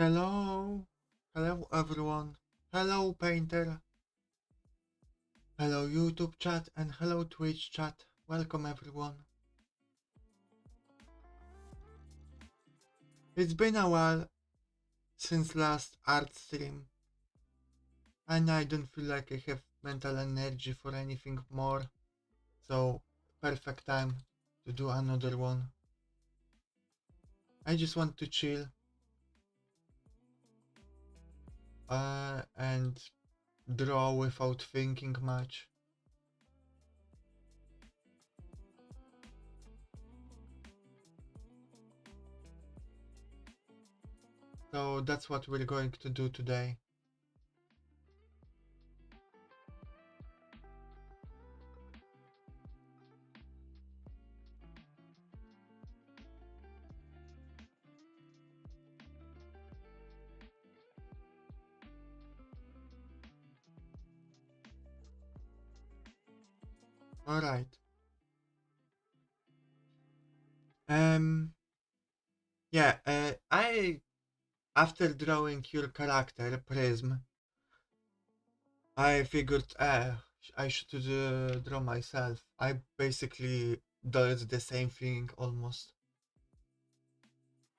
Hello, hello everyone. Hello Painter. Hello YouTube chat and hello Twitch chat. Welcome everyone. It's been a while since last art stream and I don't feel like I have mental energy for anything more. So perfect time to do another one. I just want to chill and draw without thinking much. So that's what we're going to do today. Alright. Yeah, after drawing your character, Prism, I figured I should draw myself. I basically did the same thing almost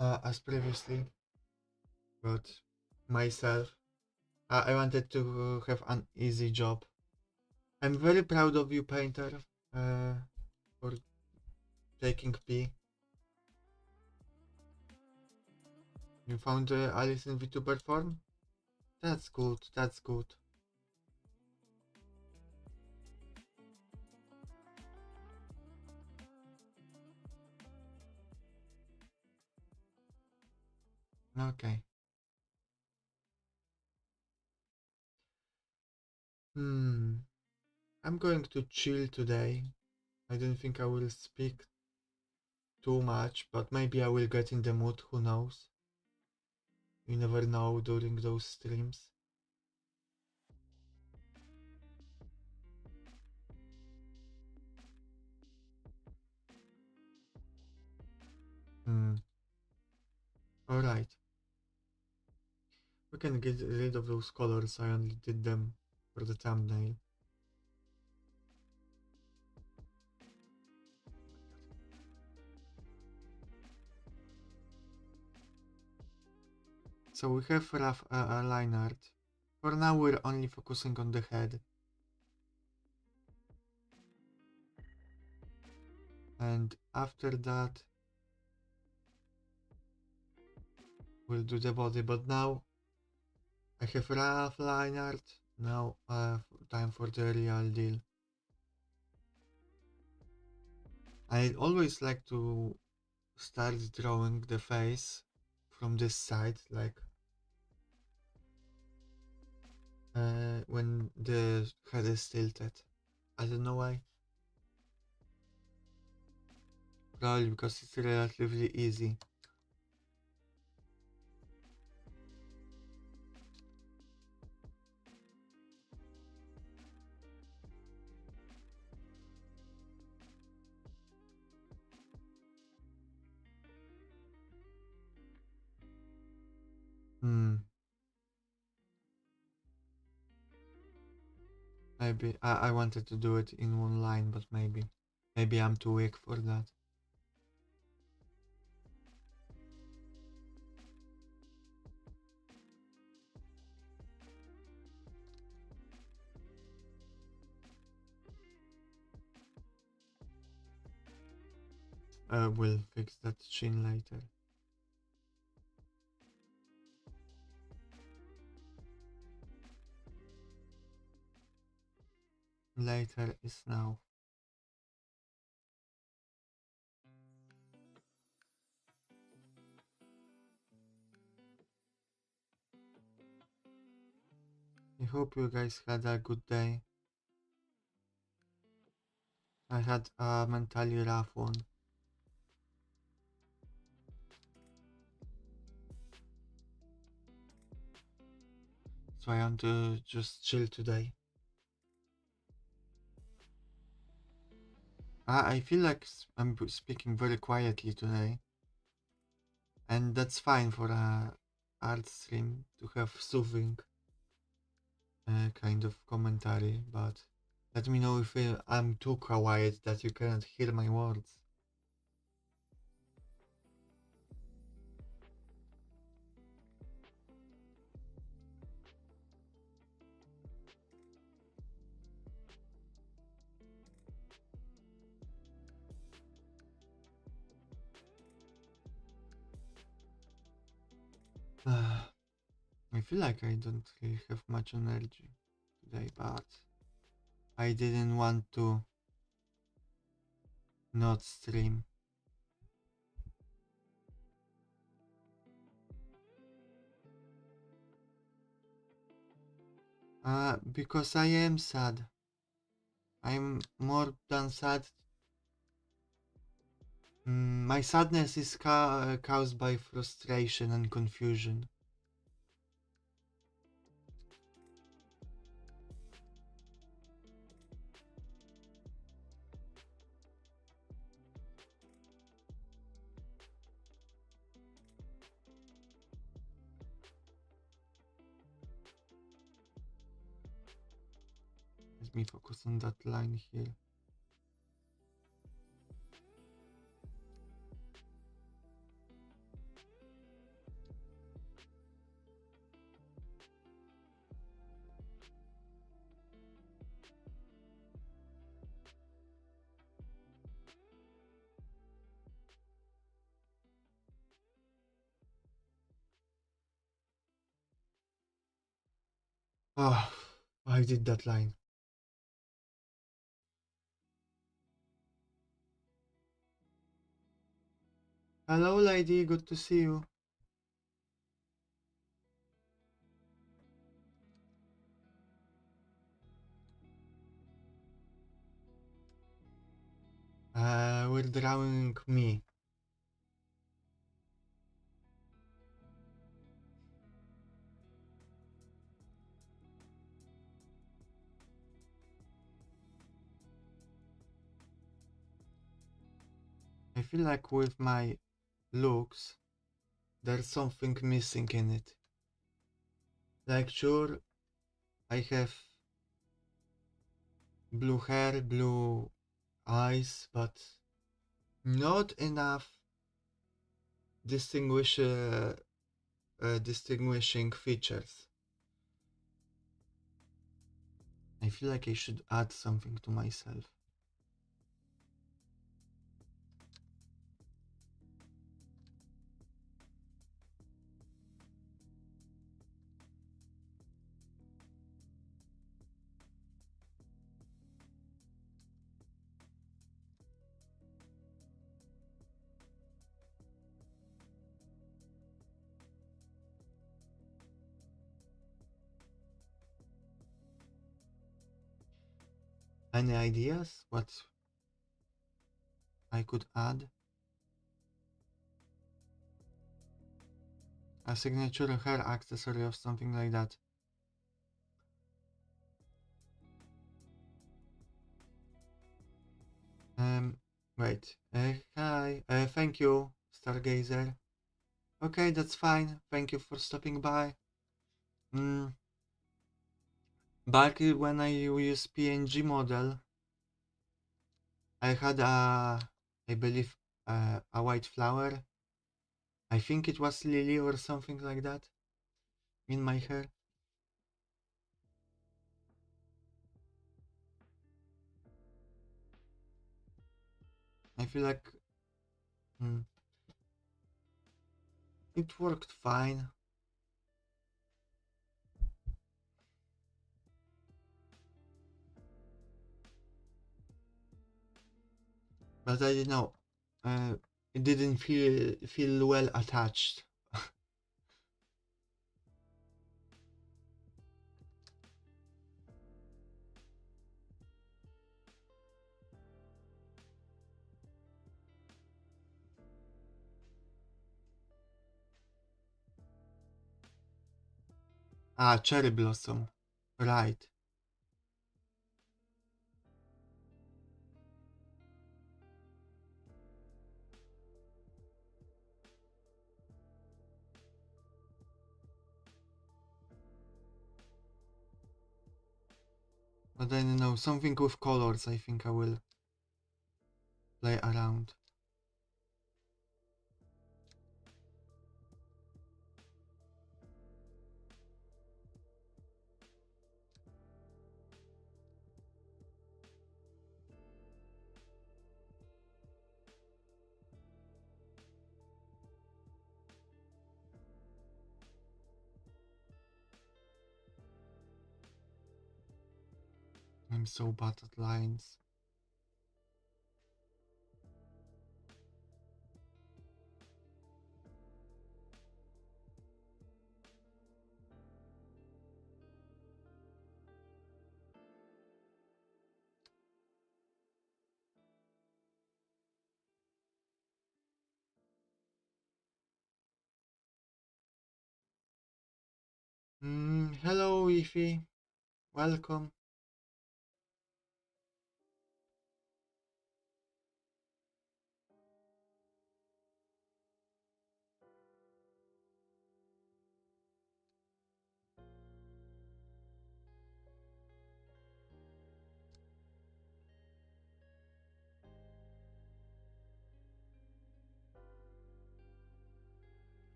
as previously, but myself. I wanted to have an easy job. I'm very proud of you, Painter, for taking P. You found Alice in VTuber form? That's good, that's good. Okay. I'm going to chill today. I don't think I will speak too much, but maybe I will get in the mood, who knows? You never know during those streams. Alright. We can get rid of those colors, I only did them for the thumbnail. So we have rough line art. For now we're only focusing on the head. And after that we'll do the body, but now I have rough line art. Now time for the real deal. I always like to start drawing the face from this side, like when the head is tilted. I don't know why. Probably because it's relatively easy. Maybe I wanted to do it in one line, but maybe I'm too weak for that. We'll fix that chin later. Later is now. I hope you guys had a good day. I had a mentally rough one. So I want to just chill today. I feel like I'm speaking very quietly today. And that's fine for a art stream to have soothing kind of commentary, but let me know if I'm too quiet that you cannot hear my words. I feel like I don't really have much energy today, but I didn't want to not stream. Because I am sad. I'm more than sad. My sadness is caused by frustration and confusion. Let me focus on that line here. Oh, I did that line. Hello, lady. Good to see you. We're drawing me. I feel like with my looks, there's something missing in it. Like, sure, I have blue hair, blue eyes, but not enough distinguishing features. I feel like I should add something to myself. Any ideas what I could add? A signature hair accessory or something like that. Wait. Hi. Thank you, Stargazer. Okay, that's fine. Thank you for stopping by. Back when I used PNG model, I had I believe, a white flower. I think it was lily or something like that in my hair. I feel like it worked fine. But I don't know. It didn't feel well attached. Cherry blossom. Right. But I don't know, something with colors I think I will play around. I'm so bad at lines. Hello, Ify. Welcome.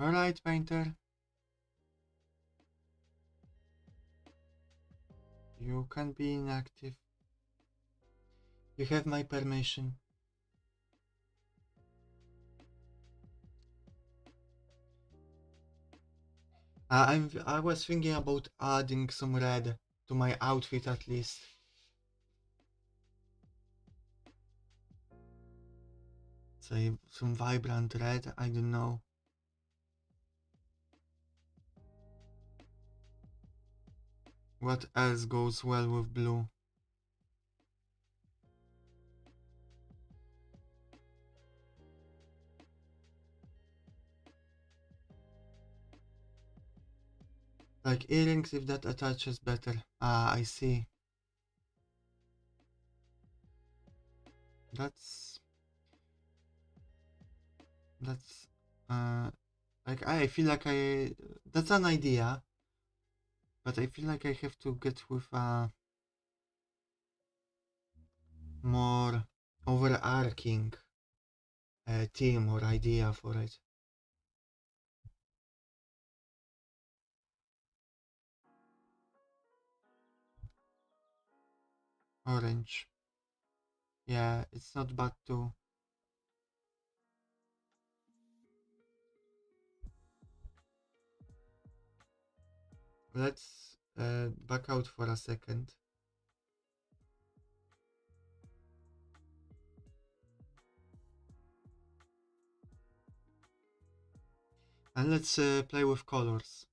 Alright, painter. You can be inactive. You have my permission. I was thinking about adding some red to my outfit at least. Say some vibrant red, I don't know. What else goes well with blue? Like earrings if that attaches better. Ah, I see. That's that's like I feel like that's an idea, but I feel like I have to get with a more overarching theme or idea for it. Orange. Yeah, it's not bad too. Let's back out for a second. And let's play with colors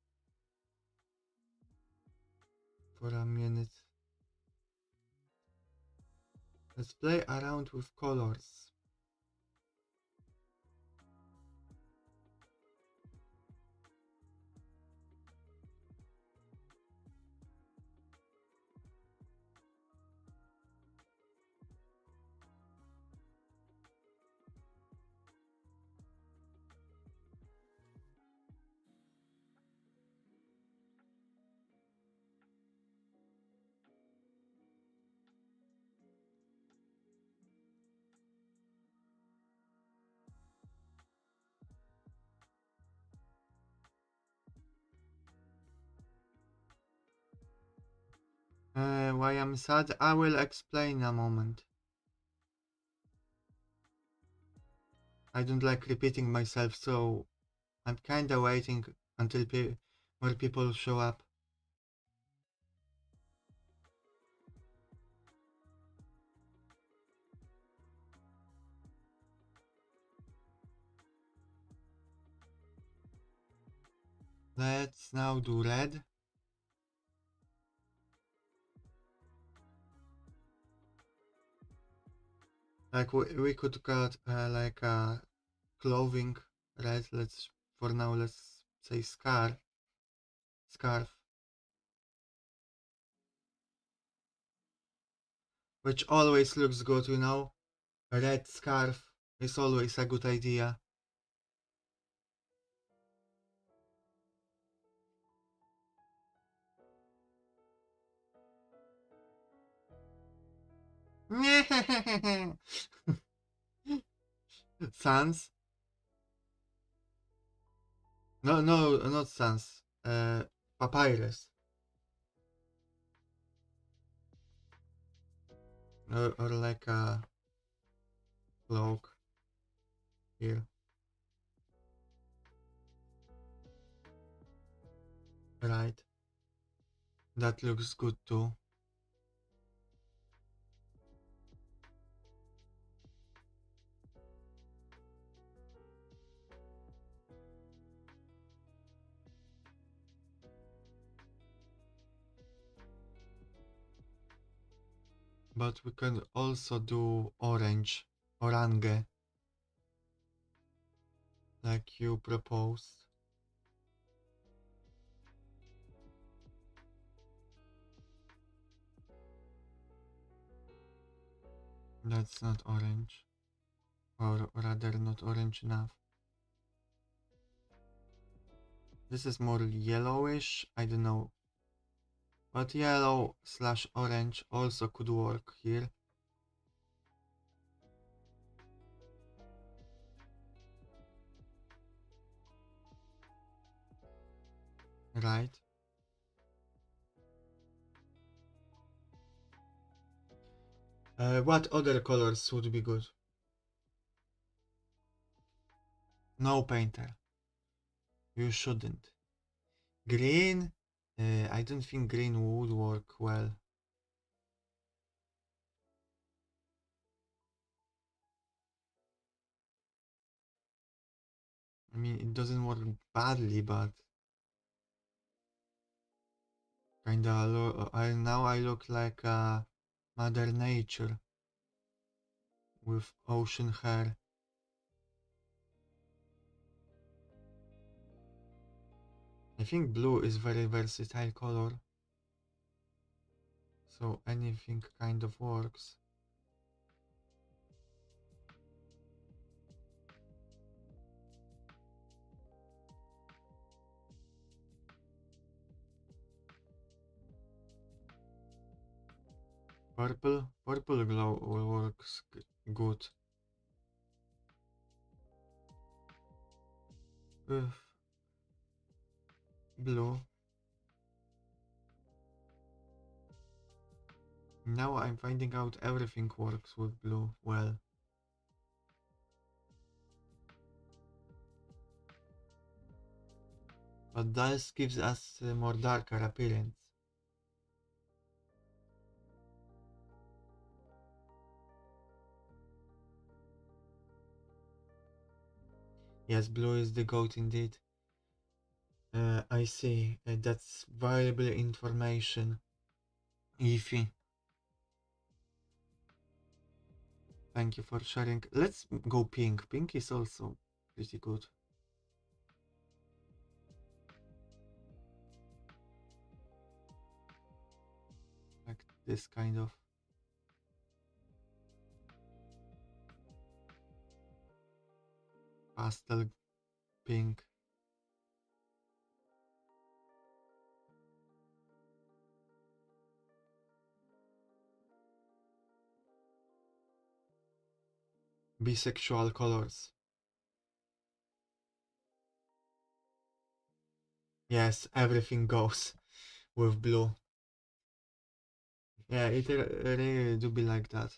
for a minute. Let's play around with colors. Why I'm sad? I will explain in a moment. I don't like repeating myself, so I'm kinda waiting until more people show up. Let's now do red. Like we could cut like a clothing red. Let's for now let's say scarf. which always looks good, you know. A red scarf is always a good idea. Sans? No, no, not sans. Papyrus. Or like a cloak here. Right. That looks good too. But we can also do orange. Orange. Like you proposed. That's not orange. Or rather not orange enough. This is more yellowish, I don't know. But yellow slash orange also could work here. Right. What other colors would be good? No painter. You shouldn't. Green? I don't think green would work well. I mean, it doesn't work badly, but kinda now I look like Mother Nature with ocean hair. I think blue is very versatile color, so anything kind of works. Purple glow works good. Ugh, blue. Now I'm finding out everything works with blue well. But this gives us a more darker appearance. Yes, blue is the goat indeed. I see. That's valuable information. Ify. Thank you for sharing. Let's go pink. Pink is also pretty good. Like this kind of. Pastel pink. Bisexual colors. Yes, everything goes with blue. Yeah, it really do be like that.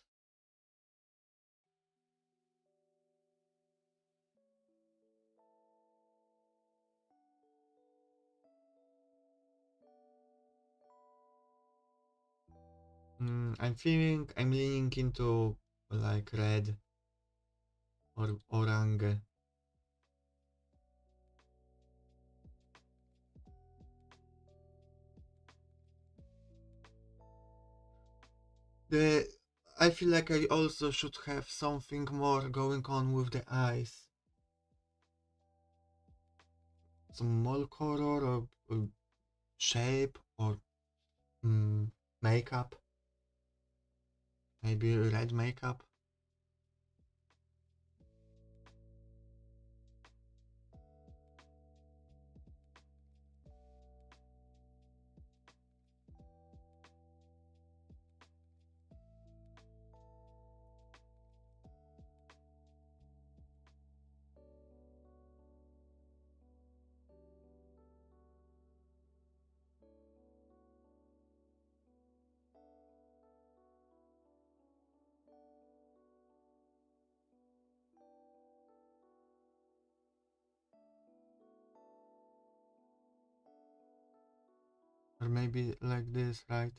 I'm leaning into like red or orange. The I feel like I also should have something more going on with the eyes. Some more color or shape or makeup. Maybe red makeup. Or maybe like this, right?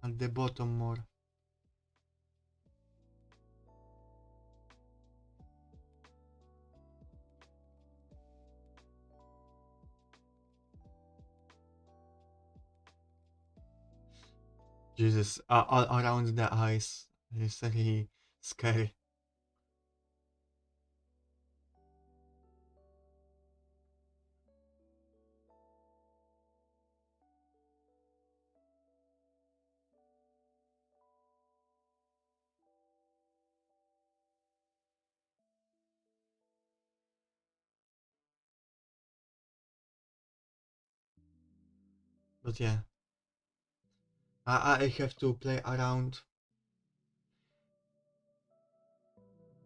At the bottom more. Jesus, all around the eyes. It's really scary. But yeah, I have to play around.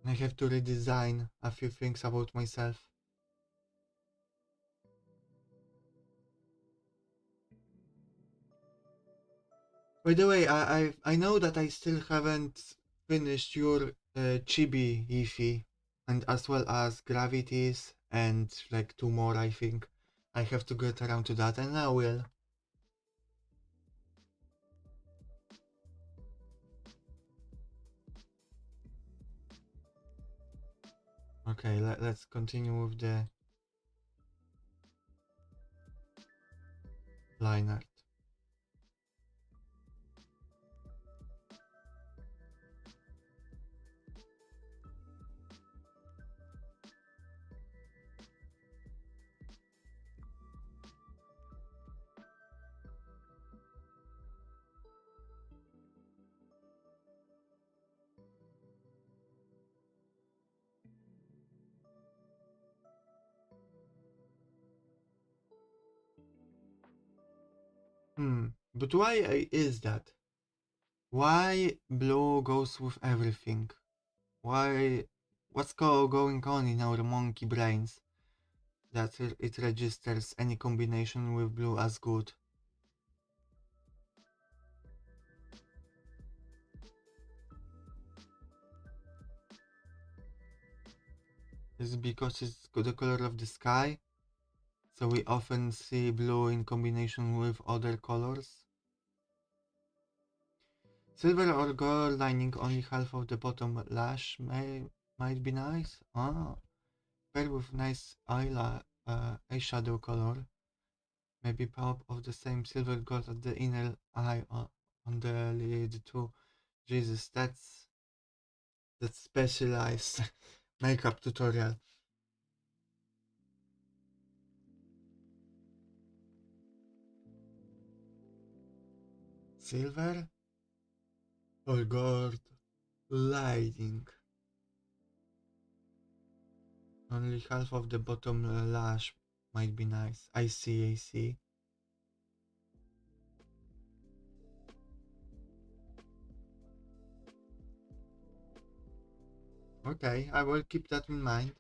I have to redesign a few things about myself. By the way, I know that I still haven't finished your chibi Ify, and as well as gravities and like two more. I think I have to get around to that, and I will. Okay, let's continue with the line art. But why is that? Why blue goes with everything? Why? What's going on in our monkey brains that it registers any combination with blue as good? Is it because it's the color of the sky? So we often see blue in combination with other colors? Silver or gold lining only half of the bottom lash might be nice. Ah, paired with nice eyeshadow color. Maybe pop of the same silver gold at the inner eye on the lid too. Jesus, that's specialized makeup tutorial. Silver or gold lining. Only half of the bottom lash might be nice. I see, I see. Okay, I will keep that in mind.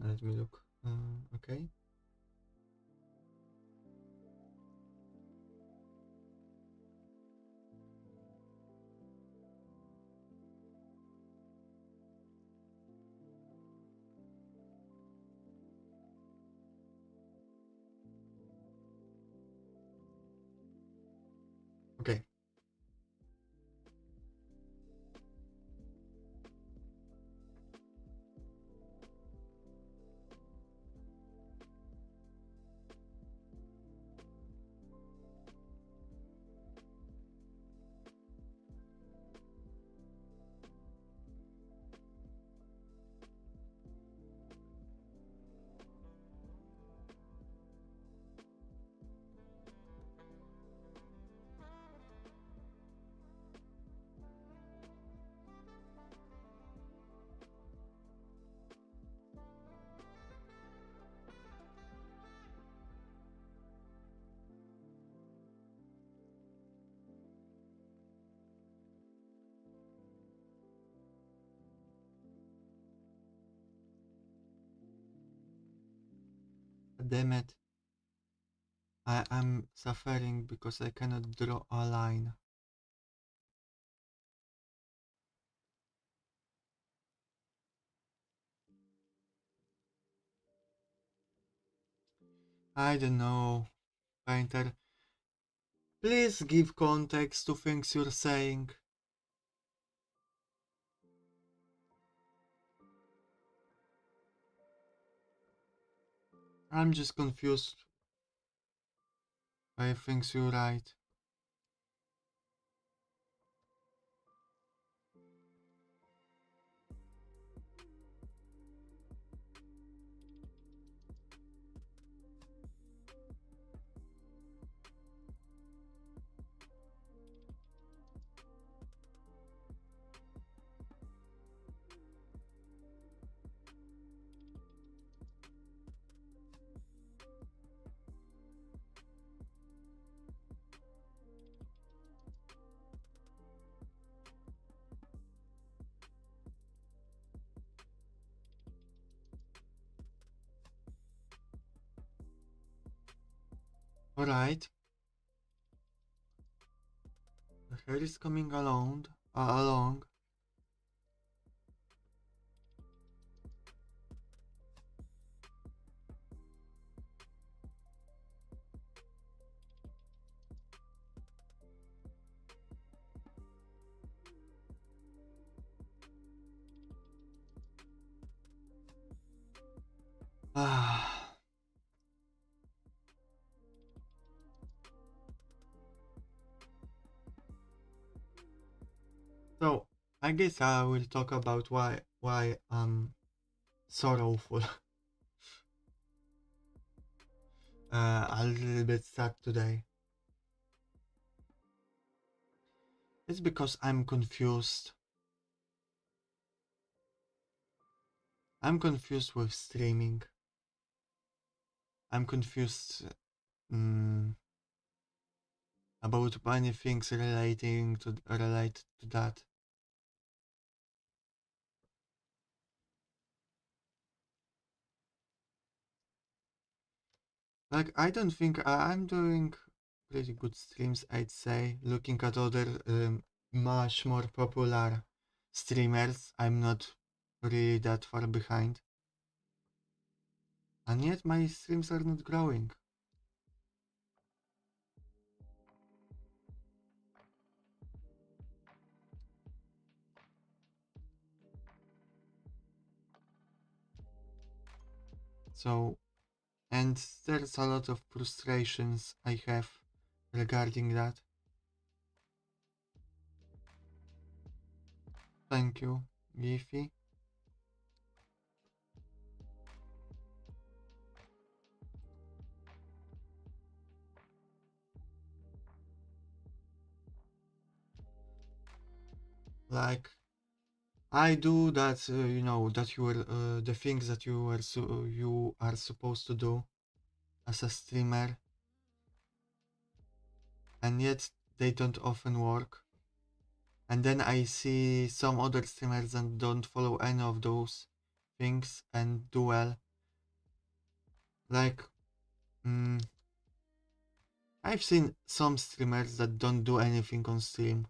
Let me look. Okay. Okay. damn it. I am suffering because I cannot draw a line. I don't know, painter. Please give context to things you're saying. I'm just confused by things you write. Alright. The hair is coming along. Ah. So I guess I will talk about why I'm sorrowful. A little bit sad today. It's because I'm confused. I'm confused with streaming. I'm confused about many things related to that. Like I don't think I'm doing pretty good streams. I'd say looking at other much more popular streamers, I'm not really that far behind, and yet my streams are not growing. So, and there's a lot of frustrations I have regarding that. Thank you, Giffy. Like, I do that, that you are the things that you are supposed to do as a streamer, and yet they don't often work. And then I see some other streamers that don't follow any of those things and do well. Like, mm, I've seen some streamers that don't do anything on stream,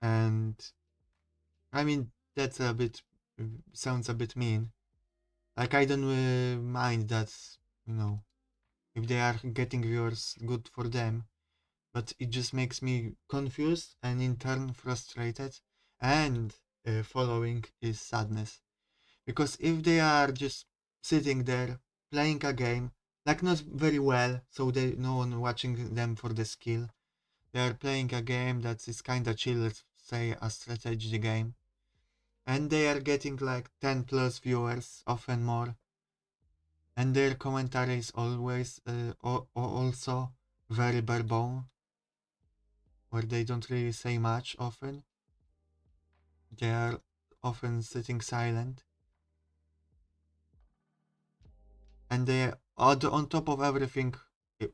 and I mean that's a bit sounds a bit mean. Like I don't mind that, you know, if they are getting viewers, good for them. But it just makes me confused and in turn frustrated, and following is sadness. Because if they are just sitting there playing a game, like not very well, so they no one watching them for the skill. They are playing a game that is kinda chill, let's say a strategy game, and they are getting like 10 plus viewers, often more, and their commentary is always also very bare bone, where they don't really say much often. They are often sitting silent, and they on top of everything,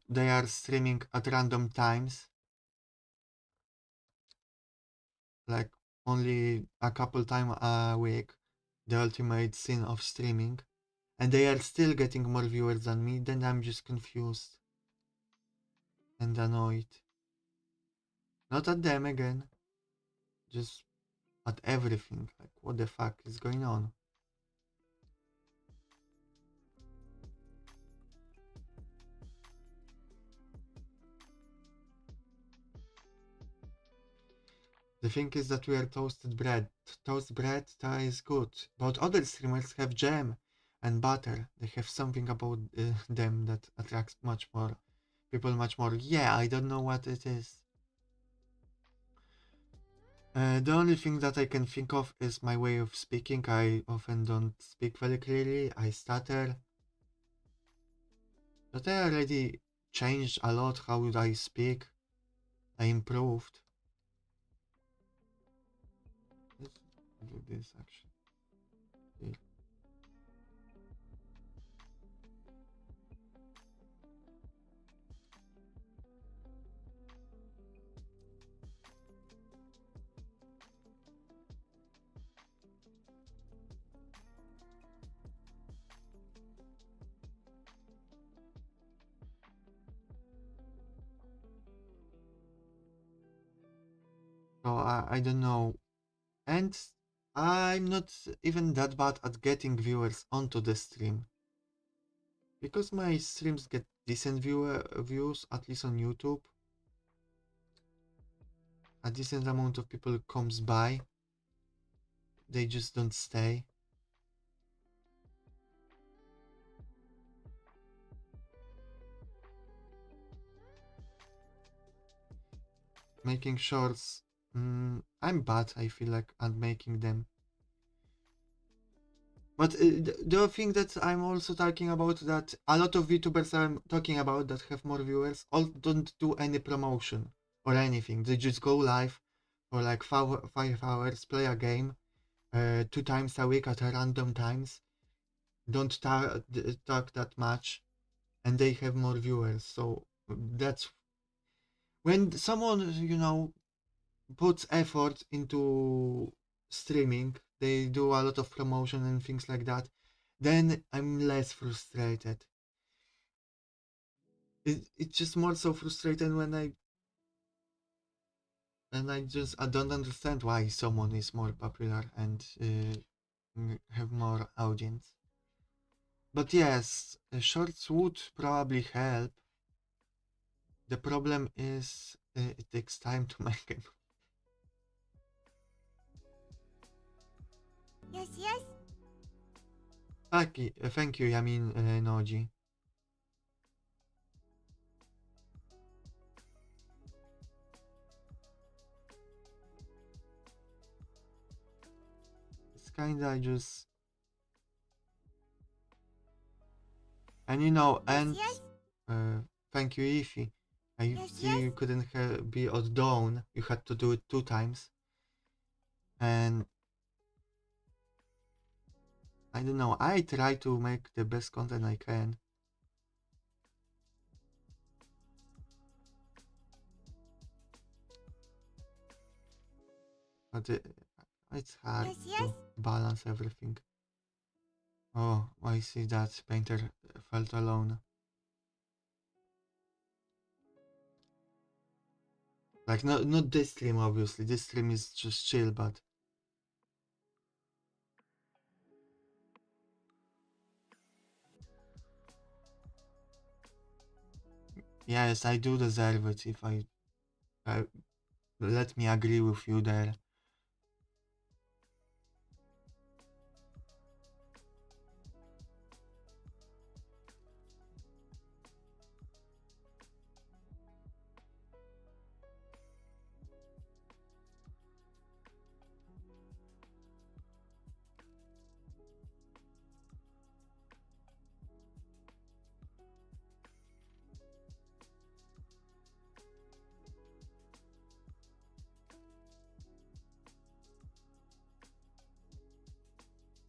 they are streaming at random times, like only a couple time a week, the ultimate sin of streaming. and they are still getting more viewers than me, then I'm just confused and annoyed. Not at them again, just at everything. Like, what the fuck is going on? The thing is that we are toasted bread. Toast bread, that is good. But other streamers have jam and butter. They have something about them that attracts much more people much more. Yeah, I don't know what it is. The only thing that I can think of is my way of speaking. I often don't speak very clearly. I stutter. But I already changed a lot how I speak. I improved. Let's do this actually. Here. So I don't know. And I'm not even that bad at getting viewers onto the stream. Because my streams get decent views, at least on YouTube. A decent amount of people comes by. They just don't stay. Making shorts, I'm bad, I feel like, at making them. But do you think that I'm also talking about that a lot of VTubers I'm talking about that have more viewers all don't do any promotion or anything. They just go live for like 5 hours, play a game 2 times a week at a random times, don't talk that much, and they have more viewers. So that's when someone, puts effort into streaming, they do a lot of promotion and things like that, then I'm less frustrated. It's just more so frustrated when I don't understand why someone is more popular and have more audience. But yes, shorts would probably help. The problem is it takes time to make it. Yes, yes. Thank you, Yamin Noji. It's kinda just, and and yes. thank you, Ify. I Yes, see yes. you couldn't be on Dawn. You had to do it 2 times, and I don't know. I try to make the best content I can. But it's hard Yes, yes. to balance everything. Oh, I see that painter felt alone. Like not this stream, obviously. This stream is just chill, but yes, I do deserve it. If I let me agree with you there.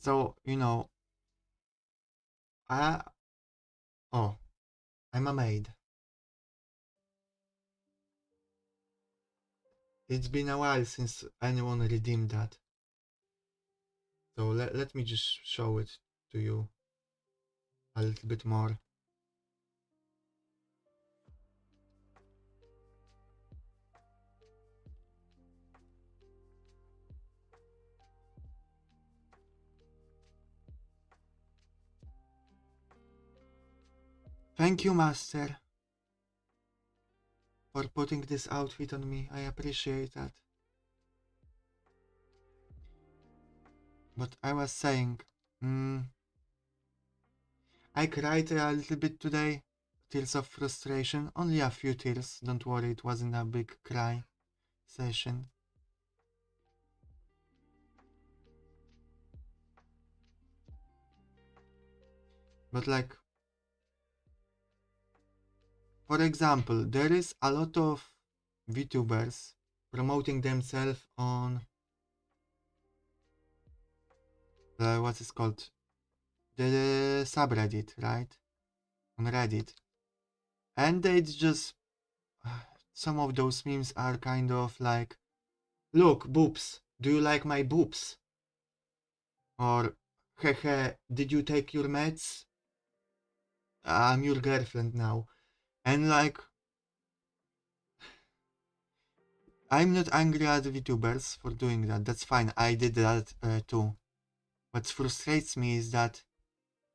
So I oh, I'm a maid. It's been a while since anyone redeemed that. So let me just show it to you. a little bit more. Thank you, Master, for putting this outfit on me. I appreciate that. But I was saying, I cried a little bit today. Tears of frustration. Only a few tears. Don't worry, it wasn't a big cry session. But like, for example, there is a lot of VTubers promoting themselves on what is called the subreddit, right? On Reddit. And they just some of those memes are kind of like, look, boobs, do you like my boobs? Or, hehe, did you take your meds? I'm your girlfriend now. And like, I'm not angry at VTubers for doing that. That's fine. I did that too. What frustrates me is that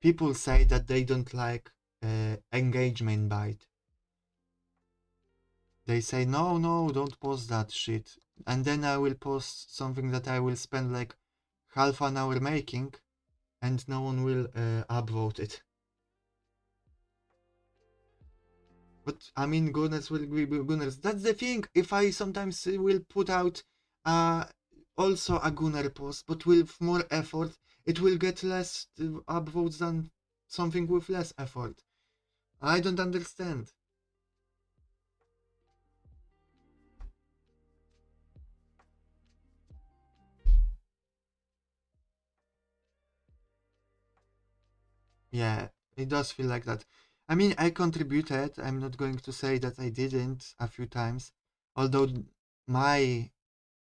people say that they don't like engagement bite. They say, no, no, don't post that shit. And then I will post something that I will spend like half an hour making, and no one will upvote it. But I mean, goodness will be Gunners. That's the thing. If I sometimes will put out also a Gunner post, but with more effort, it will get less upvotes than something with less effort. I don't understand. Yeah, it does feel like that. I mean, I contributed. I'm not going to say that I didn't a few times, although my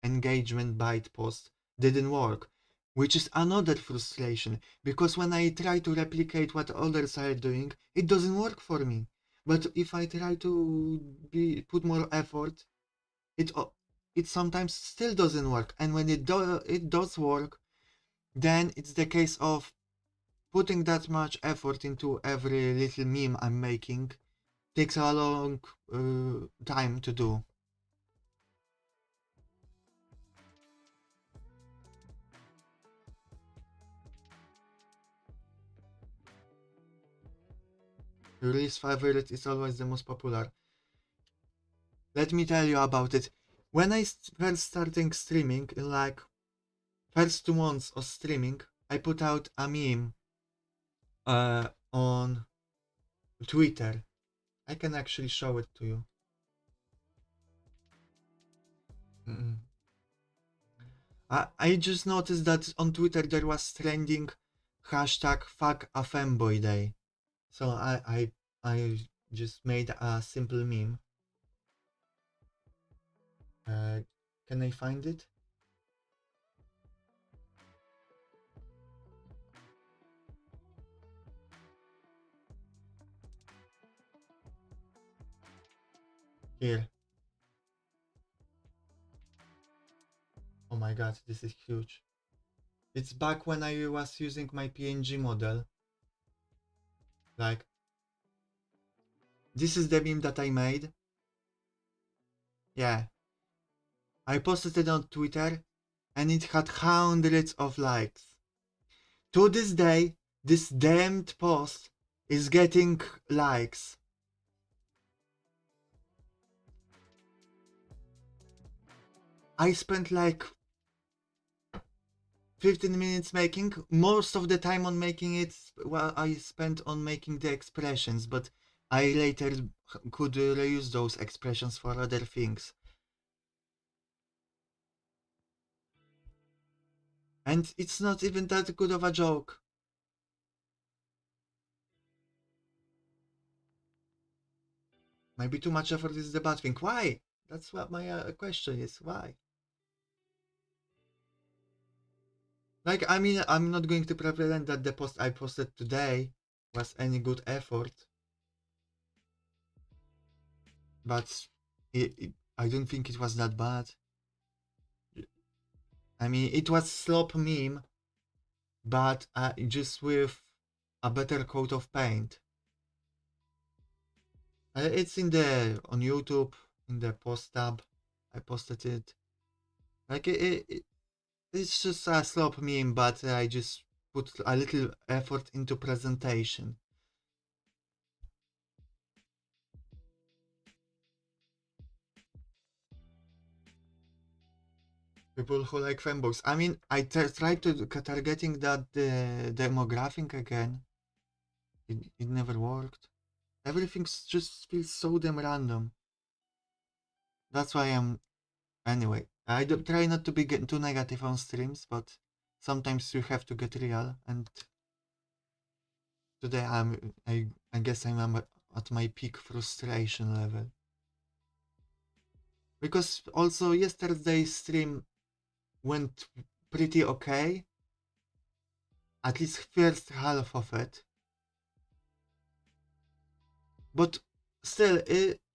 engagement bite post didn't work, which is another frustration because when I try to replicate what others are doing, it doesn't work for me. But if I try to put more effort, it it sometimes still doesn't work. And when it does work, then it's the case of putting that much effort into every little meme I'm making takes a long time to do. Your least favorite is always the most popular. Let me tell you about it. When I first started streaming, in like first 2 months of streaming, I put out a meme on Twitter. I can actually show it to you. Mm-mm. I just noticed that on Twitter there was trending hashtag fuck a femboy day. So I just made a simple meme. Uh, can I find it? Here. Oh my god, this is huge. It's back when I was using my PNG model. Like, this is the meme that I made. Yeah. I posted it on Twitter and it had hundreds of likes. To this day, this damned post is getting likes. I spent like 15 minutes making, most of the time on making it, well, I spent on making the expressions, but I later could reuse those expressions for other things. And it's not even that good of a joke. Maybe too much effort is the bad thing. Why? That's what my question is. Why? Like, I mean, I'm not going to pretend that the post I posted today was any good effort, but I don't think it was that bad. I mean, it was slop meme, but just with a better coat of paint. It's in the on YouTube in the post tab. I posted it. Like it's just a slop meme, but I just put a little effort into presentation. People who like fanboys. I mean, I tried to targeting that demographic again. It never worked. Everything just feels so damn random. That's why I'm. Anyway, I try not to be too negative on streams, but sometimes you have to get real. And today I guess I'm at my peak frustration level. Because also yesterday's stream went pretty okay. At least first half of it. But still,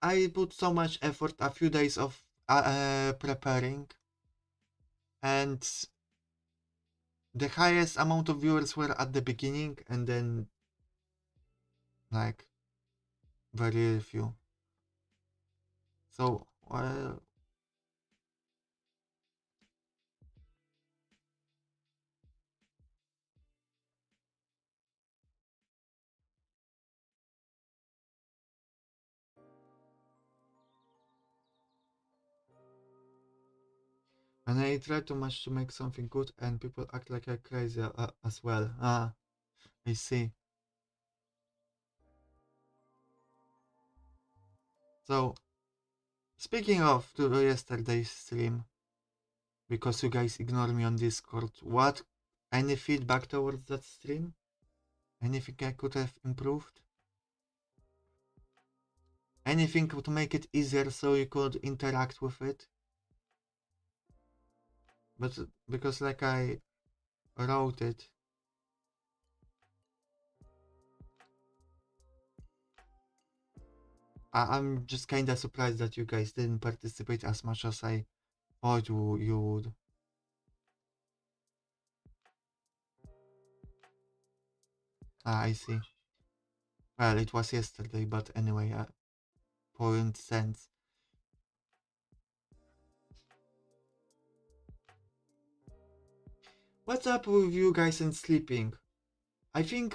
I put so much effort, a few days of preparing, and the highest amount of viewers were at the beginning, and then like very few. So well, and I try too much to make something good, and people act like I'm crazy as well. Ah, I see. So speaking of yesterday's stream, because you guys ignore me on Discord, what any feedback towards that stream? Anything I could have improved? Anything to make it easier so you could interact with it? But because like I wrote it, I'm just kinda surprised that you guys didn't participate as much as I thought you would. I see. Well, it was yesterday, but anyway, point sense. What's up with you guys and sleeping? I think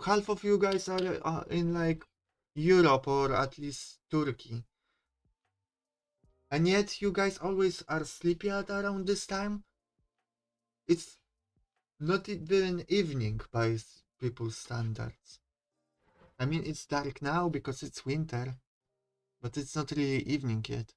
half of you guys are in like Europe or at least Turkey. And yet you guys always are sleepy at around this time? It's not even evening by people's standards. I mean, it's dark now because it's winter, but it's not really evening yet.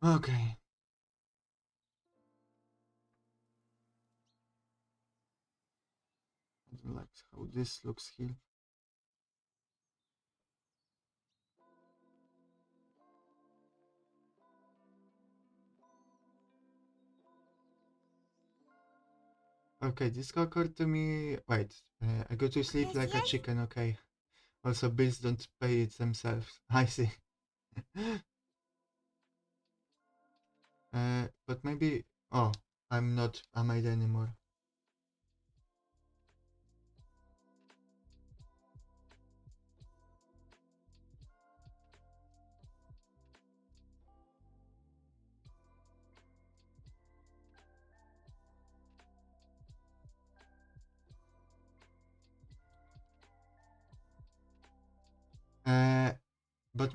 Okay. I don't like how this looks here. Okay, this occurred to me. Wait, I go to sleep like a chicken, okay. Also, bills don't pay it themselves. I see. But maybe. Oh, I'm not a maid anymore. But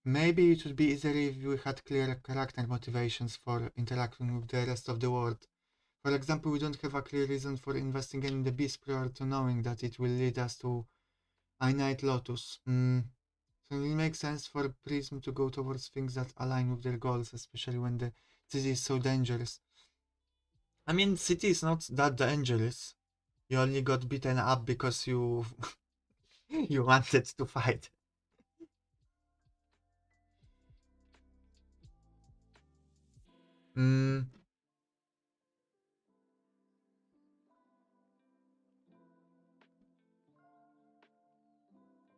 maybe it would be easier if we had clear character motivations for interacting with the rest of the world. For example, we don't have a clear reason for investing in the beast prior to knowing that it will lead us to a Night Lotus. So it makes sense for Prism to go towards things that align with their goals, especially when the city is so dangerous. I mean, city is not that dangerous. You only got beaten up because you you wanted to fight. Mm,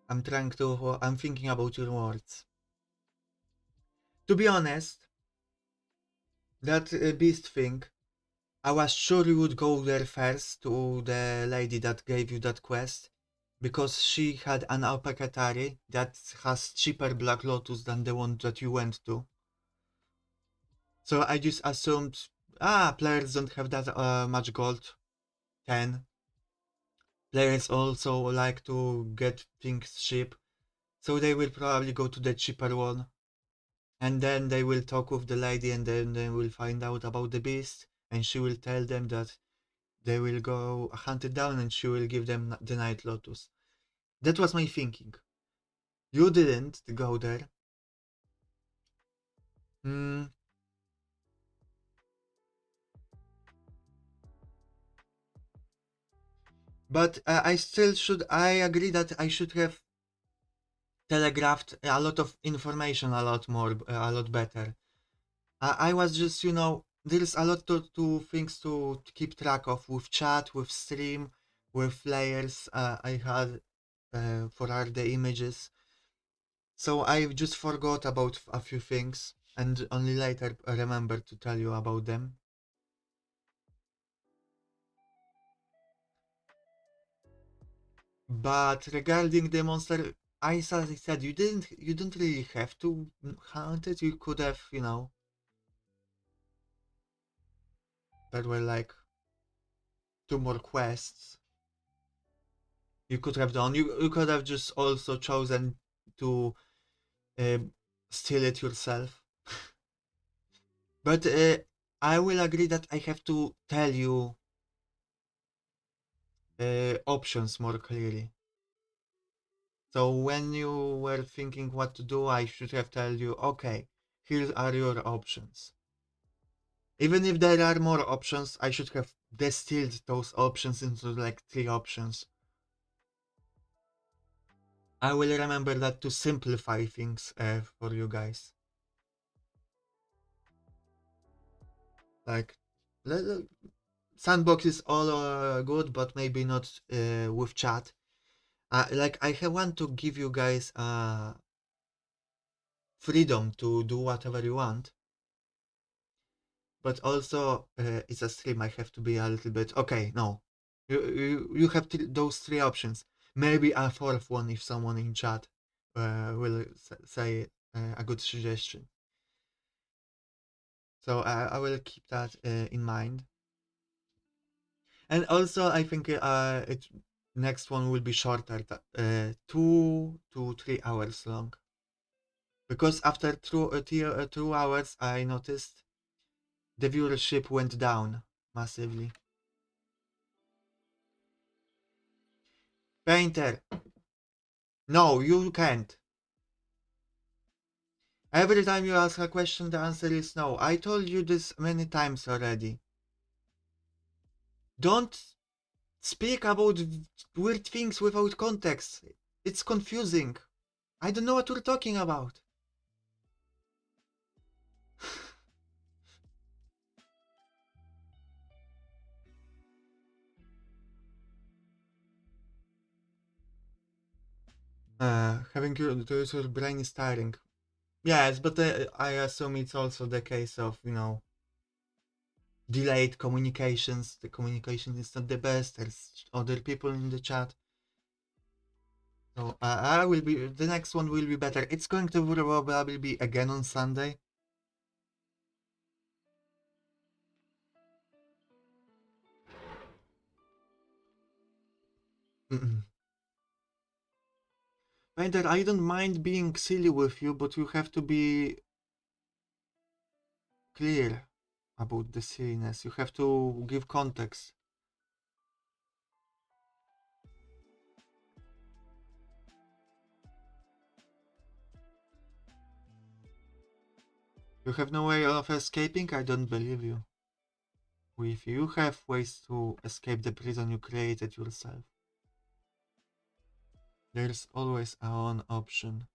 I'm thinking about your words. To be honest, that beast thing, I was sure you would go there first to the lady that gave you that quest, because she had an alpacatari that has cheaper Black Lotus than the one that you went to. So I just assumed, players don't have that much gold. 10. Players also like to get things cheap, so they will probably go to the cheaper one. And then they will talk with the lady, and then they will find out about the beast, and she will tell them that they will go hunt it down, and she will give them the Night Lotus. That was my thinking. You didn't go there. Hmm. But I agree that I should have telegraphed a lot of information a lot more, a lot better. I was just, there's a lot to things to keep track of with chat, with stream, with layers I had for all the images. So I just forgot about a few things and only later remembered to tell you about them. But regarding the monster, as I said, you didn't really have to hunt it. You could have, there were like two more quests you could have done. You could have just also chosen to uh, steal it yourself. But I will agree that I have to tell you options more clearly. So when you were thinking what to do, I should have told you, okay, here are your options. Even if there are more options, I should have distilled those options into like 3 options. I will remember that to simplify things for you guys. Like, sandbox is all good, but maybe not with chat. Like, want to give you guys freedom to do whatever you want, but also it's a stream. I have to be a little bit okay. No, you have those 3 options. Maybe a fourth one if someone in chat will say a good suggestion. So I will keep that in mind. And also, I think it next one will be shorter, 2 to 3 hours long. Because after 2 hours, I noticed the viewership went down massively. Painter, no, you can't. Every time you ask a question, the answer is no. I told you this many times already. Don't speak about weird things without context. It's confusing. I don't know what we're talking about. Having your brain is tiring. Yes, but I assume it's also the case of, delayed communications. The communication is not the best. There's other people in the chat. So I will be, the next one will be better. It's going to probably be again on Sunday. Mm-mm. Painter, I don't mind being silly with you, but you have to be clear about the silliness. You have to give context. You have no way of escaping? I don't believe you. If you have ways to escape the prison you created yourself, there's always an option.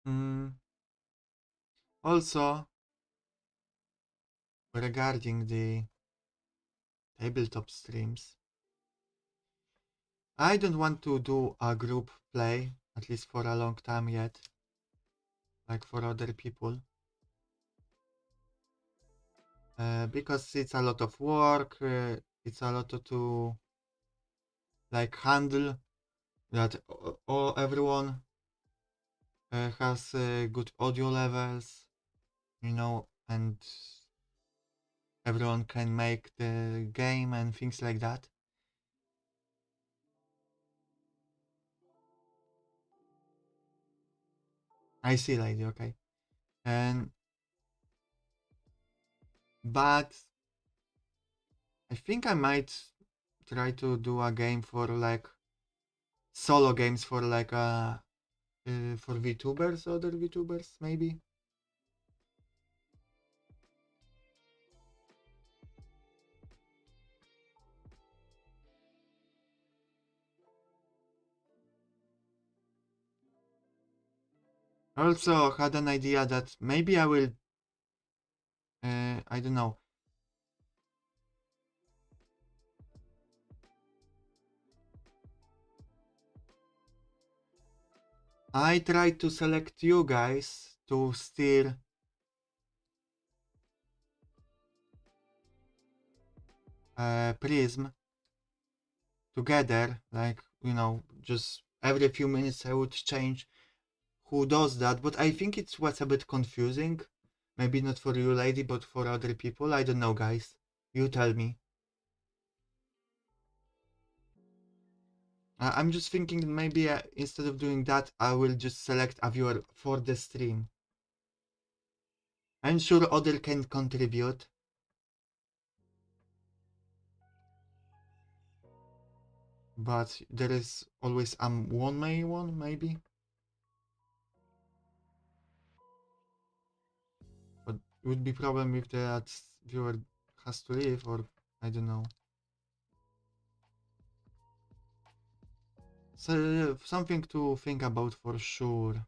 Mm. Also, regarding the tabletop streams, I don't want to do a group play, at least for a long time yet, like for other people. Because it's a lot of work, it's a lot to like handle that all everyone has good audio levels, and everyone can make the game and things like that. I see, lady. Okay, and but I think I might try to do a game for like solo games for like for VTubers, other VTubers maybe. I also had an idea that maybe I will. I don't know. I tried to select you guys to steer Prism together. Like, just every few minutes I would change who does that. But I think it was a bit confusing. Maybe not for you, lady, but for other people. I don't know, guys. You tell me. I'm just thinking maybe instead of doing that, I will just select a viewer for the stream. I'm sure other can contribute. But there is always one main one, maybe. But it would be problem if that viewer has to leave, or I don't know. So something to think about for sure.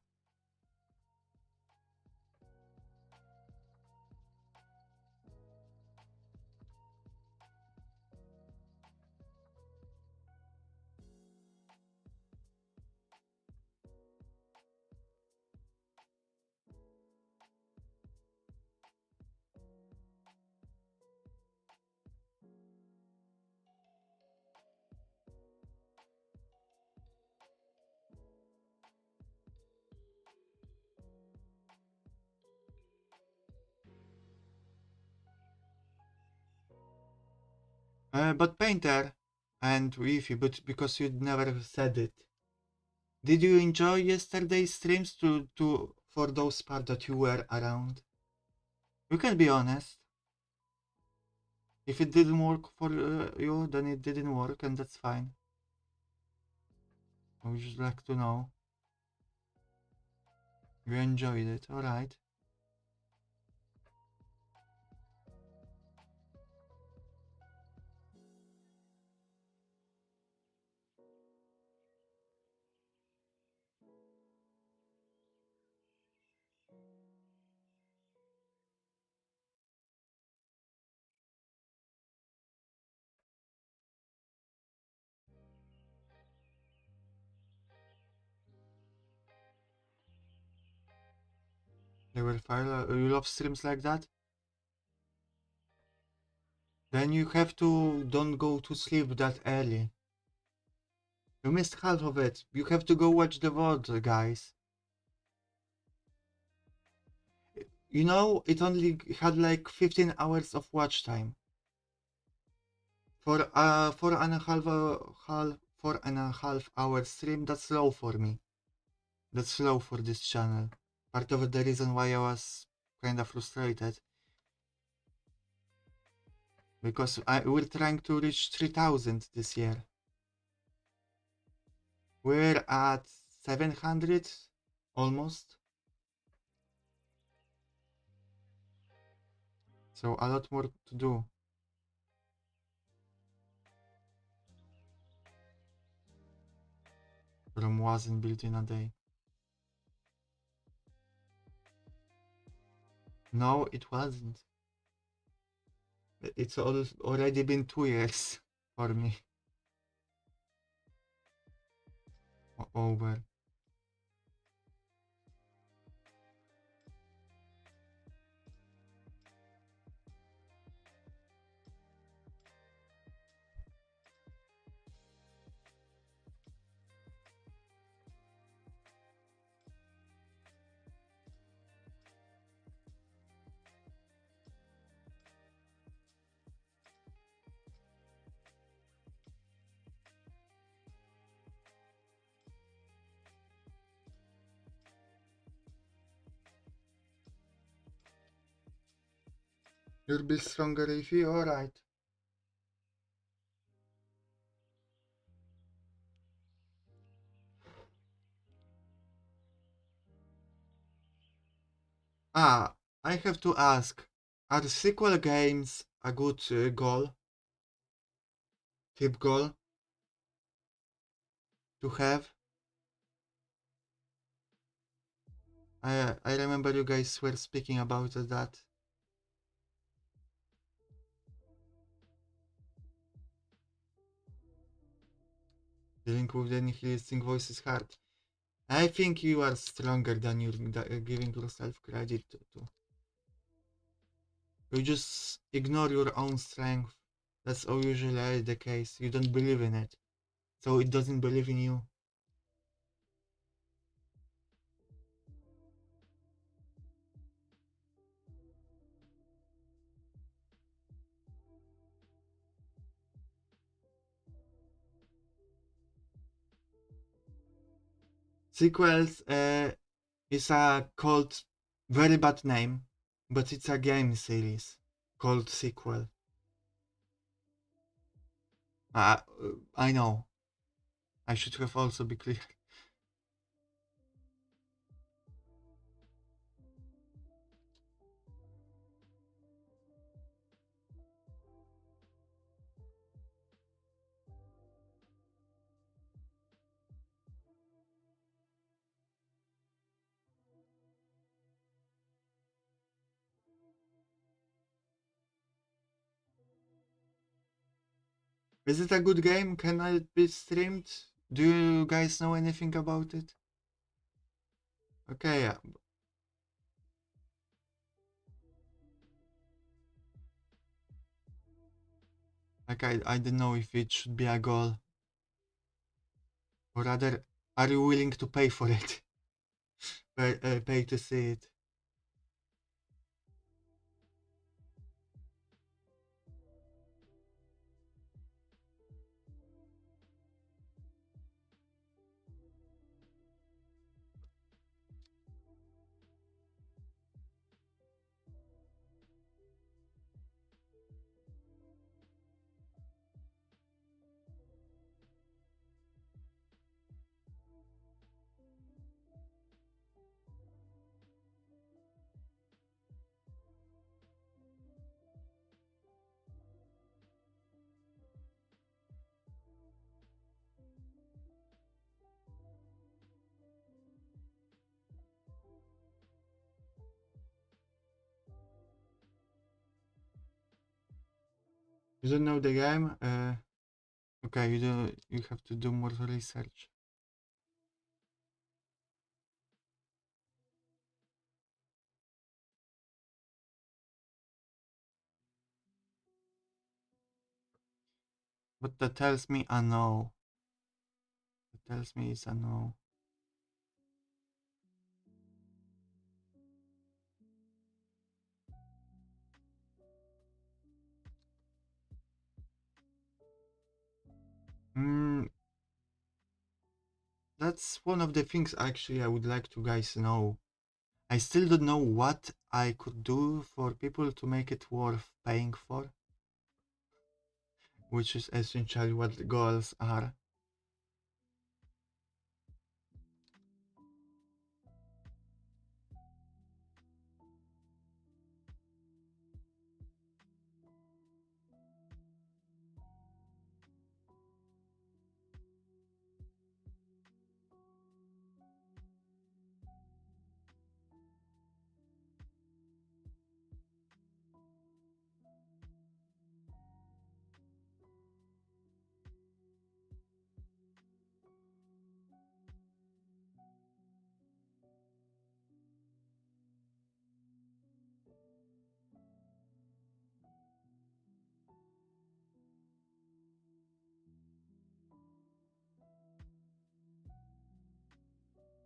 But Painter and Wifi, but because you never said it. Did you enjoy yesterday's streams to for those part that you were around? You can be honest. If it didn't work for you, then it didn't work, and that's fine. I would just like to know you enjoyed it. All right. They were fire. You love streams like that? Then you have to don't go to sleep that early. You missed half of it. You have to go watch the VOD, guys. You know, it only had like 15 hours of watch time. For 4.5 hour stream, that's low for me. That's low for this channel. Part of the reason why I was kinda frustrated. Because we're trying to reach 3,000 this year. We're at 700 almost. So a lot more to do. Rome wasn't built in a day. No, it wasn't. It's already been 2 years for me. Over. You'll be stronger if you alright. Ah, I have to ask, are sequel games a good goal? Tip goal to have? I remember you guys were speaking about that. Dealing with the nihilistic voice is hard. I think you are stronger than you're giving yourself credit to. You just ignore your own strength. That's all usually the case. You don't believe in it. So it doesn't believe in you. Sequels is a called very bad name, but it's a game series called sequel. I know. I should have also be clear. Is it a good game? Can it be streamed? Do you guys know anything about it? Okay, like I don't know if it should be a goal. Or rather, are you willing to pay for it? Pay to see it. You don't know the game? Okay, you have to do more research. But that tells me a no. That tells me it's a no. Hmm, that's one of the things actually I would like to guys know. I still don't know what I could do for people to make it worth paying for, which is essentially what the goals are.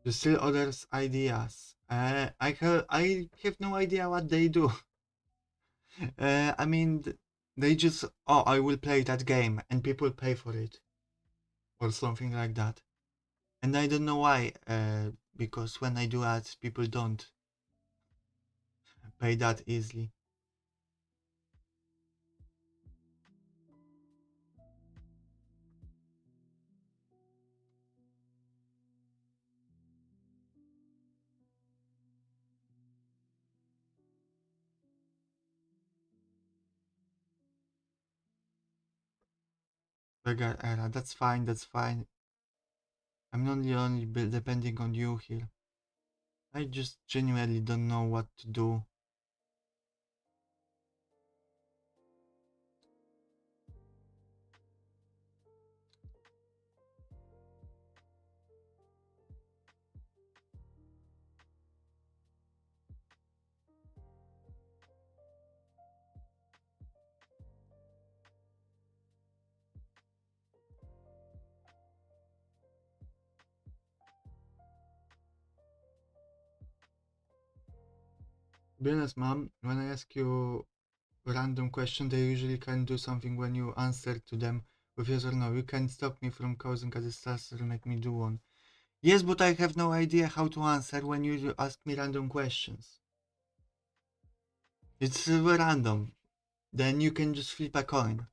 There's still others ideas. I have no idea what they do. I mean, they just, oh, I will play that game and people pay for it or something like that. And I don't know why, because when I do ads, people don't pay that easily. Vulgar era, that's fine, that's fine. I'm not only depending on you here. I just genuinely don't know what to do. To be honest, mom, when I ask you a random question, they usually can do something when you answer to them with yes or no. You can stop me from causing a disaster and make me do one. Yes, but I have no idea how to answer when you ask me random questions. It's random. Then you can just flip a coin.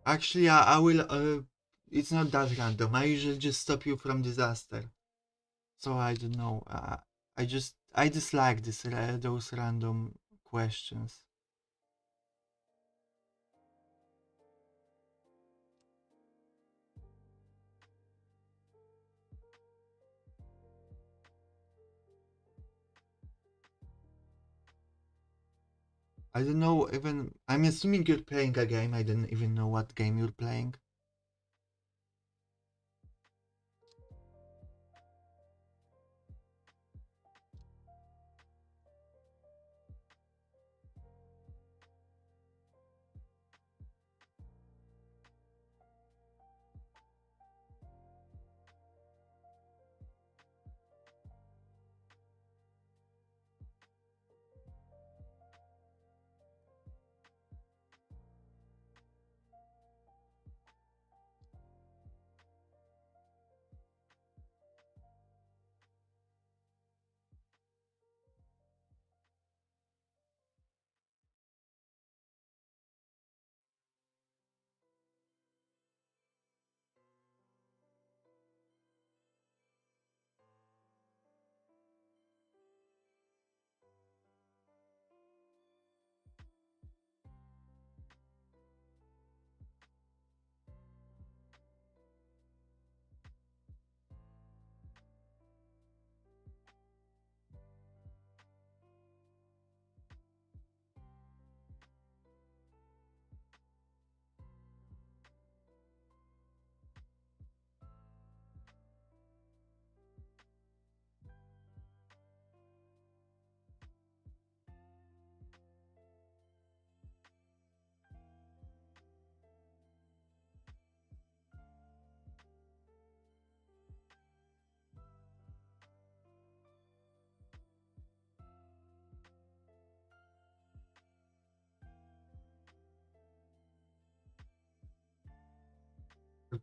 Actually, I will. It's not that random. I usually just stop you from disaster. So I don't know. I dislike those random questions. I don't know even. I'm assuming you're playing a game. I don't even know what game you're playing.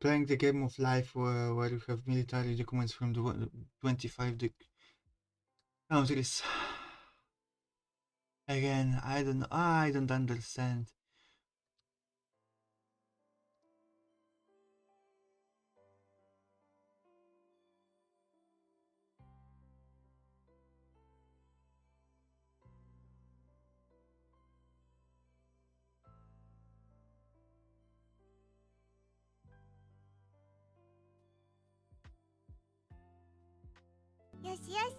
playing the game of life where you have military documents from the 25 countries. Again, I don't understand. Yes, yes.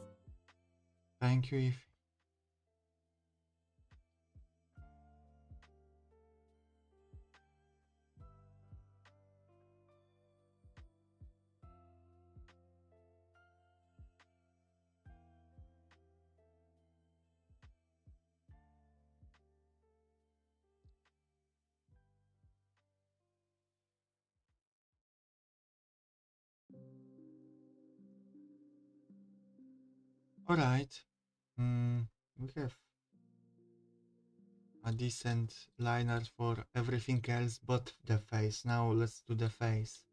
Thank you, if alright. We have a decent liner for everything else but the face. Now let's do the face.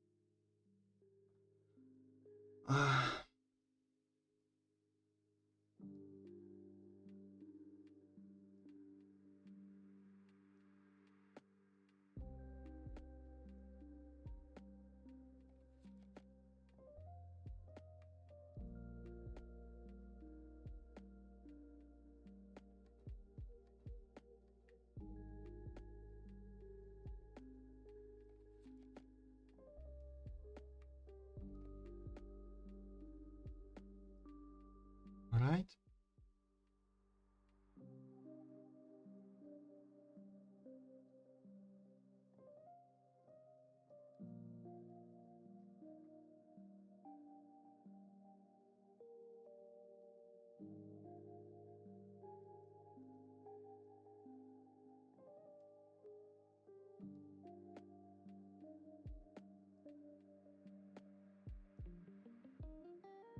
Alright.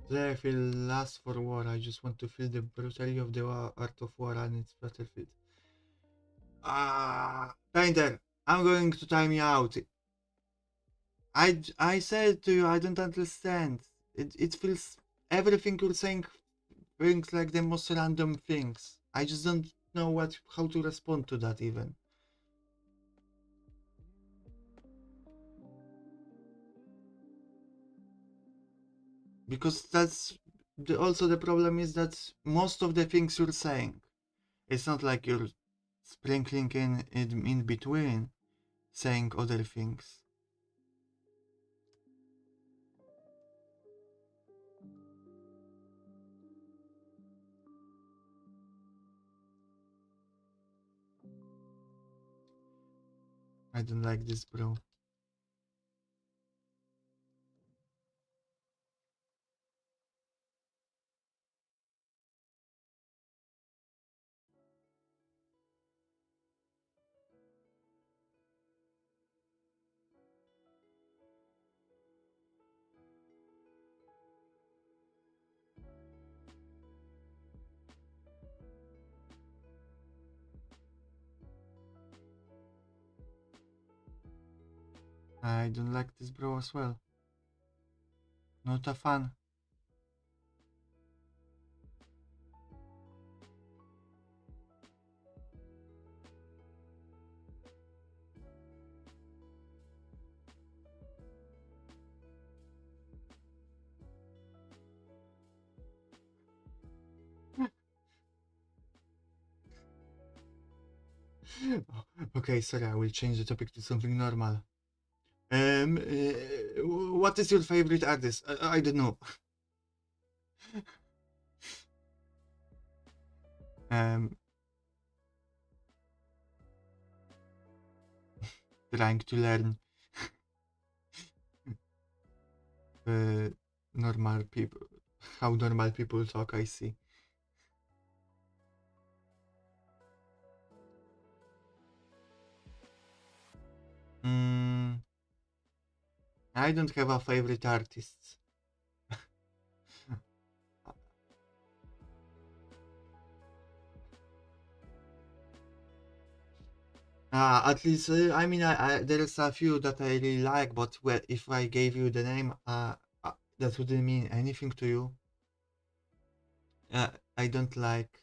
Today I feel last for war. I just want to feel the brutality of the art of war and its battlefield. Painter, I'm going to time you out. I said to you, I don't understand. It feels everything you're saying brings like the most random things. I just don't know how to respond to that even. Because also the problem is that most of the things you're saying, it's not like you're sprinkling in between saying other things. I don't like this, bro. I don't like this, bro, as well. Not a fan. Okay, sorry, I will change the topic to something normal. What is your favorite artist? I don't know. Um, Trying to learn uh, normal people, how normal people talk. I see. Mm, I don't have a favorite artist. At least, I mean, there's a few that I really like, but if I gave you the name, that wouldn't mean anything to you. I don't like,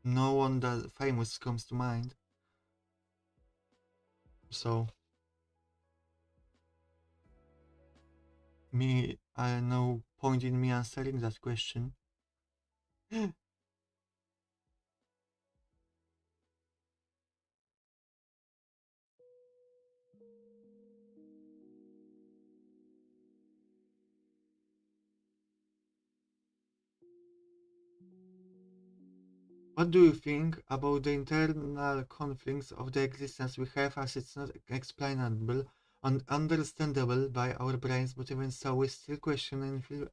no one that famous comes to mind. So, no point in me answering that question. What do you think about the internal conflicts of the existence we have, as it's not explainable and understandable by our brains, but even so we still question and feel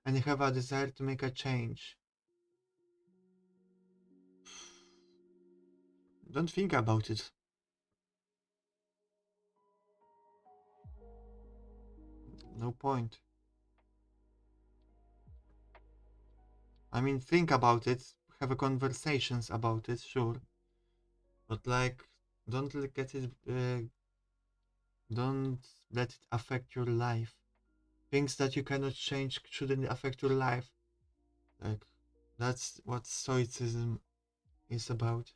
and have a desire to make a change? Don't think about it. No point. I mean, think about it, have a conversations about it, sure, but don't look at it. Don't let it affect your life. Things that you cannot change shouldn't affect your life. Like, that's what stoicism is about.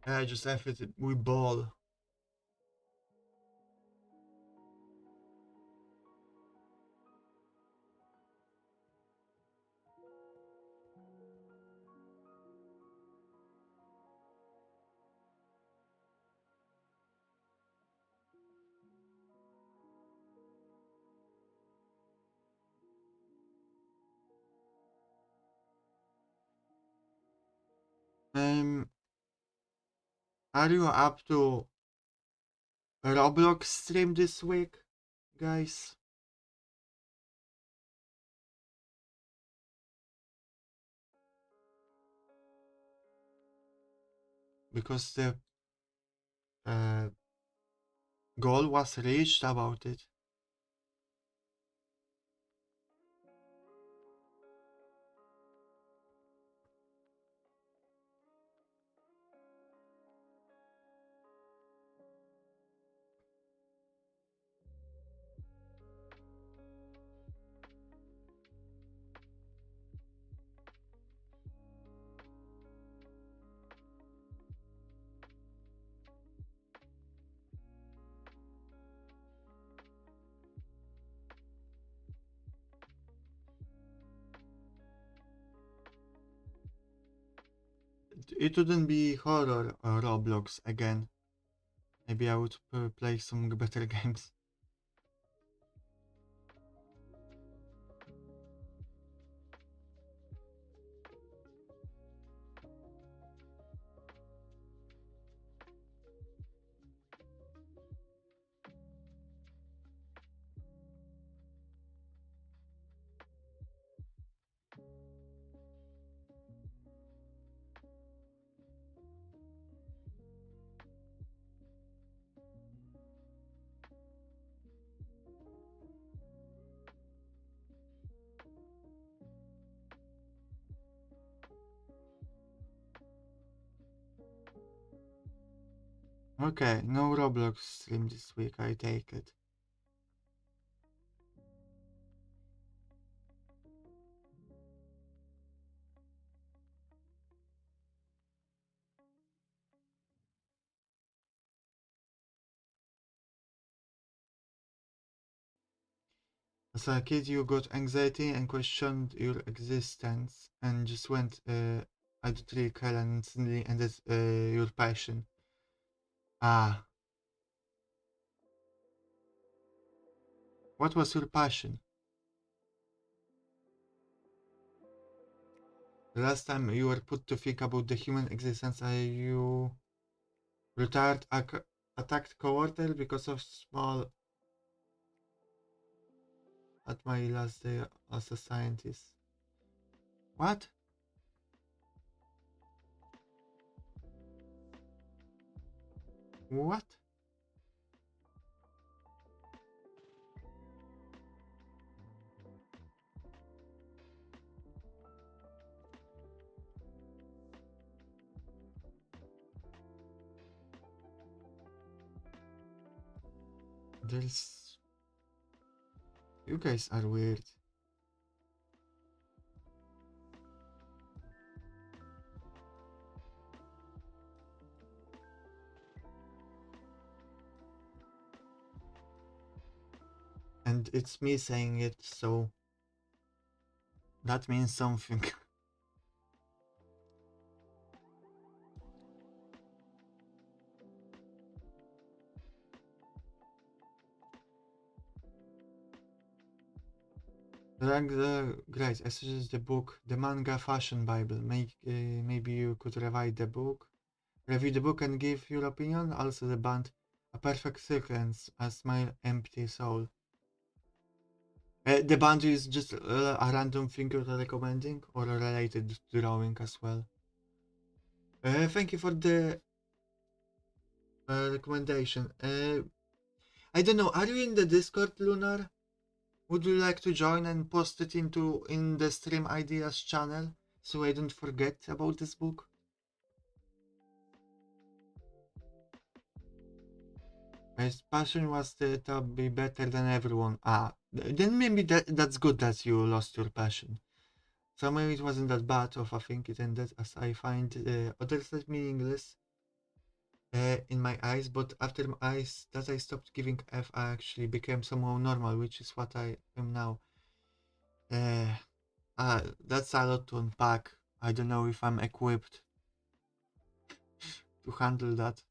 I just have it. We ball. Um, are you up to a Roblox stream this week, guys? Because the uh, goal was reached about it. It wouldn't be horror or Roblox again. Maybe I would play some better games. Okay, no Roblox stream this week, I take it. As a kid, you got anxiety and questioned your existence and just went, I don't really care, and suddenly ended your passion. Ah, what was your passion? The last time you were put to think about the human existence, you retired attacked co-worker because of small at my last day as a scientist. What? What? There's... You guys are weird. And it's me saying it, so that means something. Great, I suggest the book, the manga fashion bible. Maybe you could review the book and give your opinion. Also the band, a perfect sequence, a smile, empty soul. The band is just a random thing you're recommending, or related to drawing as well. Thank you for the recommendation. I don't know. Are you in the Discord, Lunar? Would you like to join and post it in the Stream Ideas channel so I don't forget about this book? My passion was to be better than everyone. Then maybe that's good that you lost your passion. So maybe it wasn't that bad of a thing it ended, as I find others as meaningless in my eyes, but after my eyes that I stopped giving F, I actually became somehow normal, which is what I am now. Uh, that's a lot to unpack. I don't know if I'm equipped to handle that.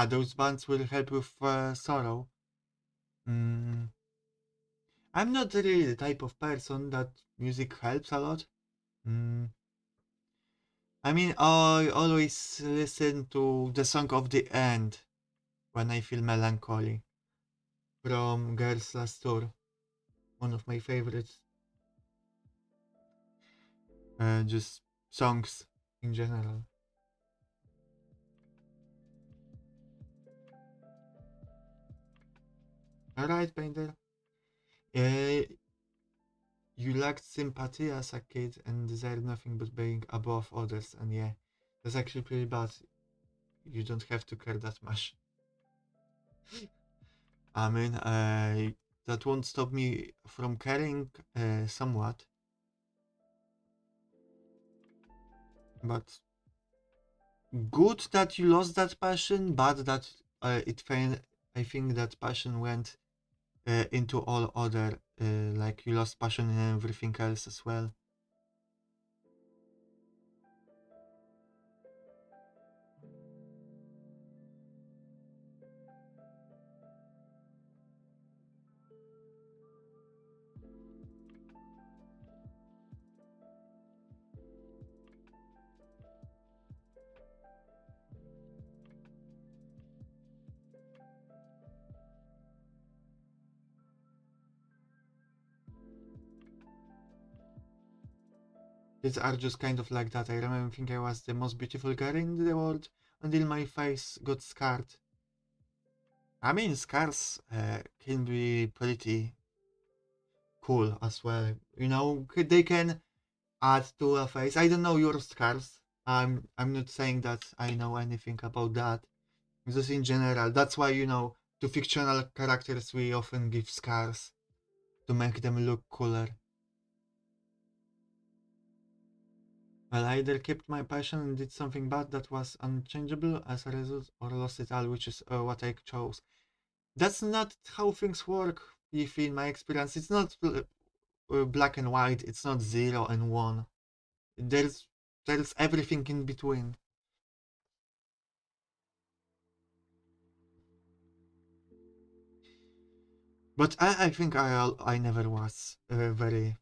Those bands will help with sorrow. Mm, I'm not really the type of person that music helps a lot. Mm, I mean, I always listen to the song of the end when I feel melancholy from Girls Last Tour, one of my favorites. Just songs in general. Alright, Painter. Uh, you lacked sympathy as a kid and desired nothing but being above others, and yeah, that's actually pretty bad. You don't have to care that much. I mean, that won't stop me from caring somewhat, but good that you lost that passion, bad that I think that passion went into all other, like you lost passion in everything else as well. Kids are just kind of like that. I remember thinking I was the most beautiful girl in the world until my face got scarred. I mean, scars can be pretty cool as well. You know, they can add to a face. I don't know your scars. I'm not saying that I know anything about that. Just in general. That's why, to fictional characters we often give scars to make them look cooler. Well, I either kept my passion and did something bad that was unchangeable as a result, or lost it all, which is what I chose. That's not how things work, if in my experience. It's not black and white, it's not 0 and 1. There's everything in between. But I think I never was very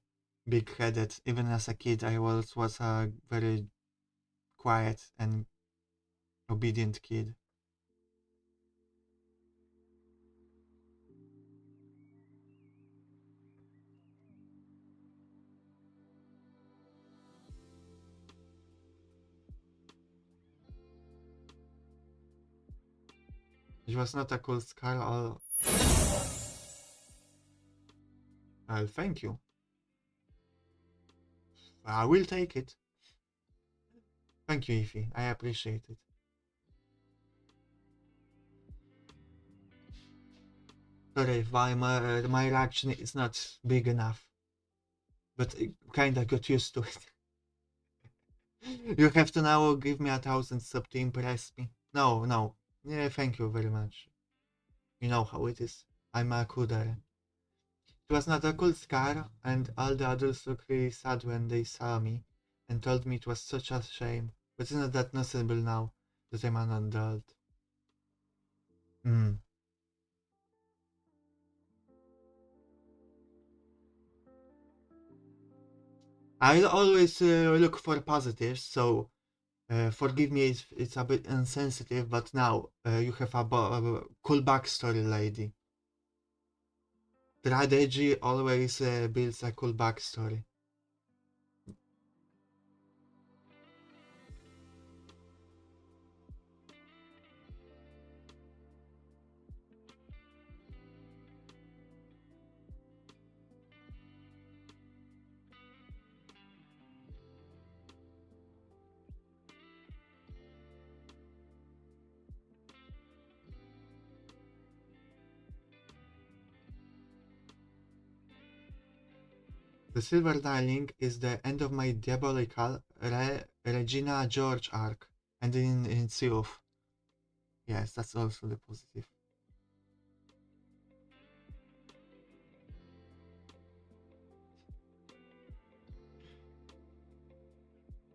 big-headed. Even as a kid, I was a very quiet and obedient kid. It was not a cool scar. I'll thank you. I will take it. Thank you, Ify. I appreciate it. Sorry if my reaction is not big enough, but I kinda got used to it. You have to now give me 1,000 sub to impress me. No. Yeah, thank you very much. You know how it is. I'm a cougar. It was not a cool scar, and all the adults looked really sad when they saw me and told me it was such a shame. But it's not that noticeable now that I'm an adult. Hmm. I'll always look for positives, so forgive me if it's a bit insensitive, but now you have a cool backstory, lady. Strategy always builds a cool backstory. The silver lining is the end of my diabolical Regina George arc, and in Seoth. Yes, that's also the positive.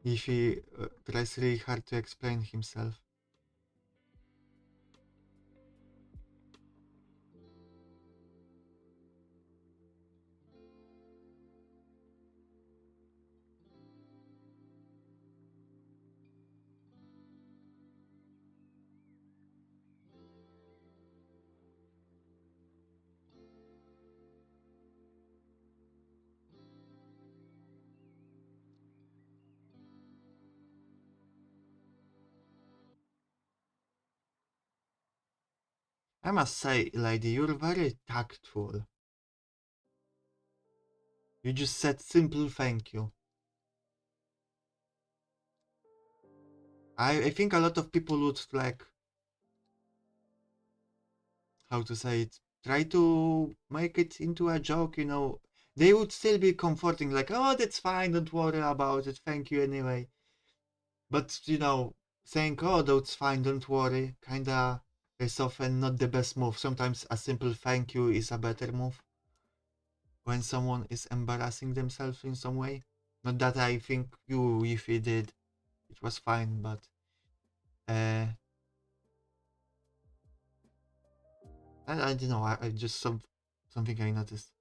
If he tries really hard to explain himself. I must say, lady, you're very tactful. You just said simple thank you. I think a lot of people would like, how to say it, try to make it into a joke, They would still be comforting, like, oh, that's fine, don't worry about it, thank you anyway. But, saying, oh, that's fine, don't worry, kinda is often not the best move. Sometimes a simple thank you is a better move when someone is embarrassing themselves in some way. Not that I think you, if you did, it was fine, but uh, I don't know. I just something I noticed.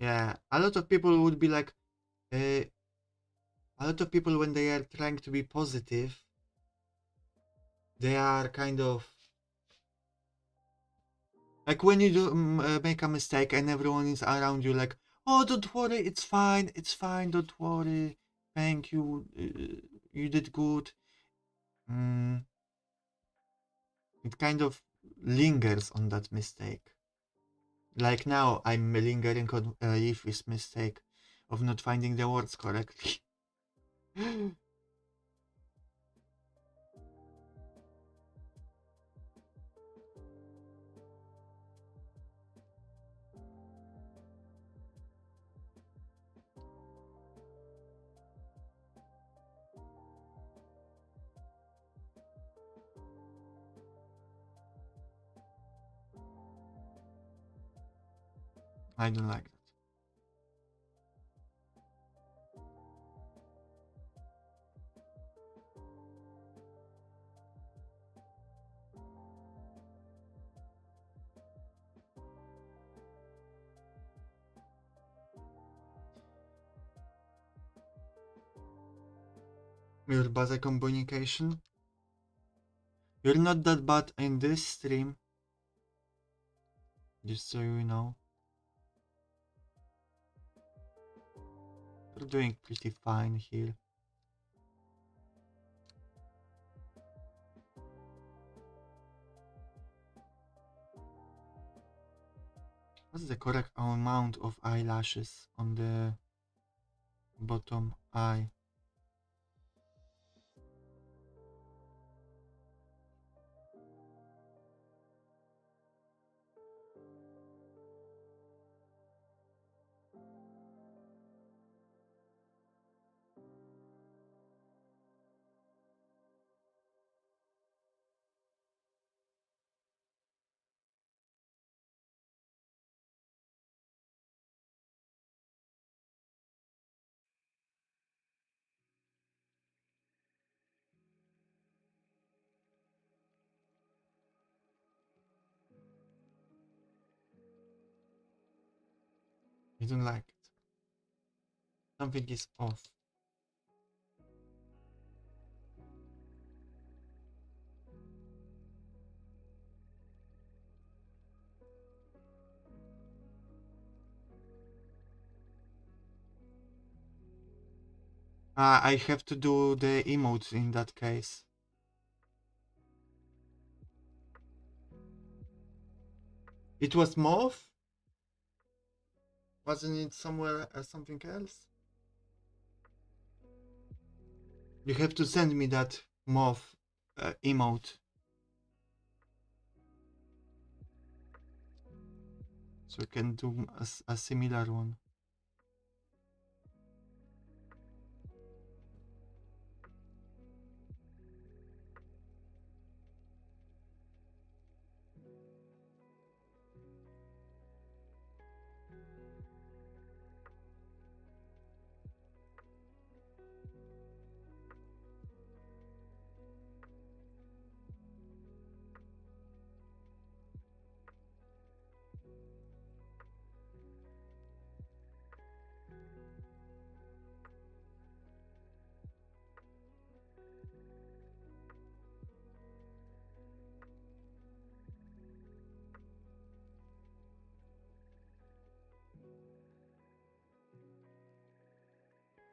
Yeah, a lot of people would be like, a lot of people when they are trying to be positive, they are kind of Like when you do make a mistake and everyone is around you, like, oh, don't worry, it's fine, don't worry, thank you, you did good. Mm, it kind of lingers on that mistake. Like now, I'm lingering on Yifi's mistake of not finding the words correctly. I don't like that. Your basic communication. You're not that bad in this stream, just so you know. You're doing pretty fine here. What's the correct amount of eyelashes on the bottom eye? I don't like it. Something is off. I have to do the emote in that case. It was mauve? Wasn't it somewhere something else? You have to send me that mauve emote. So I can do a similar one.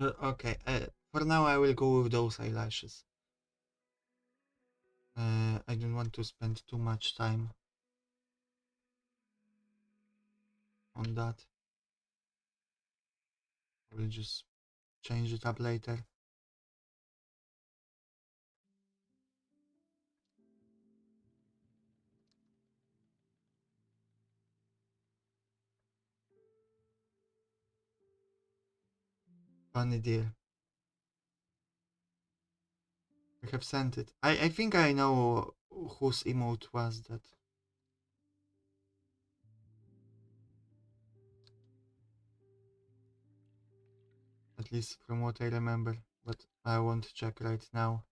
Okay, for now I will go with those eyelashes. I don't want to spend too much time on that. I will just change it up later. Funny deal. I have sent it. I think I know whose emote was that. At least from what I remember. But I won't check right now.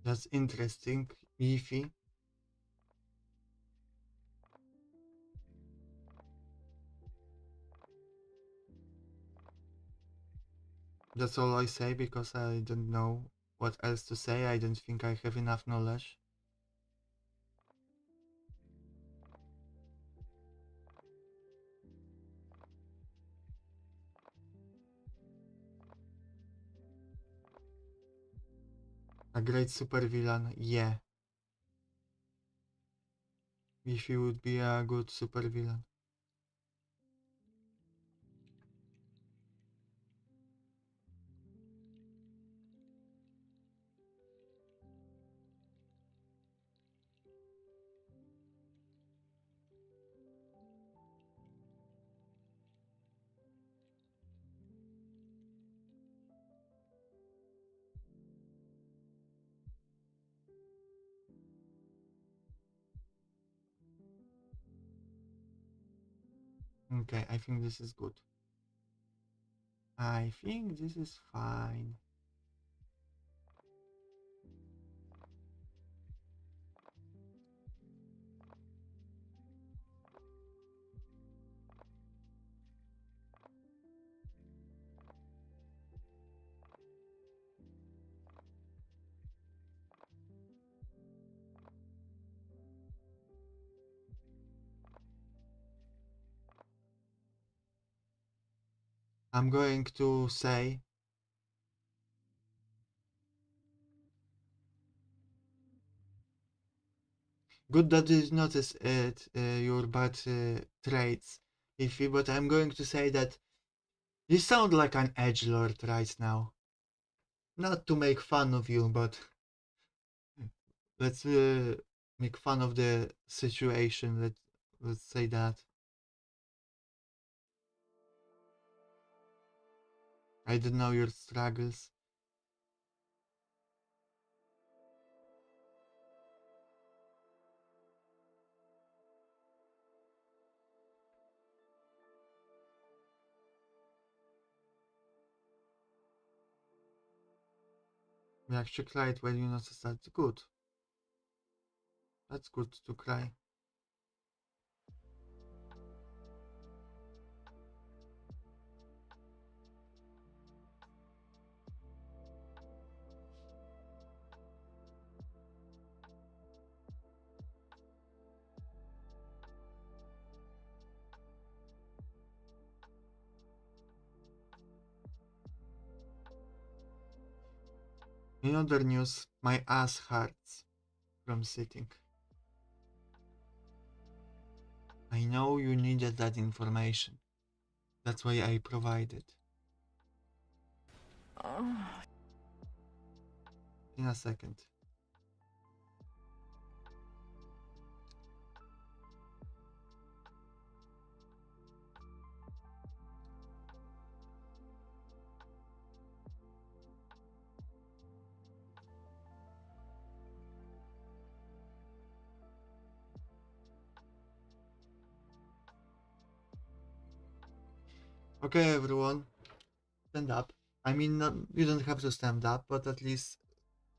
That's interesting. Iffy. That's all I say because I don't know what else to say. I don't think I have enough knowledge. A great supervillain, yeah. If he would be a good supervillain. Okay, I think this is good. I think this is fine. I'm going to say good that you notice it, your bad traits, Iffy, but I'm going to say that you sound like an edgelord right now. Not to make fun of you, but let's make fun of the situation. Let's say that. I don't know your struggles. You actually cried when you noticed that. Good. That's good to cry. In other news, my ass hurts from sitting. I know you needed that information. That's why I provided. In a second. Okay, everyone, stand up. I mean, you don't have to stand up, but at least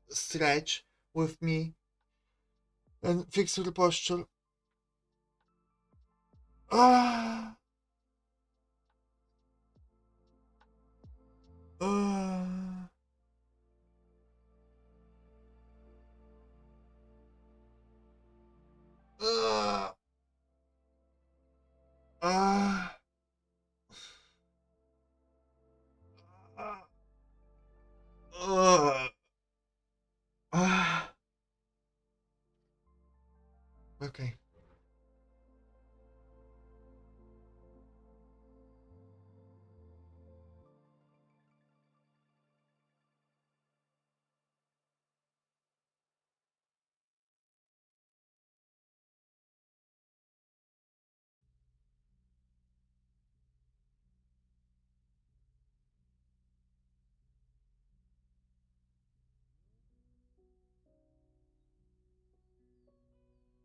stretch with me and fix your posture. Ah, ah, ah, ah, ah, ah, ah. Okay.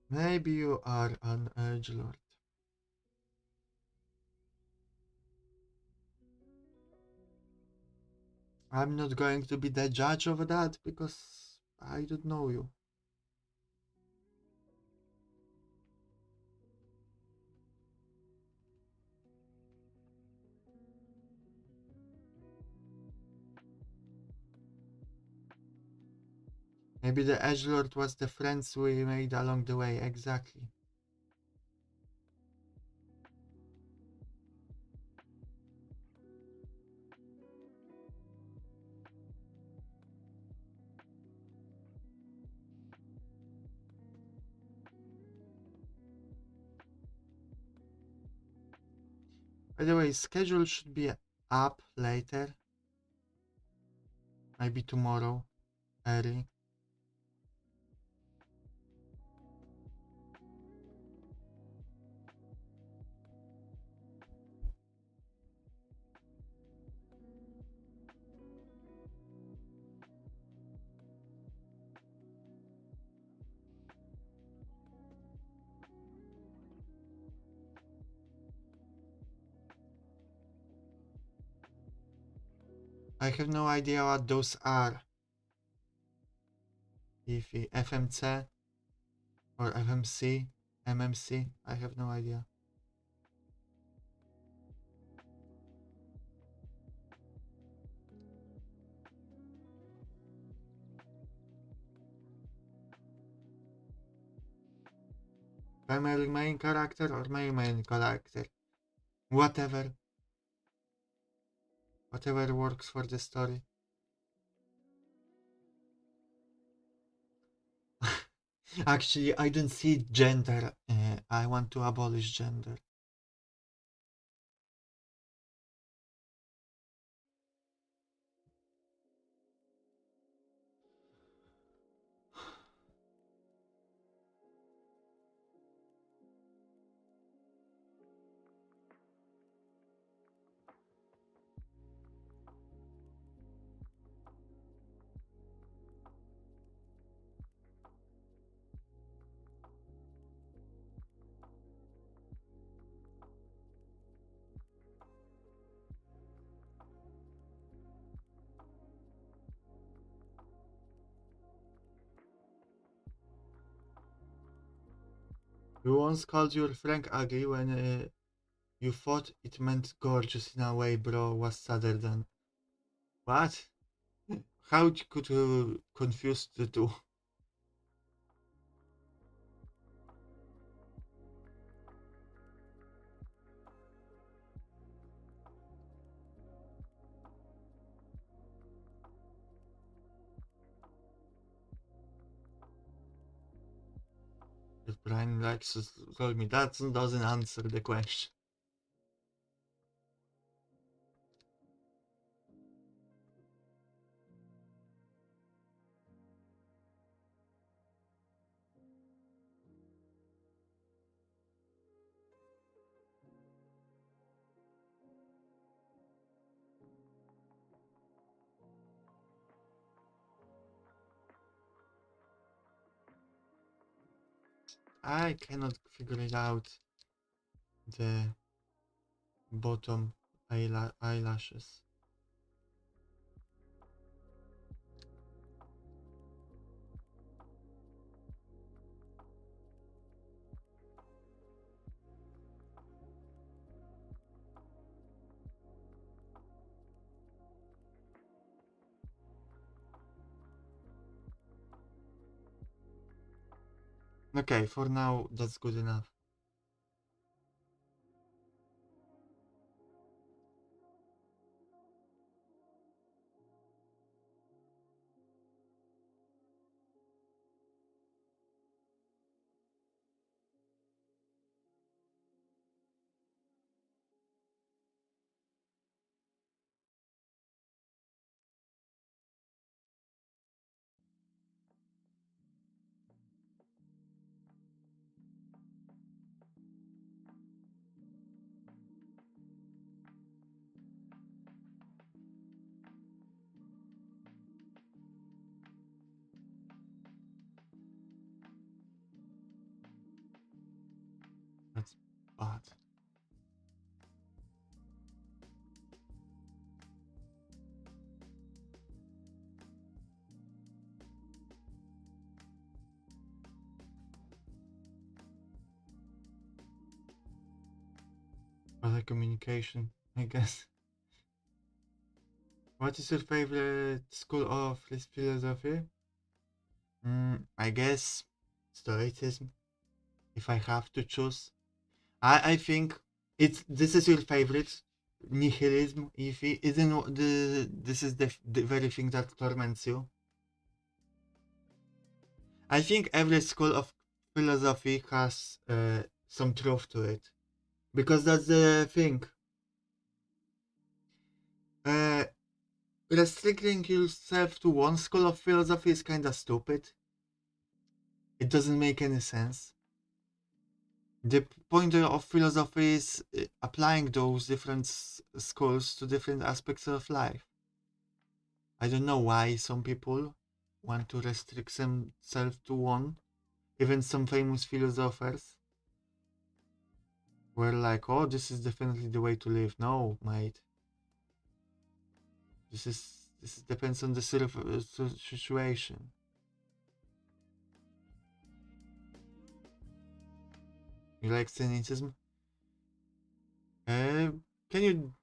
Maybe you are an edgelord. I'm not going to be the judge of that because I don't know you. Maybe the edgelord was the friends we made along the way, exactly. By the way, schedule should be up later. Maybe tomorrow, early. I have no idea what those are. If FMC or FMC, MMC, I have no idea. Primary main character or main character. Whatever. Whatever works for the story. Actually, I don't see gender. I want to abolish gender. You once called your friend ugly when you thought it meant gorgeous in a way bro was sadder than. What? How could you confuse the two? If Brian likes told me that doesn't answer the question. I cannot figure it out. The bottom eyelashes. Okay, for now that's good enough. That's bad. Other communication, I guess. What is your favorite school of philosophy? I guess Stoicism, if I have to choose. I think this is your favorite. Nihilism, if it isn't this is the very thing that torments you. I think every school of philosophy has some truth to it, because that's the thing. Uh, Restricting yourself to one school of philosophy is kinda stupid. It doesn't make any sense. The point of philosophy is applying those different schools to different aspects of life. I don't know why some people want to restrict themselves to one. Even some famous philosophers were like, "Oh, this is definitely the way to live." No, mate. This depends on the situation. You like cynicism? Can you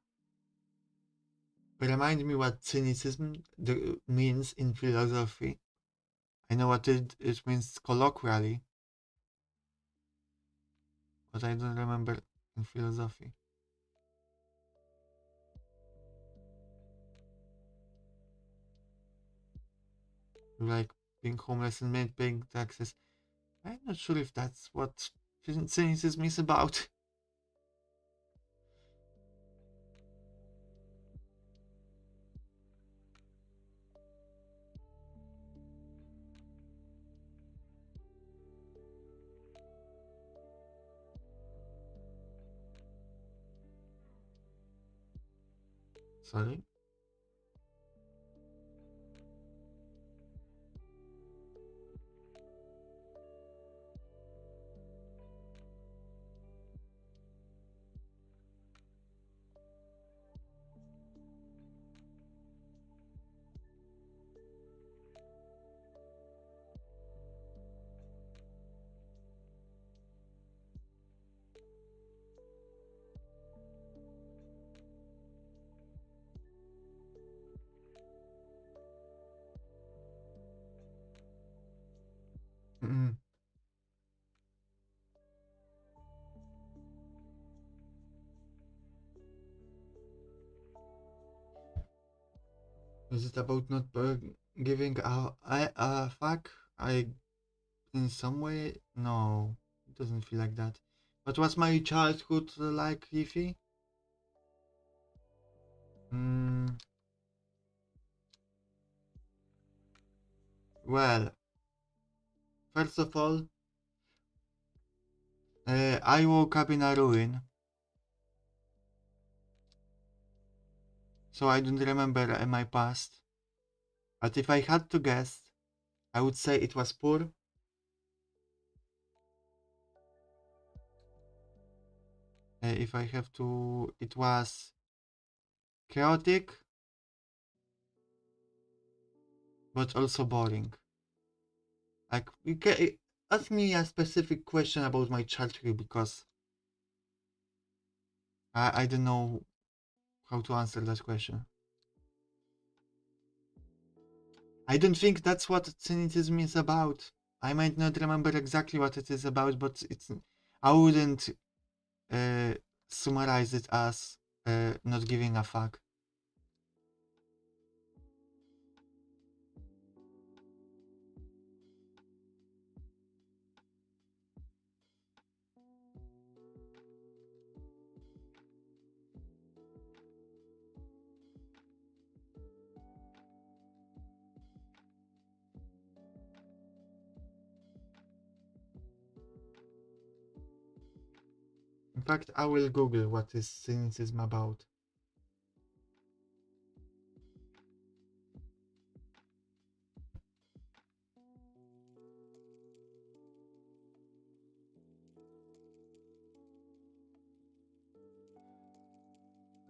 remind me what cynicism means in philosophy? I know what it means colloquially, but I don't remember in philosophy. Like being homeless and paying taxes. I'm not sure if that's what cynicism is about. Sorry. Mm. Is it about not giving a fuck? In some way, no, it doesn't feel like that. But was my childhood like, Leafy? Mm, well, first of all, I woke up in a ruin, so I don't remember my past. But if I had to guess, I would say it was poor. If I have to, it was chaotic, but also boring. Like, ask me a specific question about my childhood because I don't know how to answer that question. I don't think that's what cynicism is about. I might not remember exactly what it is about, but I wouldn't uh, summarize it as not giving a fuck. In fact, I will Google what is cynicism about.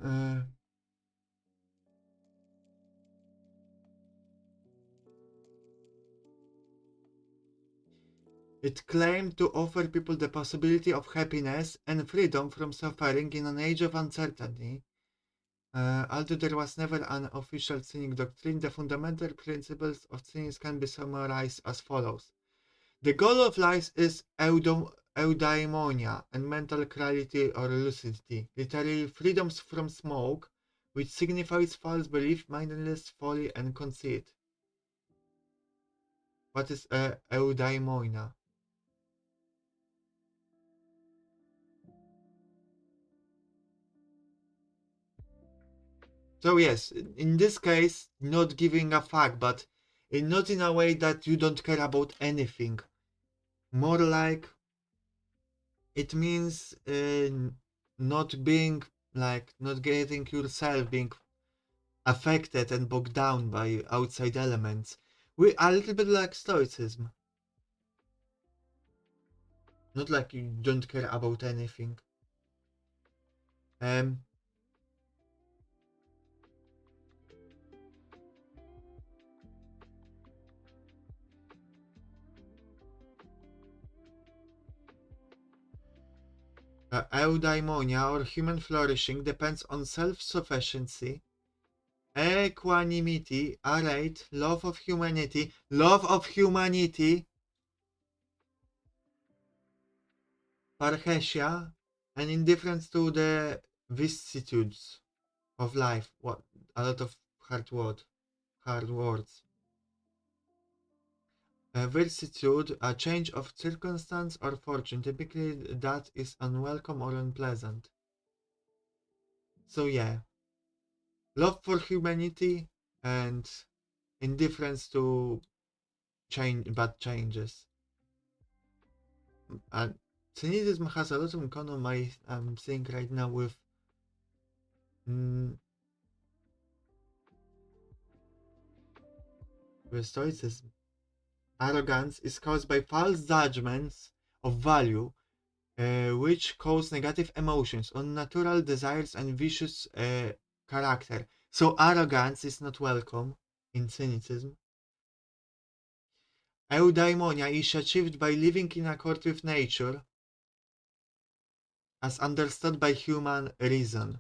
Uh, It claimed to offer people the possibility of happiness and freedom from suffering in an age of uncertainty. Although there was never an official cynic doctrine, the fundamental principles of cynics can be summarized as follows. The goal of life is eudaimonia and mental clarity or lucidity, literally freedoms from smoke, which signifies false belief, mindless folly, and conceit. What is eudaimonia? So yes, in this case, not giving a fuck, but not in a way that you don't care about anything. More like it means not being like not getting yourself being affected and bogged down by outside elements. We a little bit like stoicism. Not like you don't care about anything. Um, eudaimonia or human flourishing depends on self-sufficiency, equanimity, arreit, love of humanity, parrhesia, and indifference to the vicissitudes of life. What a lot of hard words. A vicissitude, a change of circumstance or fortune, typically that is unwelcome or unpleasant. So yeah, love for humanity and indifference to change, bad changes. And cynicism has a lot in common. I'm seeing right now mm, with stoicism. Arrogance is caused by false judgments of value, which cause negative emotions, unnatural desires, and vicious character. So arrogance is not welcome in cynicism. Eudaimonia is achieved by living in accord with nature, as understood by human reason.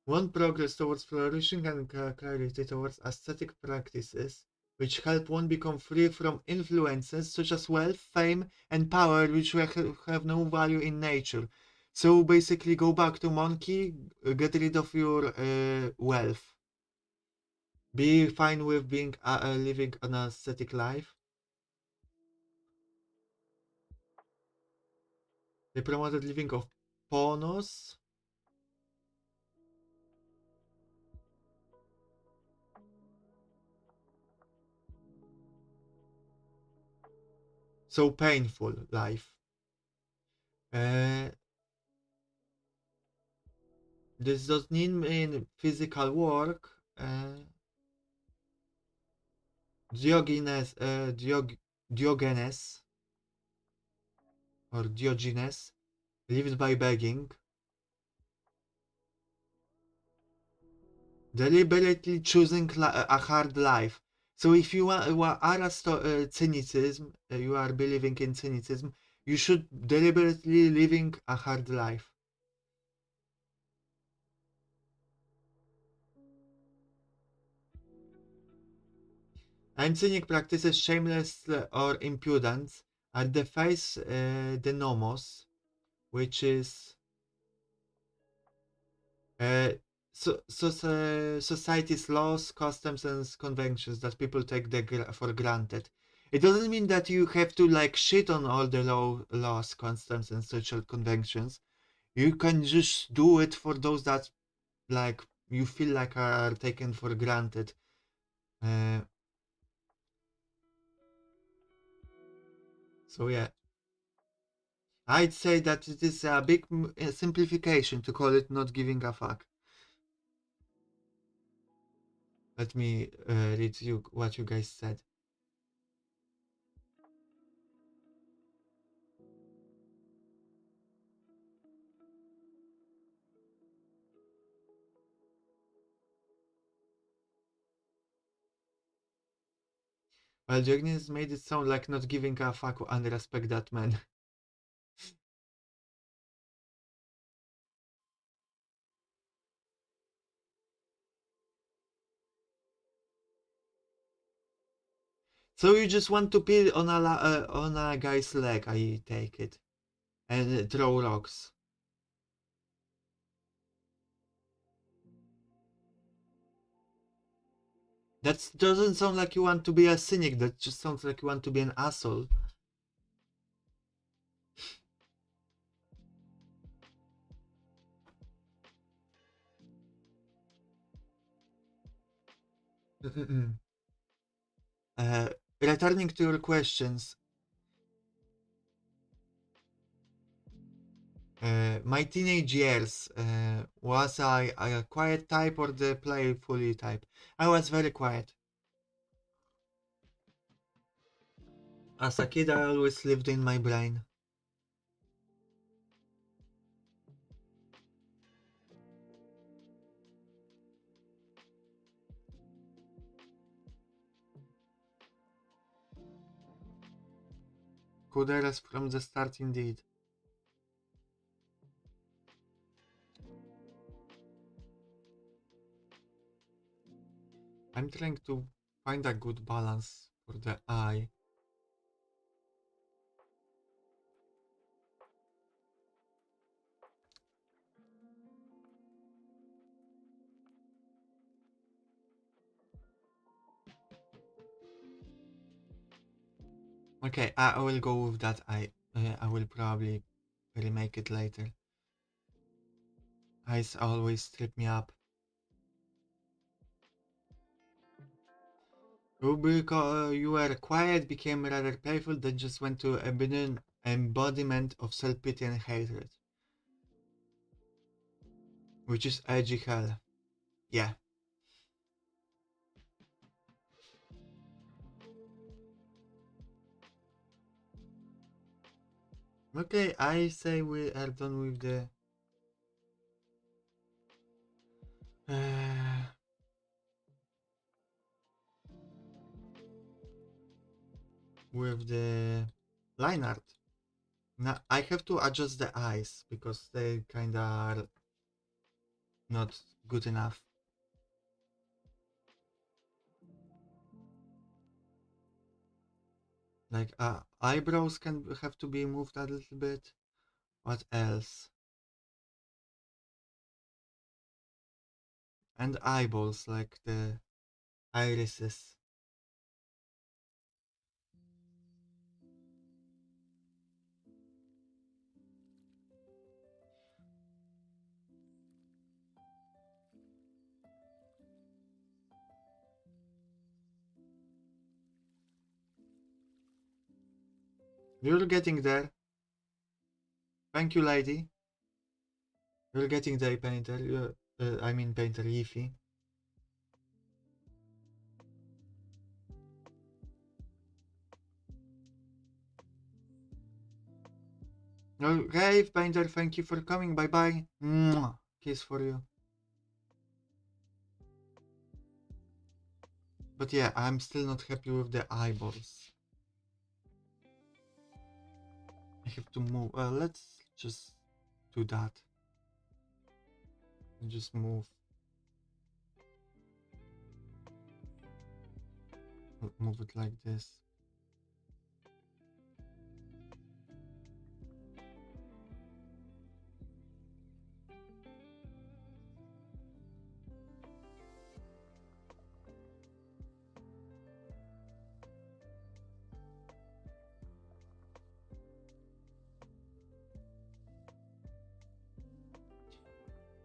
One progress towards flourishing and clarity towards aesthetic practices, which help one become free from influences such as wealth, fame, and power, which have no value in nature. So basically, go back to monkey, get rid of your wealth. Be fine with being living an aesthetic life. They promoted living of ponos, so painful life. Uh, this does not mean physical work. Diogenes or Diogenes lived by begging, deliberately choosing a hard life. So if you are cynicism, you are believing in cynicism, you should deliberately living a hard life. And cynic practices shameless or impudence are the face the nomos, which is uh, society's laws, customs, and conventions that people take for granted. It doesn't mean that you have to like shit on all the laws, customs, and social conventions. You can just do it for those that like you feel like are taken for granted. Uh, so yeah, I'd say that it is a big simplification to call it not giving a fuck. Let me read you what you guys said. Well, Jagnis made it sound like not giving a fuck and respect that man. So you just want to pee on on a guy's leg, I take it, and throw rocks. That doesn't sound like you want to be a cynic. That just sounds like you want to be an asshole. Uh, Returning to your questions, my teenage years, was I a quiet type or the playfully type? I was very quiet. As a kid, I always lived in my brain. Kuderas from the start, indeed. I'm trying to find a good balance for the eye. Okay, I will go with that eye. I will probably remake it later. Eyes always trip me up. You were quiet, became rather playful, then just went to an embodiment of self-pity and hatred. Which is edgy hell. Yeah. Okay, I say we are done with the... Uh, with the line art. Now I have to adjust the eyes because they kinda are not good enough. Like eyebrows can have to be moved a little bit. What else? And eyeballs, like the irises. You're getting there. Thank you, lady. You're getting there, painter. I mean, painter Yiffy. Okay, painter, thank you for coming. Bye bye. Mwah. Kiss for you. But yeah, I'm still not happy with the eyeballs. I have to move. Let's just do that. Just move. Move it like this.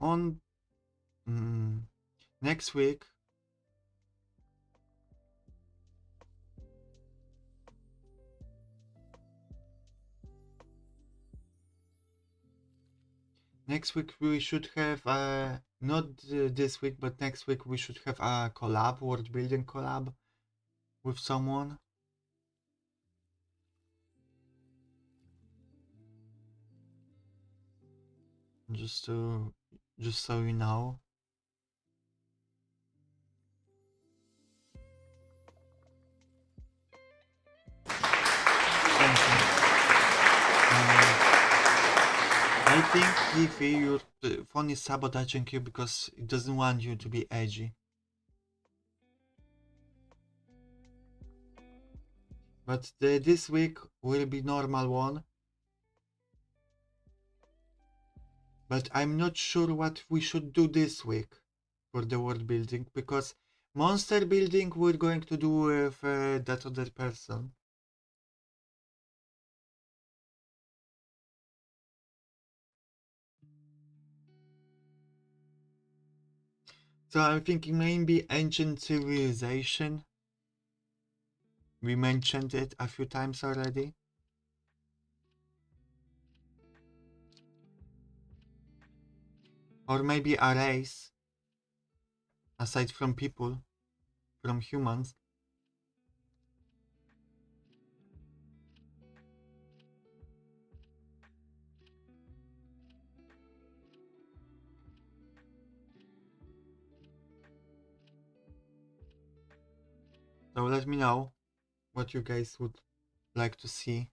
On next week, we should have not this week, but next week we should have a collab, world building collab with someone. Just so you know. I think Cliffy, your phone is sabotaging you because it doesn't want you to be edgy. But this week will be normal one. But I'm not sure what we should do this week for the world building, because monster building we're going to do with that other person. So I'm thinking maybe ancient civilization. We mentioned it a few times already. Or maybe a race, aside from people, from humans. So let me know what you guys would like to see.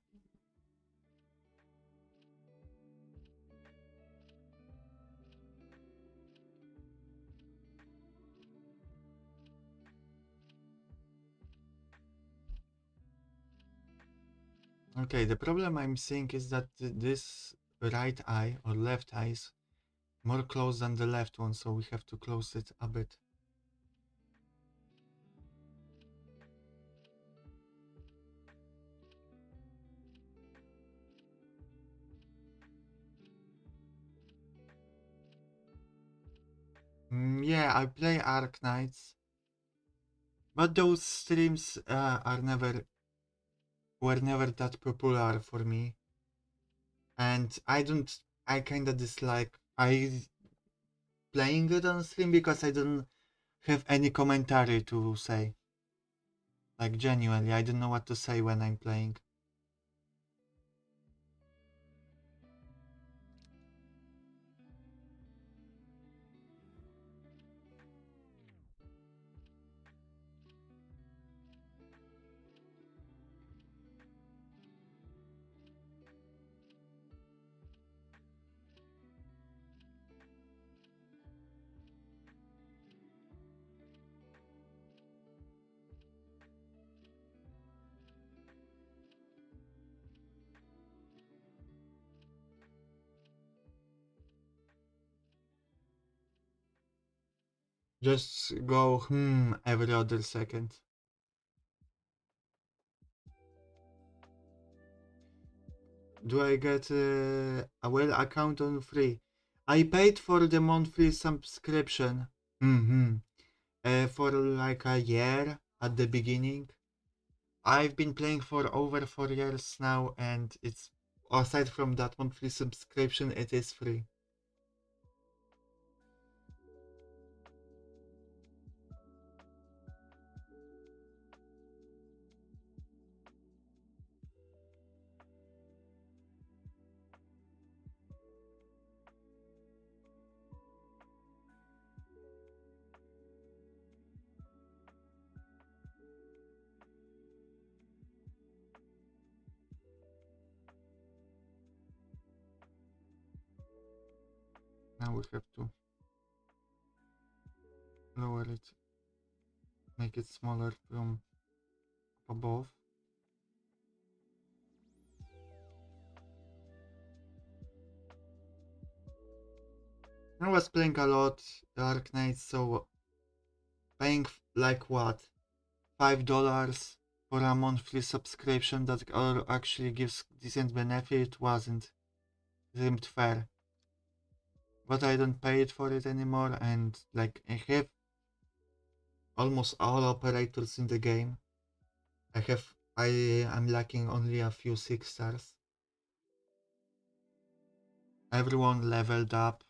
Okay, the problem I'm seeing is that this right eye or left eye is more closed than the left one, so we have to close it a bit. Yeah, I play Ark Knights, but those streams were never that popular for me, and I kinda dislike playing it on stream because I don't have any commentary to say. Like genuinely, I don't know what to say when I'm playing. Just go every other second. Do I get a well account on free? I paid for the monthly subscription. For like a year at the beginning. I've been playing for over 4 years now, and it's aside from that monthly subscription, it is free. Now we have to lower it, make it smaller from above. I was playing a lot Dark Knight, so paying like what, $5 for a monthly subscription that actually gives decent benefit seemed fair. But I don't pay it for it anymore, and like I have almost all operators in the game. I'm lacking only a few 6 stars. Everyone leveled up.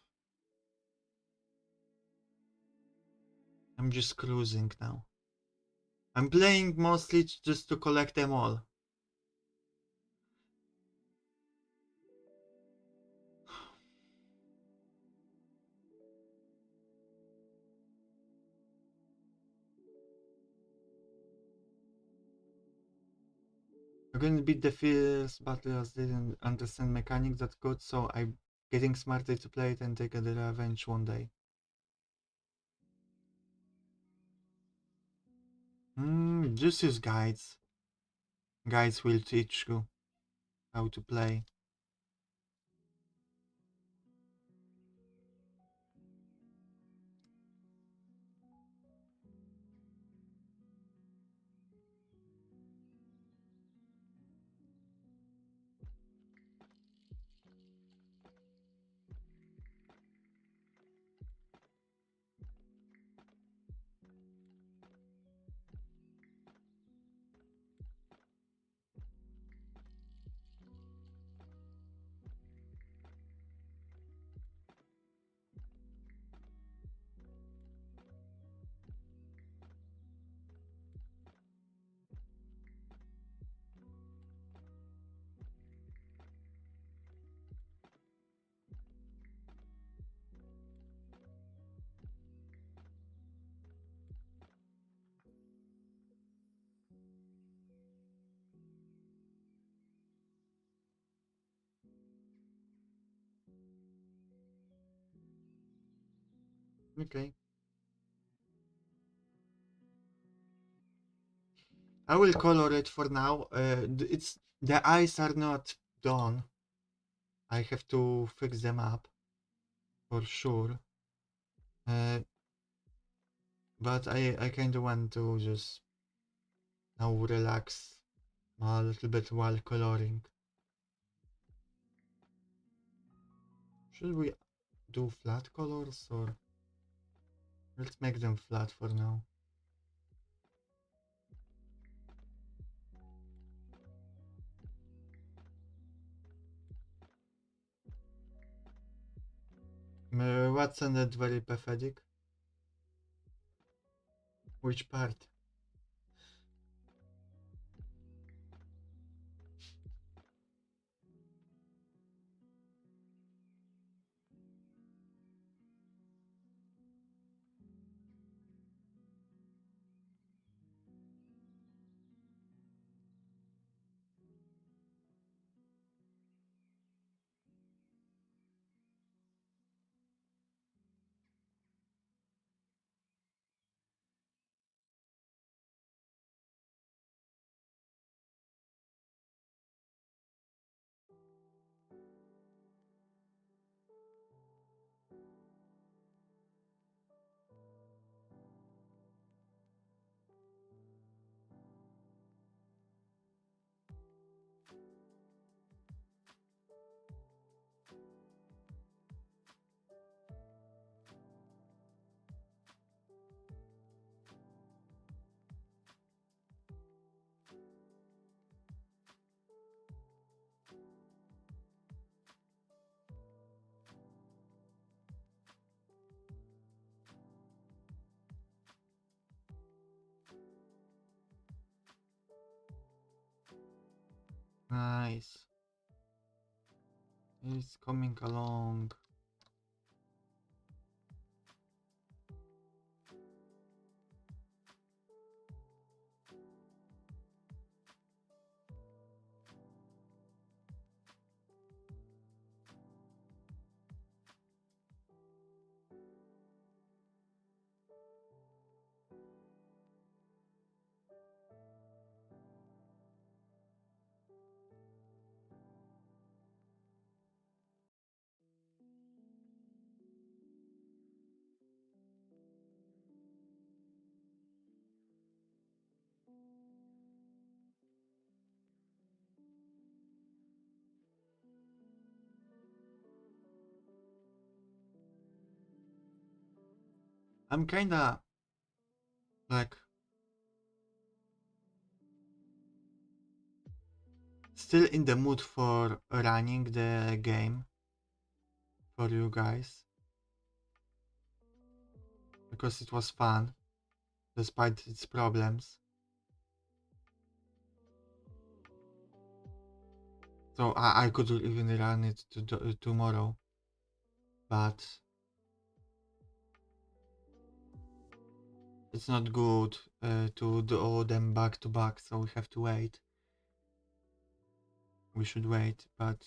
I'm just cruising now. I'm playing mostly just to collect them all. I'm gonna beat the first battle as they didn't understand mechanics that good, so I getting smarter to play it and take the revenge one day. Just use guides. Guides will teach you how to play. Okay. I will color it for now. It's the eyes are not done. I have to fix them up for sure. But I kind of want to just now relax a little bit while coloring. Should we do flat colors or let's make them flat for now? What's not very pathetic? Which part? Nice. It's coming along. I'm kinda like still in the mood for running the game for you guys because it was fun despite its problems. So I could even run it tomorrow, but it's not good to do all them back to back, so we have to wait. We should wait, but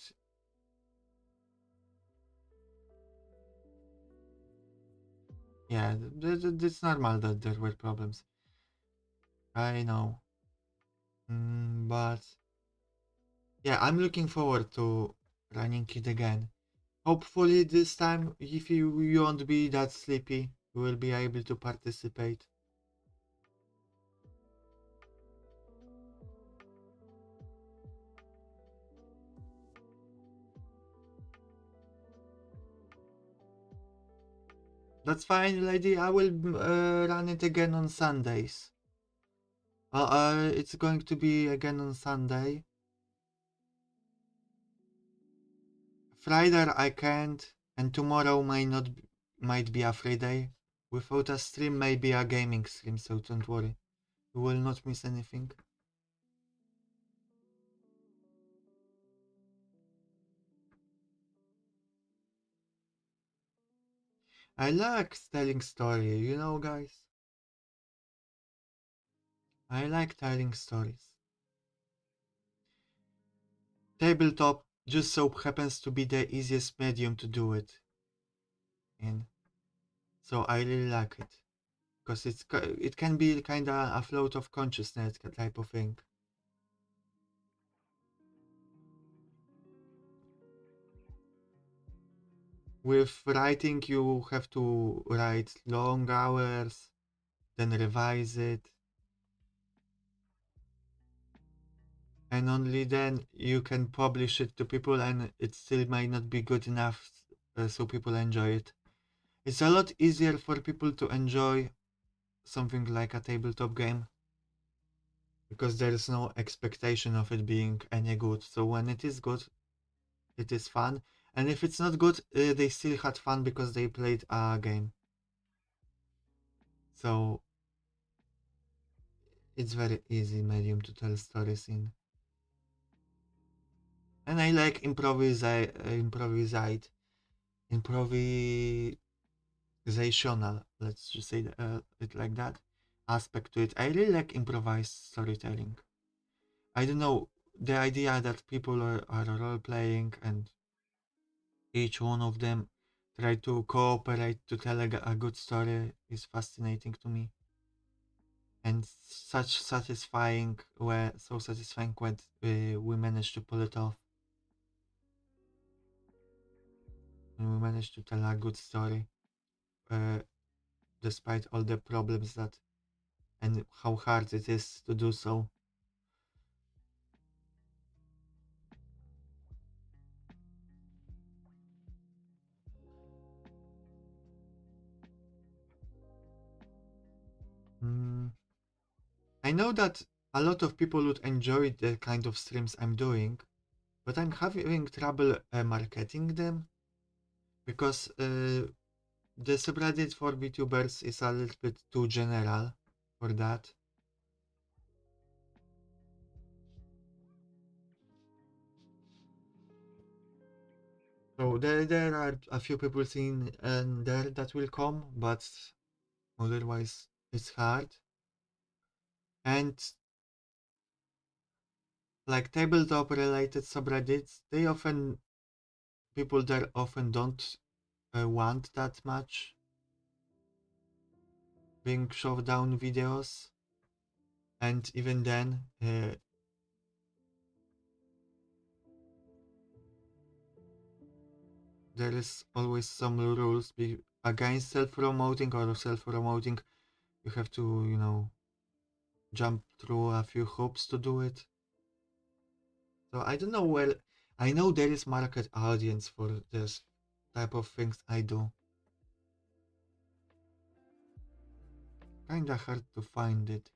Yeah, it's normal that there were problems. I know. But yeah, I'm looking forward to running it again. Hopefully this time, if you won't be that sleepy, you will be able to participate. That's fine, lady. I will run it again on Sundays. It's going to be again on Sunday. Friday I can't, and tomorrow might be a free day. Without a stream, maybe a gaming stream, so don't worry. You will not miss anything. I like telling story, guys. I like telling stories. Tabletop just so happens to be the easiest medium to do it in. So I really like it. Because it can be kinda a float of consciousness type of thing. With writing you have to write long hours, then revise it. And only then you can publish it to people and it still might not be good enough so people enjoy it. It's a lot easier for people to enjoy something like a tabletop game because there is no expectation of it being any good. So when it is good, it is fun. And if it's not good, they still had fun because they played a game. So it's very easy medium to tell stories in. And I like improvisational, let's just say it like that, aspect to it. I really like improvised storytelling. I don't know, the idea that people are role playing and each one of them try to cooperate to tell a good story is fascinating to me. And so satisfying when we manage to pull it off. And we manage to tell a good story, uh, despite all the problems that and how hard it is to do so. Mm, I know that a lot of people would enjoy the kind of streams I'm doing, but I'm having trouble marketing them because the subreddit for VTubers is a little bit too general for that. So there are a few people in there that will come, but otherwise it's hard. And like tabletop related subreddits, people there often don't want that much being shoved down videos, and even then, there is always some rules against self-promoting or self-promoting. You have to, jump through a few hoops to do it. So I don't know. Well, I know there is market audience for this type of things I do. Kinda hard to find it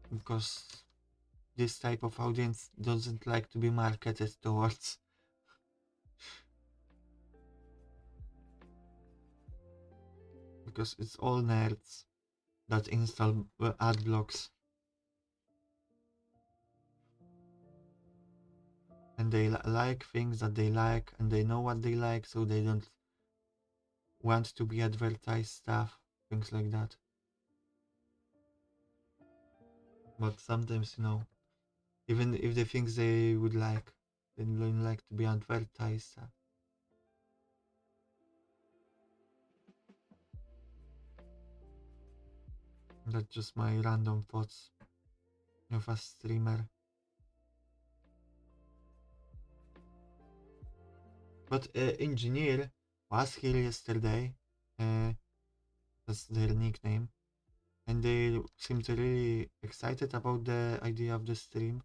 because this type of audience doesn't like to be marketed towards. Because it's all nerds that install ad blocks and they like things that they like and they know what they like, so they don't want to be advertised stuff, things like that. But sometimes, even if the things they would like, they don't like to be advertised. That's just my random thoughts of a streamer. But engineer was here yesterday. Uh, that's their nickname, and they seemed really excited about the idea of the stream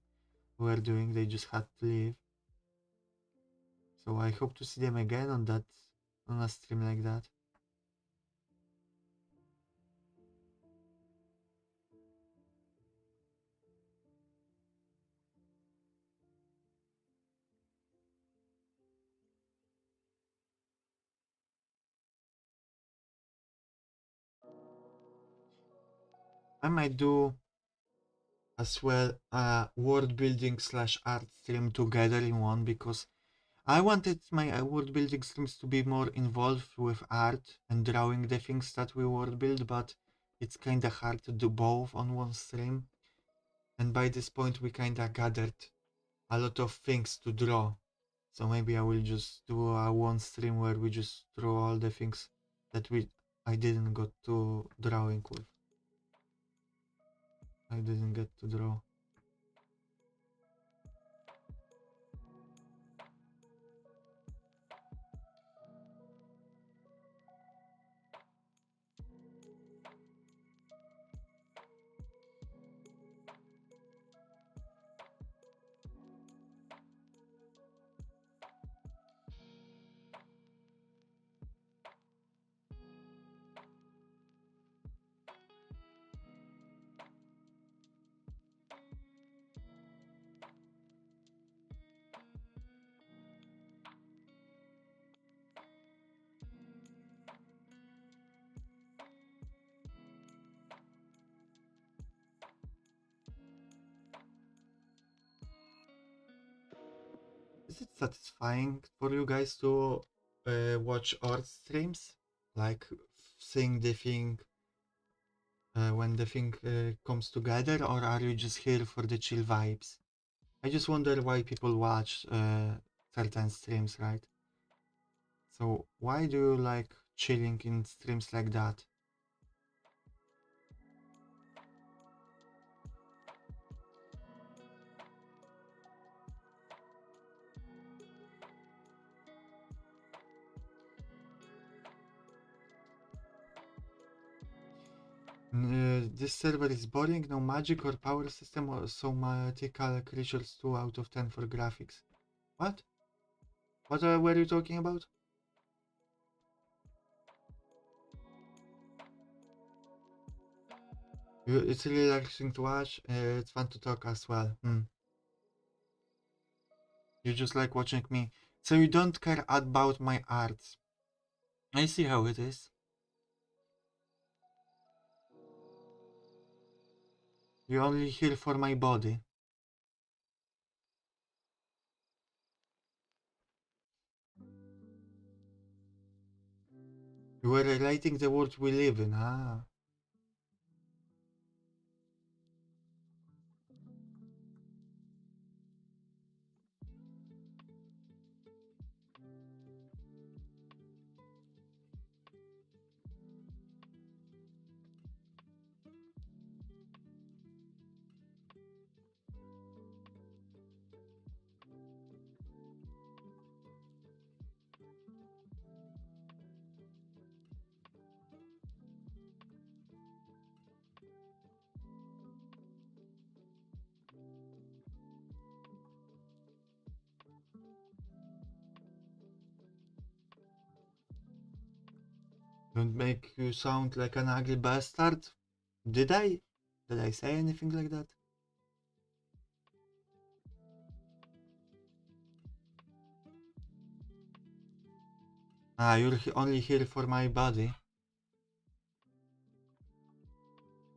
we're doing. They just had to leave, so I hope to see them again on a stream like that. I might do as well world building slash art stream together in one, because I wanted my world building streams to be more involved with art and drawing the things that we world build, but it's kinda hard to do both on one stream. And by this point we kinda gathered a lot of things to draw. So maybe I will just do a one stream where we just draw all the things that I didn't get to drawing with. I didn't get to draw. Is it satisfying for you guys to watch art streams? Like seeing the thing when the thing comes together, or are you just here for the chill vibes? I just wonder why people watch certain streams, right? So why do you like chilling in streams like that? This server is boring, no magic or power system or somatical creatures 2 out of 10 for graphics. What? What were you talking about? It's really relaxing to watch, it's fun to talk as well. You just like watching me. So you don't care about my art. I see how it is. You're only here for my body. You were relating the world we live in, ah. Don't make you sound like an ugly bastard. Did I? Did I say anything like that? Ah, you're only here for my body.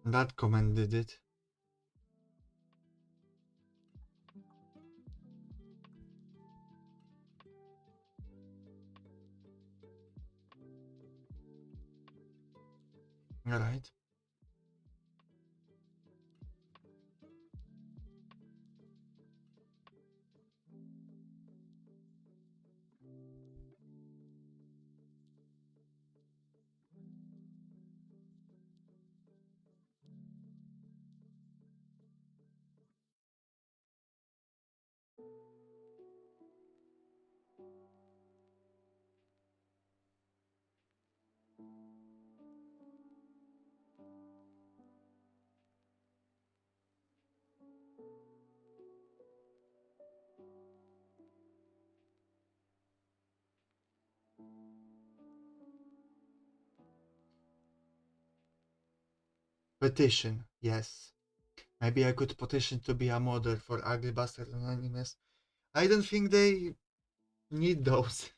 That comment did it. Alright. Petition, yes. Maybe I could petition to be a model for Ugly Bastard Anonymous. I don't think they need those.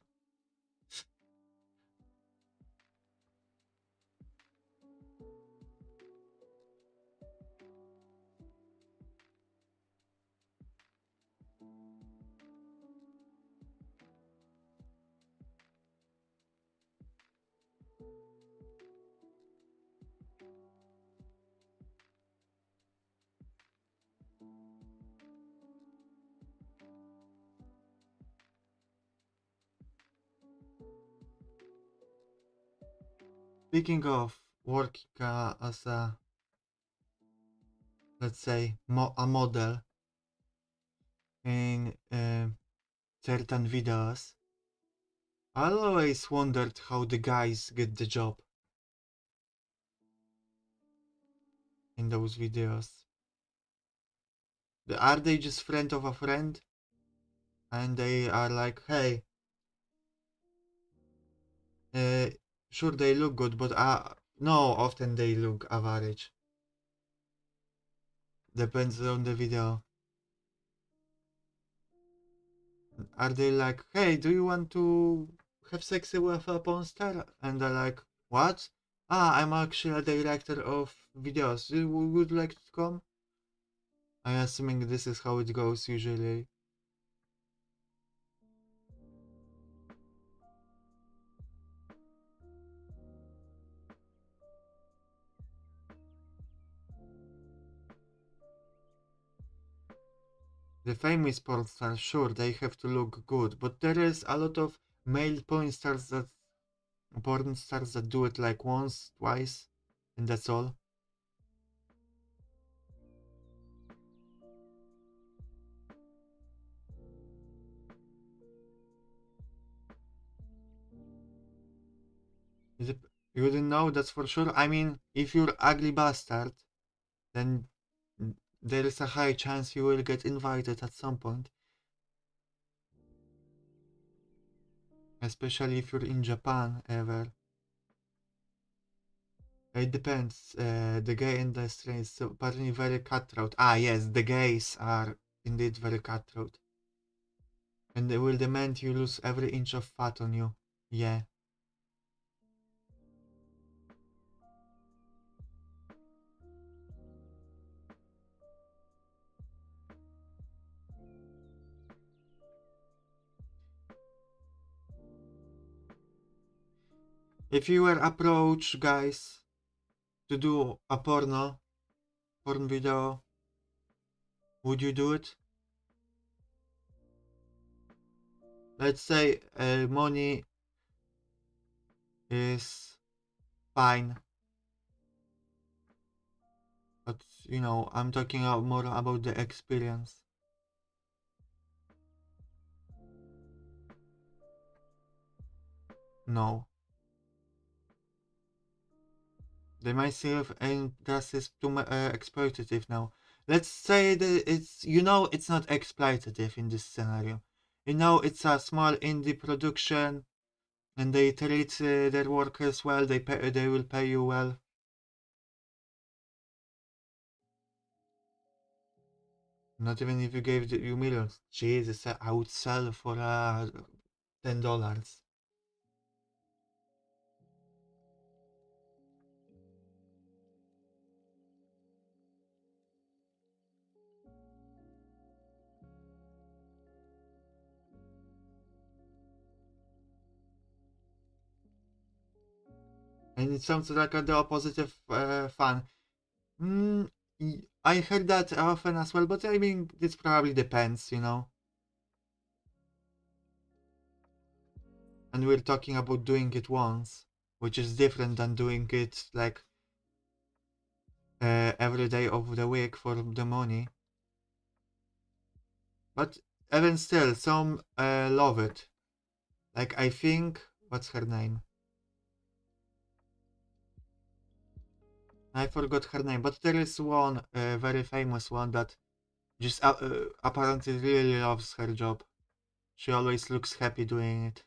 Speaking of working as a, let's say, a model in certain videos, I always wondered how the guys get the job in those videos. Are they just friend of a friend? And they are like, hey, uh, sure they look good, but no, often they look average. Depends on the video. Are they like, hey, do you want to have sex with a porn star? And they're like, what? I'm actually a director of videos. You would like to come? I'm assuming this is how it goes usually. The famous porn stars, sure, they have to look good, but there is a lot of male porn stars that do it like once, twice, and that's all. Is it, you wouldn't know, that's for sure. I mean, if you're ugly bastard, then there is a high chance you will get invited at some point. Especially if you're in Japan ever. It depends. The gay industry is apparently very cutthroat. Yes, the gays are indeed very cutthroat. And they will demand you lose every inch of fat on you. Yeah. If you were approached, guys, to do a porn video, would you do it? Let's say money is fine, but I'm talking more about the experience. No. The myself and that is too exploitative now. Let's say that it's not exploitative in this scenario. It's a small indie production, and they treat their workers well. They will pay you well. Not even if you gave you millions. Jesus, I would sell for $10. And it sounds like the opposite of fun. Mm, I heard that often as well, but I mean, this probably depends. And we're talking about doing it once, which is different than doing it like every day of the week for the money. But even still, some love it. Like, I think, what's her name? I forgot her name, but there is one very famous one that just apparently really loves her job. She always looks happy doing it.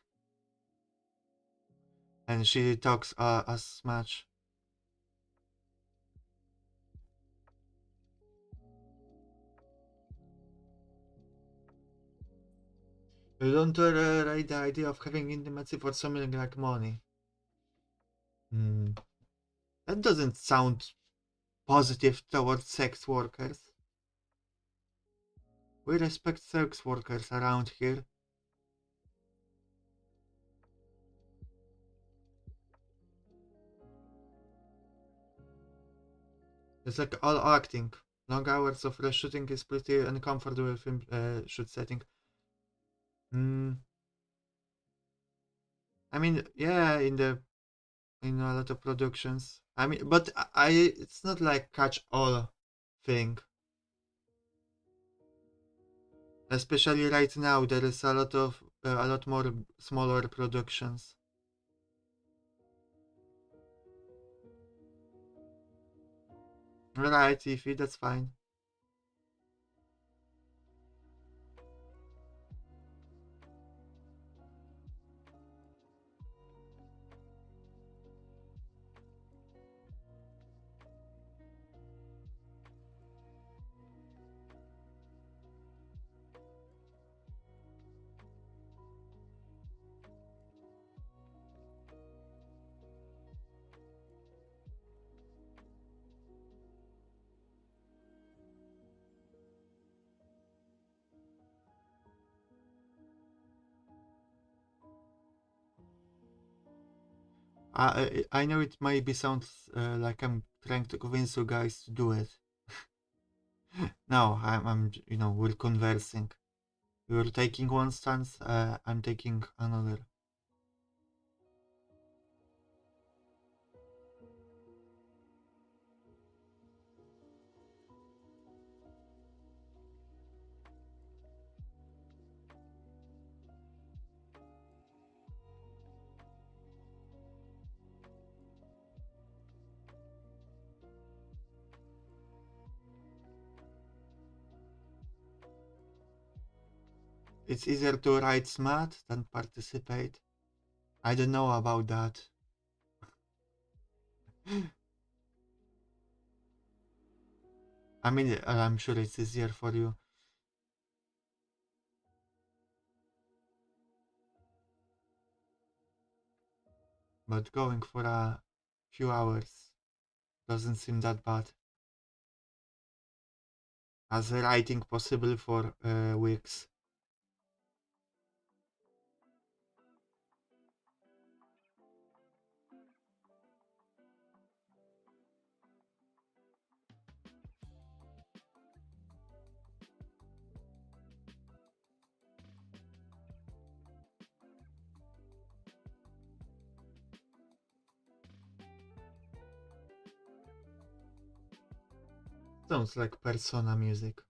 And she talks as much. You don't rate the idea of having intimacy for something like money. Hmm. That doesn't sound positive towards sex workers. We respect sex workers around here. It's like all acting. Long hours of shooting is pretty uncomfortable film shoot setting. Hmm. I mean, yeah, in a lot of productions. I mean, but it's not like catch all thing. Especially right now, there is a lot more smaller productions. Right, Ify, that's fine. I know it maybe sounds like I'm trying to convince you guys to do it. No, we're conversing. You're taking one stance, I'm taking another. It's easier to write smart than participate. I don't know about that. I mean, I'm sure it's easier for you, but going for a few hours doesn't seem that bad. As writing possible for weeks. Sounds like Persona music.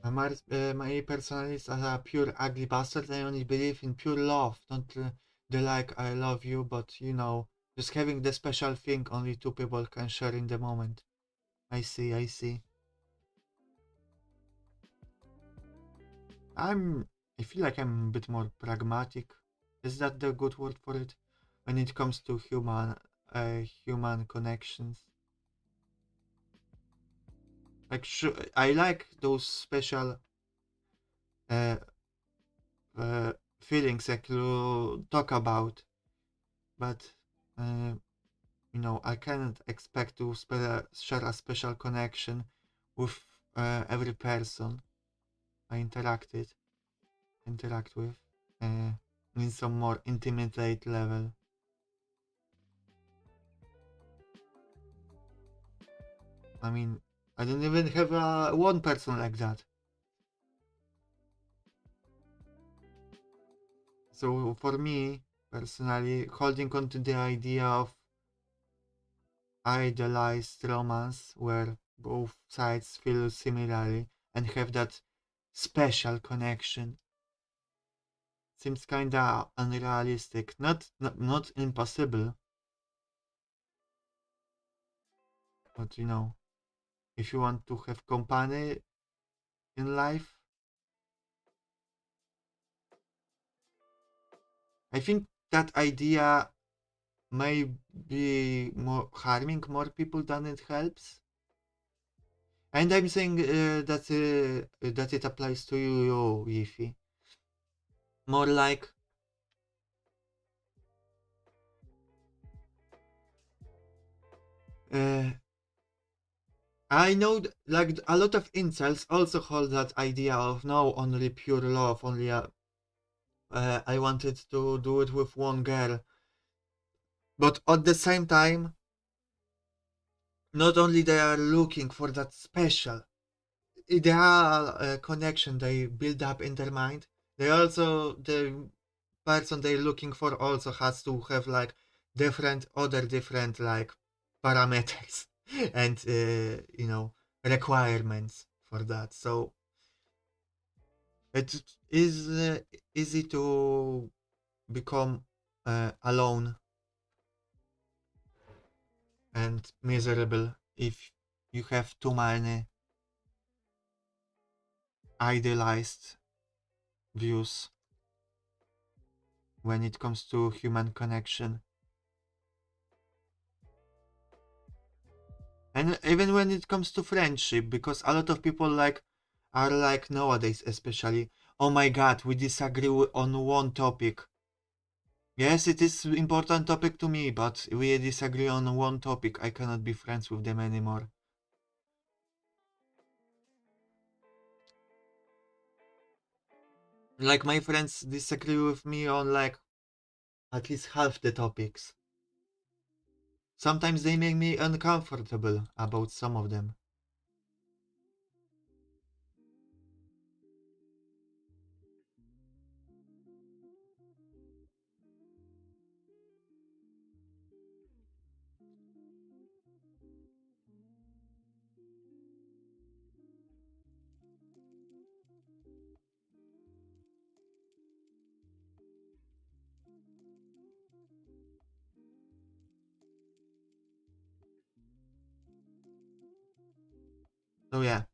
My personality is as a pure ugly bastard. I only believe in pure love, not the like I love you, but just having the special thing only two people can share in the moment. I see, I see. I'm. I feel like I'm a bit more pragmatic. Is that the good word for it? When it comes to human connections. Like, I like those special uh, uh, feelings that you talk about, but uh, I cannot expect to share a special connection with every person I interact with, uh, in some more intimate level. I mean, I don't even have one person like that. So for me, personally, holding on to the idea of idealized romance where both sides feel similarly and have that special connection seems kinda unrealistic. Not impossible, but if you want to have company in life, I think that idea may be more harming more people than it helps. And I'm saying that it applies to you, Yiffy. More like uh, I know like a lot of incels also hold that idea of no, only pure love, only I wanted to do it with one girl. But at the same time, not only they are looking for that special ideal connection they build up in their mind, they also the person they're looking for also has to have like different like parameters and requirements for that. So it is easy to become alone and miserable if you have too many idealized views when it comes to human connection. And even when it comes to friendship, because a lot of people like are like nowadays especially, oh my god, we disagree on one topic. Yes, it is important topic to me, but we disagree on one topic. I cannot be friends with them anymore. Like my friends disagree with me on like at least half the topics. Sometimes they make me uncomfortable about some of them. So yeah,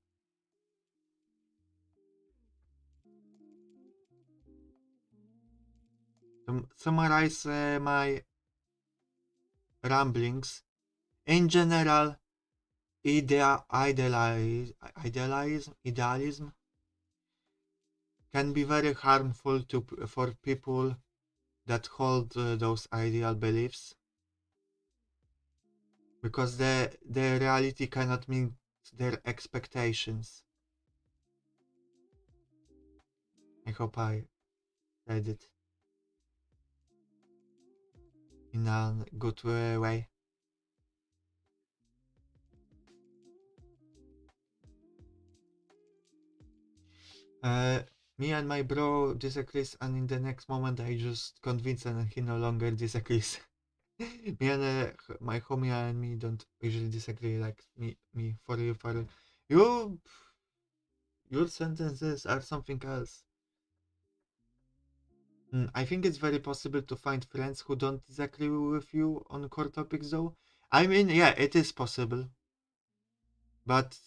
to summarize my ramblings, in general, idealism can be very harmful for people that hold those ideal beliefs because the reality cannot meet their expectations. I hope I said it in a good way. Uh, Me and my bro disagrees, and in the next moment I just convince him and he no longer disagrees. Me and my homie and me don't usually disagree. Like me for you, your sentences are something else. I think it's very possible to find friends who don't disagree with you on core topics, though. I mean, yeah, it is possible, but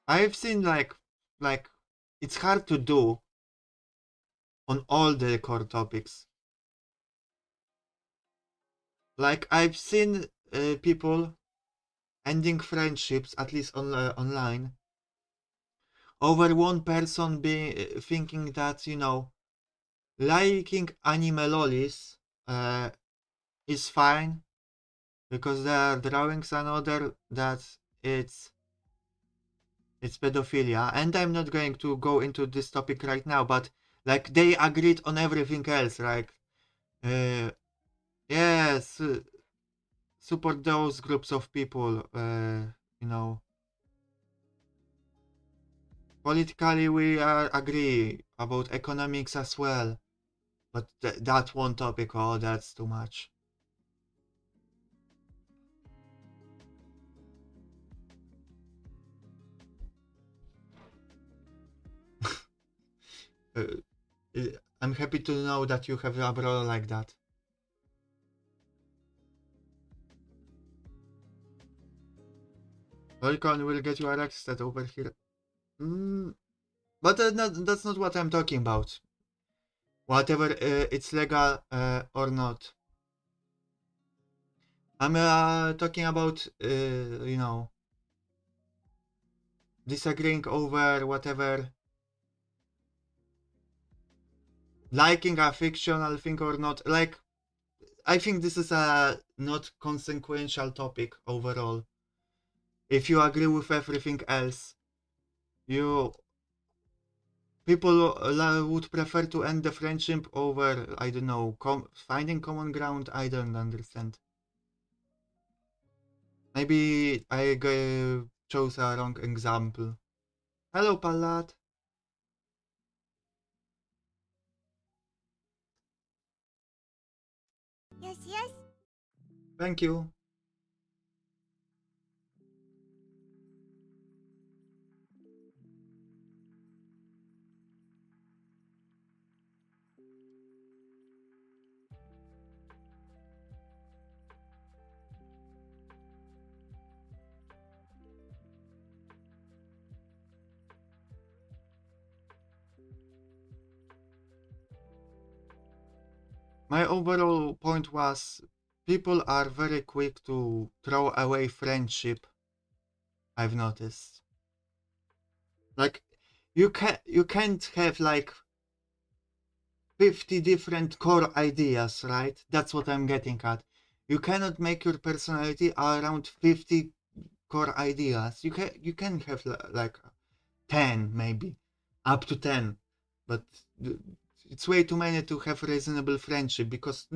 I've seen like it's hard to do on all the core topics. Like I've seen people ending friendships, at least online, over one person being thinking that liking anime lolis is fine because there are drawings and other that it's it's pedophilia, and I'm not going to go into this topic right now, but like they agreed on everything else, like uh, yes, support those groups of people, you know politically we are agree about economics as well, but that one topic, oh, that's too much. uh, I'm happy to know that you have a brother like that. Volcon will get you arrested over here. Mm, But that's not what I'm talking about. Whatever it's legal or not. I'm talking about, disagreeing over whatever, liking a fictional thing or not. Like, I think this is a not consequential topic overall. If you agree with everything else, you people would prefer to end the friendship over, I don't know, finding common ground. I don't understand. Maybe I chose a wrong example. Hello, Palat. Yes, yes. Thank you. My overall point was people are very quick to throw away friendship. I've noticed. Like you can't have like 50 different core ideas, right? That's what I'm getting at. You cannot make your personality around 50 core ideas. You can have like 10 maybe, up to 10, but it's way too many to have reasonable friendship because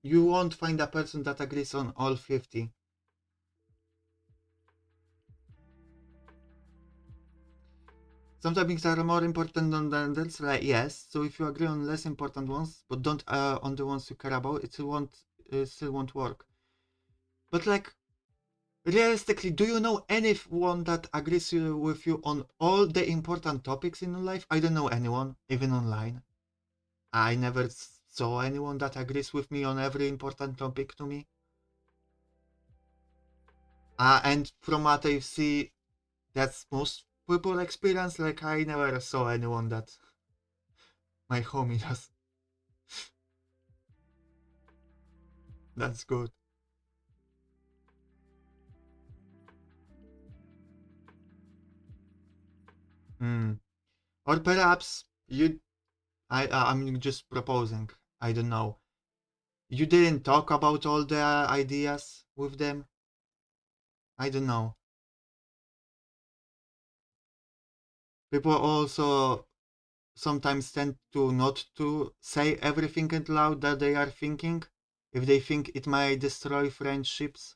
you won't find a person that agrees on all 50. Some topics are more important than others, like yes. So if you agree on less important ones, but don't on the ones you care about, it still won't work. But like realistically, do you know anyone that agrees with you on all the important topics in your life? I don't know anyone, even online. I never saw anyone that agrees with me on every important topic to me. And from what I see, that's most people experience. Like I never saw anyone that my homie does. That's good. Hmm. Or perhaps I'm just proposing. I don't know. You didn't talk about all the ideas with them. I don't know. People also sometimes tend to not to say everything out loud that they are thinking if they think it might destroy friendships.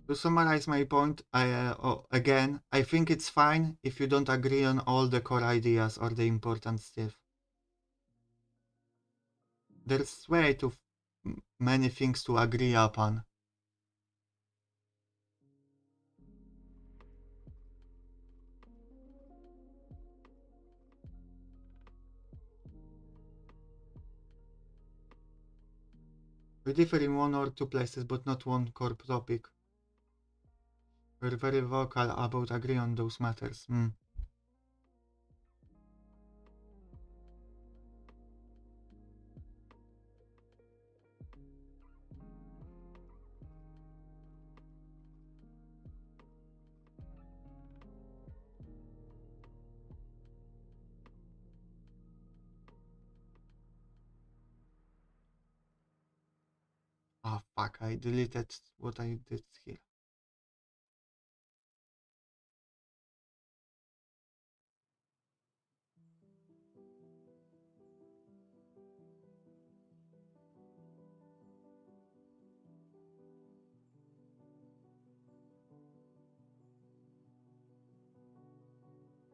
To summarize my point, again, I think it's fine if you don't agree on all the core ideas or the important stuff. There's way too many things to agree upon. We differ in one or two places, but not one core topic. We're very vocal about agreeing on those matters. Oh fuck, I deleted what I did here.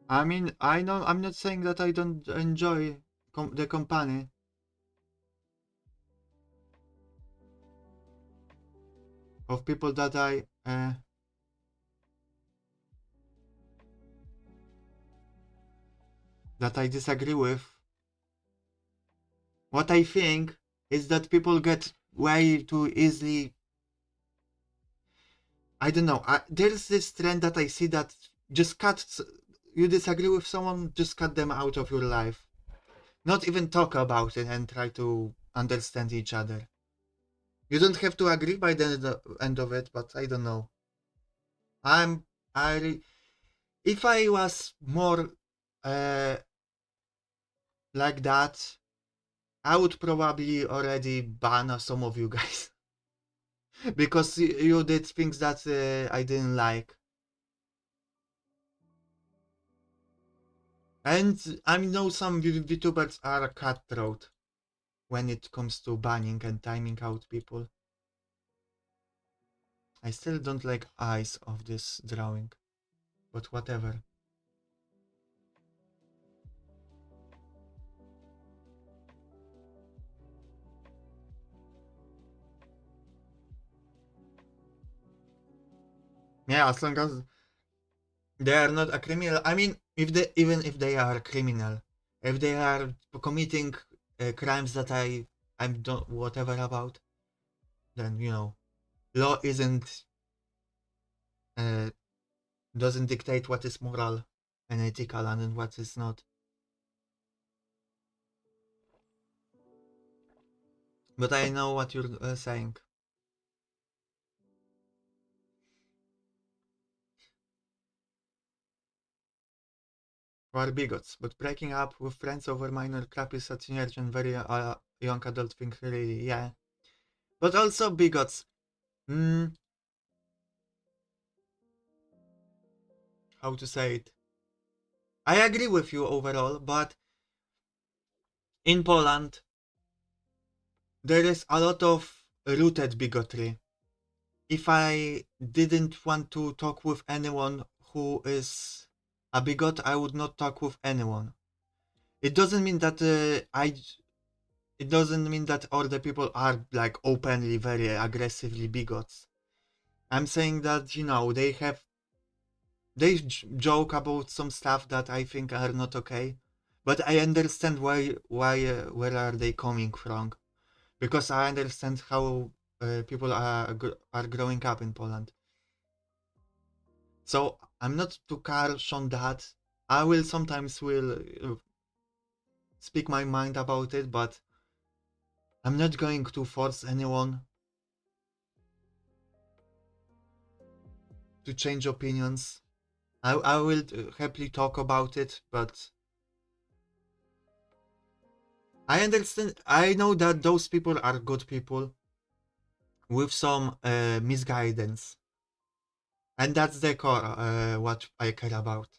I mean, I know I'm not saying that I don't enjoy the company. Of people that I disagree with. What I think is that people get way too easily. I don't know. There's this trend that I see that just you disagree with someone, just cut them out of your life. Not even talk about it and try to understand each other. You don't have to agree by the end of it, but I don't know. I'm I if I was more uh, like that, I would probably already ban some of you guys because you did things that I didn't like. And I know some VTubers are cutthroat when it comes to banning and timing out people. I still don't like eyes of this drawing, but whatever. Yeah, as long as they are not a criminal. I mean, even if they are criminal, if they are committing crimes that I'm don't whatever about, then law isn't uh, doesn't dictate what is moral and ethical and what is not. But I know what you're saying. We are bigots, but breaking up with friends over minor crap is a teenage and very young adult thing, really. Yeah, but also bigots. Hmm, how to say it? I agree with you overall, but in Poland there is a lot of rooted bigotry. If I didn't want to talk with anyone who is a bigot, I would not talk with anyone. It doesn't mean that It doesn't mean that all the people are like openly very aggressively bigots. I'm saying that they joke about some stuff that I think are not okay, but I understand where are they coming from, because I understand how people are growing up in Poland. So I'm not too harsh on that. I will sometimes speak my mind about it, but I'm not going to force anyone to change opinions. I will happily talk about it, but I understand. I know that those people are good people with some misguidance, and that's the core what I care about.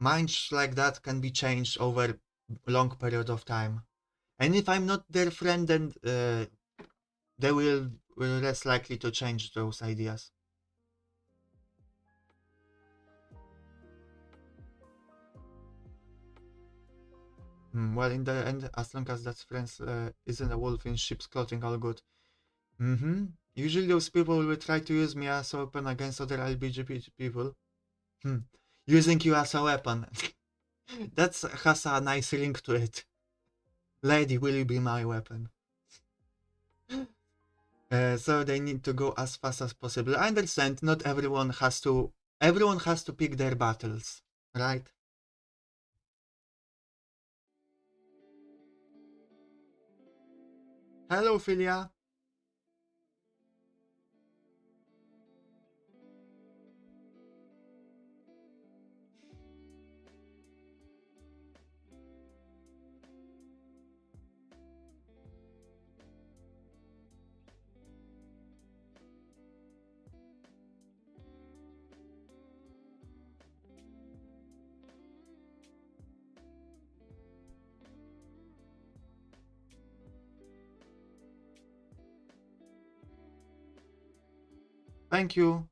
Minds like that can be changed over a long period of time, and if I'm not their friend, then they will less likely to change those ideas. Well, in the end, as long as that's friends, isn't a wolf in sheep's clothing all good? Mm-hmm. Usually those people will try to use me as a weapon against other LGBT people. Hmm. Using you as a weapon. That has a nice ring to it. Lady, will you be my weapon? So they need to go as fast as possible. I understand not everyone has to pick their battles, right? Hello, Philia. Thank you.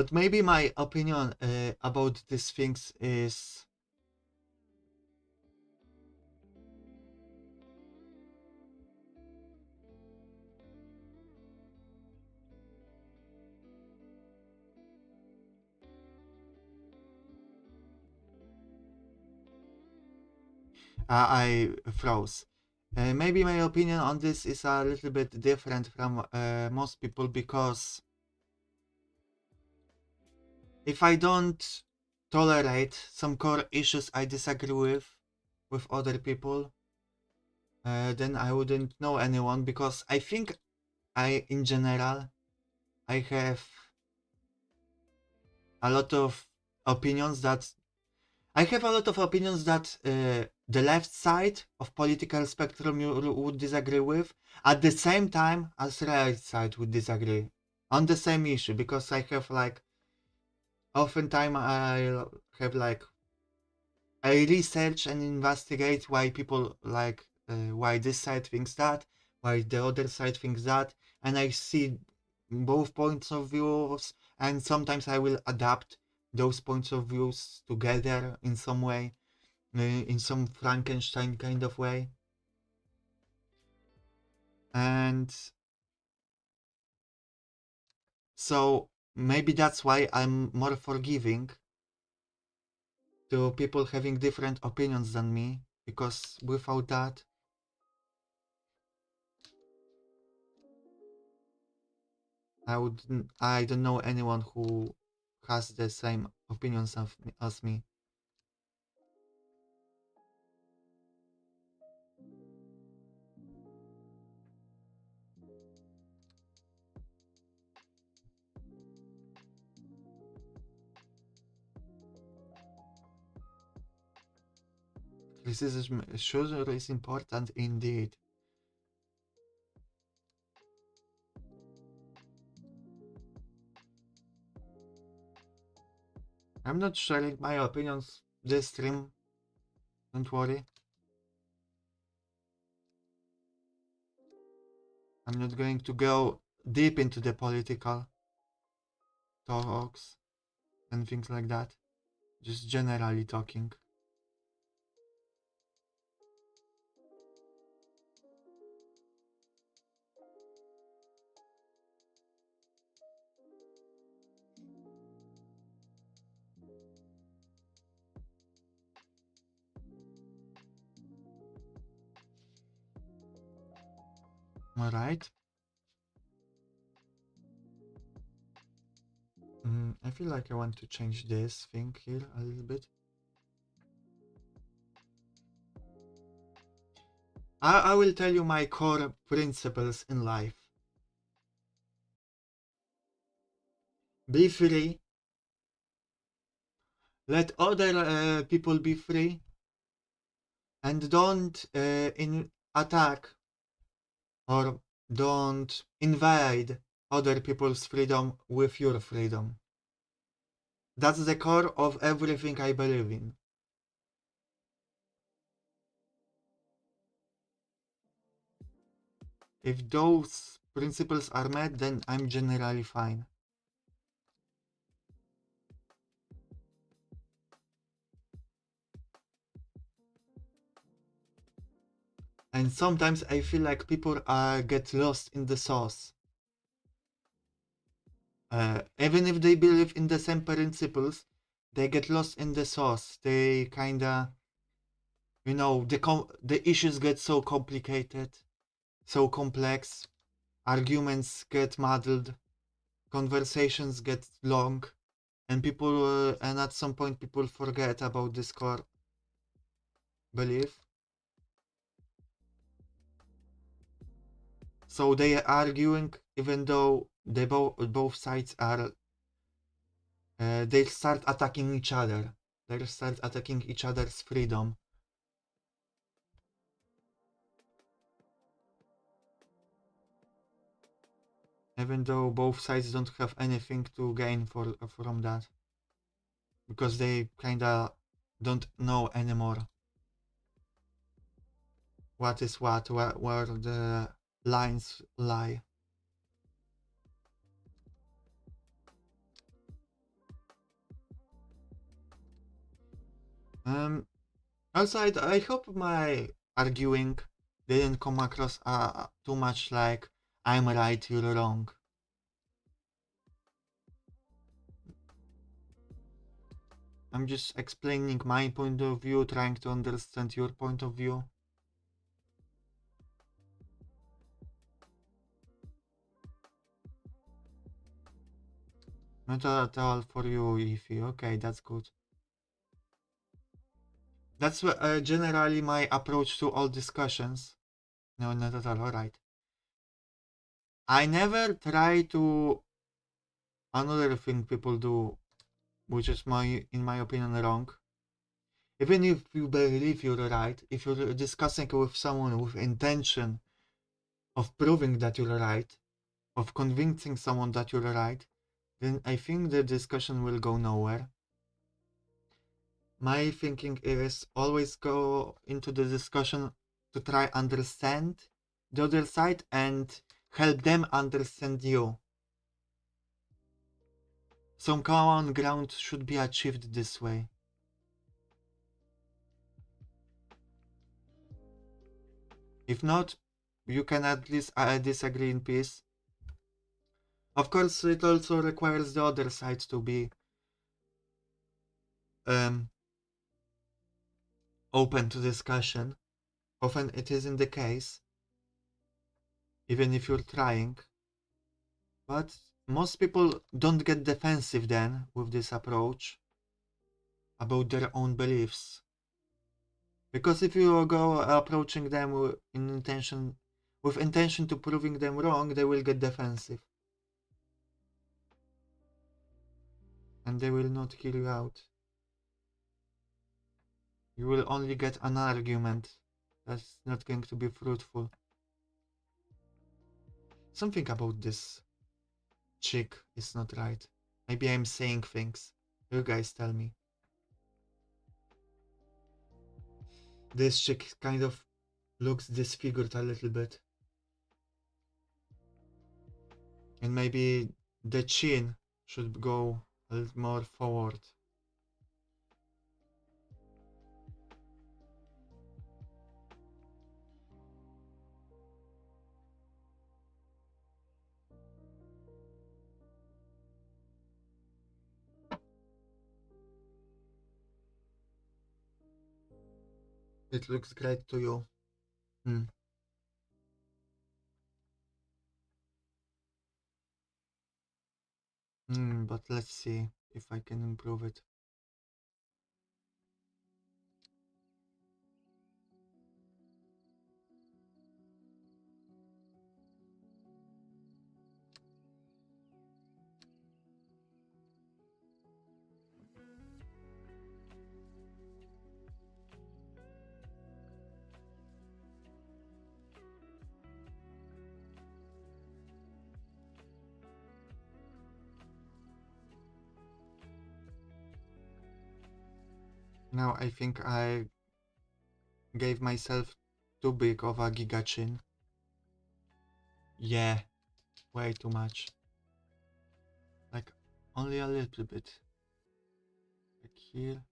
But maybe my opinion about these things is I froze. Maybe my opinion on this is a little bit different from most people, because if I don't tolerate some core issues I disagree with other people, then I wouldn't know anyone, because I think in general, I have a lot of opinions that the left side of political spectrum would disagree with, at the same time as right side would disagree on the same issue, because I have like oftentimes I have like I research and investigate why people like why this side thinks that, why the other side thinks that, and I see both points of views, and sometimes I will adapt those points of views together in some way, in some Frankenstein kind of way. And so maybe that's why I'm more forgiving to people having different opinions than me, because without that, I don't know anyone who has the same opinions as me. Criticism sure is important indeed. I'm not sharing my opinions this stream, don't worry. I'm not going to go deep into the political talks and things like that. Just generally talking. Alright. I feel like I want to change this thing here a little bit. I will tell you my core principles in life. Be free. Let other people be free. And don't attack or don't invade other people's freedom with your freedom. That's the core of everything I believe in. If those principles are met, then I'm generally fine. And sometimes I feel like people get lost in the sauce. Even if they believe in the same principles, they get lost in the sauce. They kinda, the issues get so complicated, so complex. Arguments get muddled, conversations get long, and and at some point people forget about this core belief. So they are arguing even though both sides are they start attacking each other. They start attacking each other's freedom. Even though both sides don't have anything to gain from that. Because they kinda don't know anymore what is what, where the lines lie. Also, I hope my arguing didn't come across too much like I'm right, you're wrong. I'm just explaining my point of view, trying to understand your point of view. Not at all for you, Ify. Okay, that's good. That's generally my approach to all discussions. No, not at all. Alright. I never try to. Another thing people do, which is in my opinion, wrong. Even if you believe you're right, if you're discussing with someone with intention of proving that you're right, of convincing someone that you're right, then I think the discussion will go nowhere. My thinking is always go into the discussion to try understand the other side and help them understand you. Some common ground should be achieved this way. If not, you can at least disagree in peace. Of course, it also requires the other side to be um, open to discussion. Often it isn't the case, even if you're trying. But most people don't get defensive then with this approach about their own beliefs. Because if you go approaching them with intention to proving them wrong, they will get defensive. And they will not hear you out. You will only get an argument that's not going to be fruitful. Something about this chick is not right. Maybe I'm saying things. You guys tell me. This chick kind of looks disfigured a little bit. And maybe the chin should go a little more forward. It looks great to you. Hmm. But let's see if I can improve it. Now I think I gave myself too big of a giga chin. Yeah, way too much. Like, only a little bit. Like here.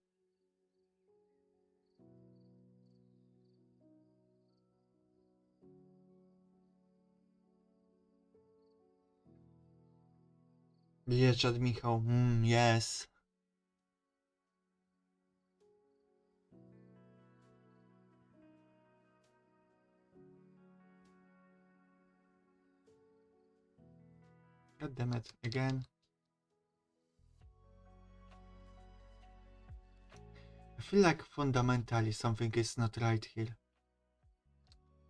Wyjeżdżać Michał. Yes. God damn it, again. I feel like fundamentally something is not right here.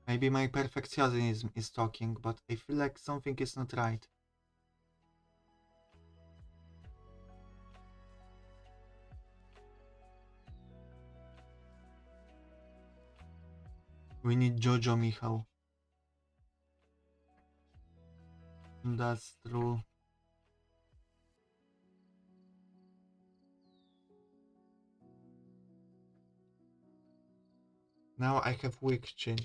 Maybe my perfectionism is talking, but I feel like something is not right. We need Jojo Michał. That's true. Now I have weak chin.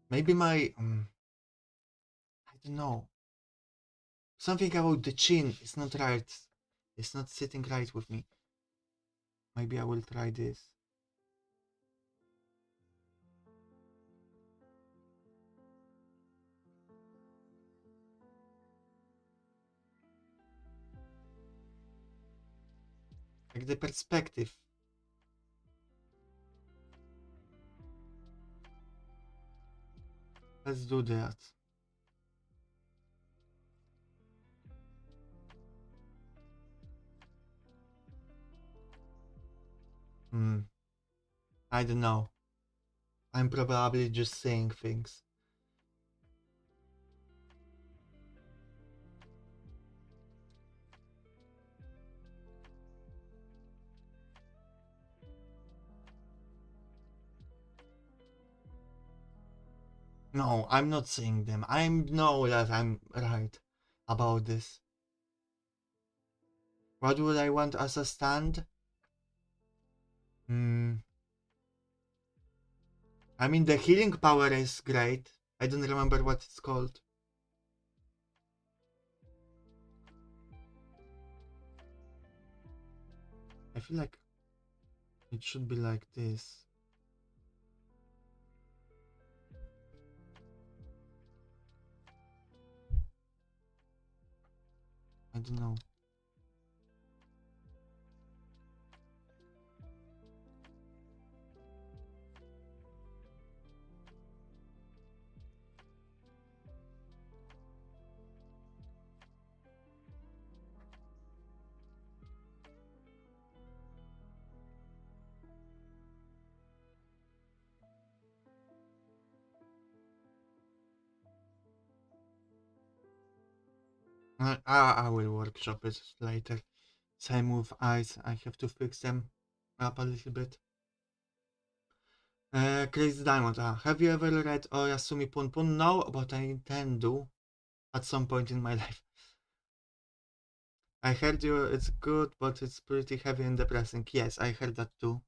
Maybe my... I don't know. Something about the chin is not right. It's not sitting right with me. Maybe I will try this. Like the perspective. Let's do that. I don't know. I'm probably just saying things. No, I'm not saying them. I know that I'm right about this. What would I want as a stand? I mean, the healing power is great. I don't remember what it's called. I feel like it should be like this. I don't know. I will workshop it later. Same with eyes. I have to fix them up a little bit. Crazy Diamond. Have you ever read Oyasumi Pun Pun? No, but I intend to at some point in my life. I heard it's good, but it's pretty heavy and depressing. Yes, I heard that too.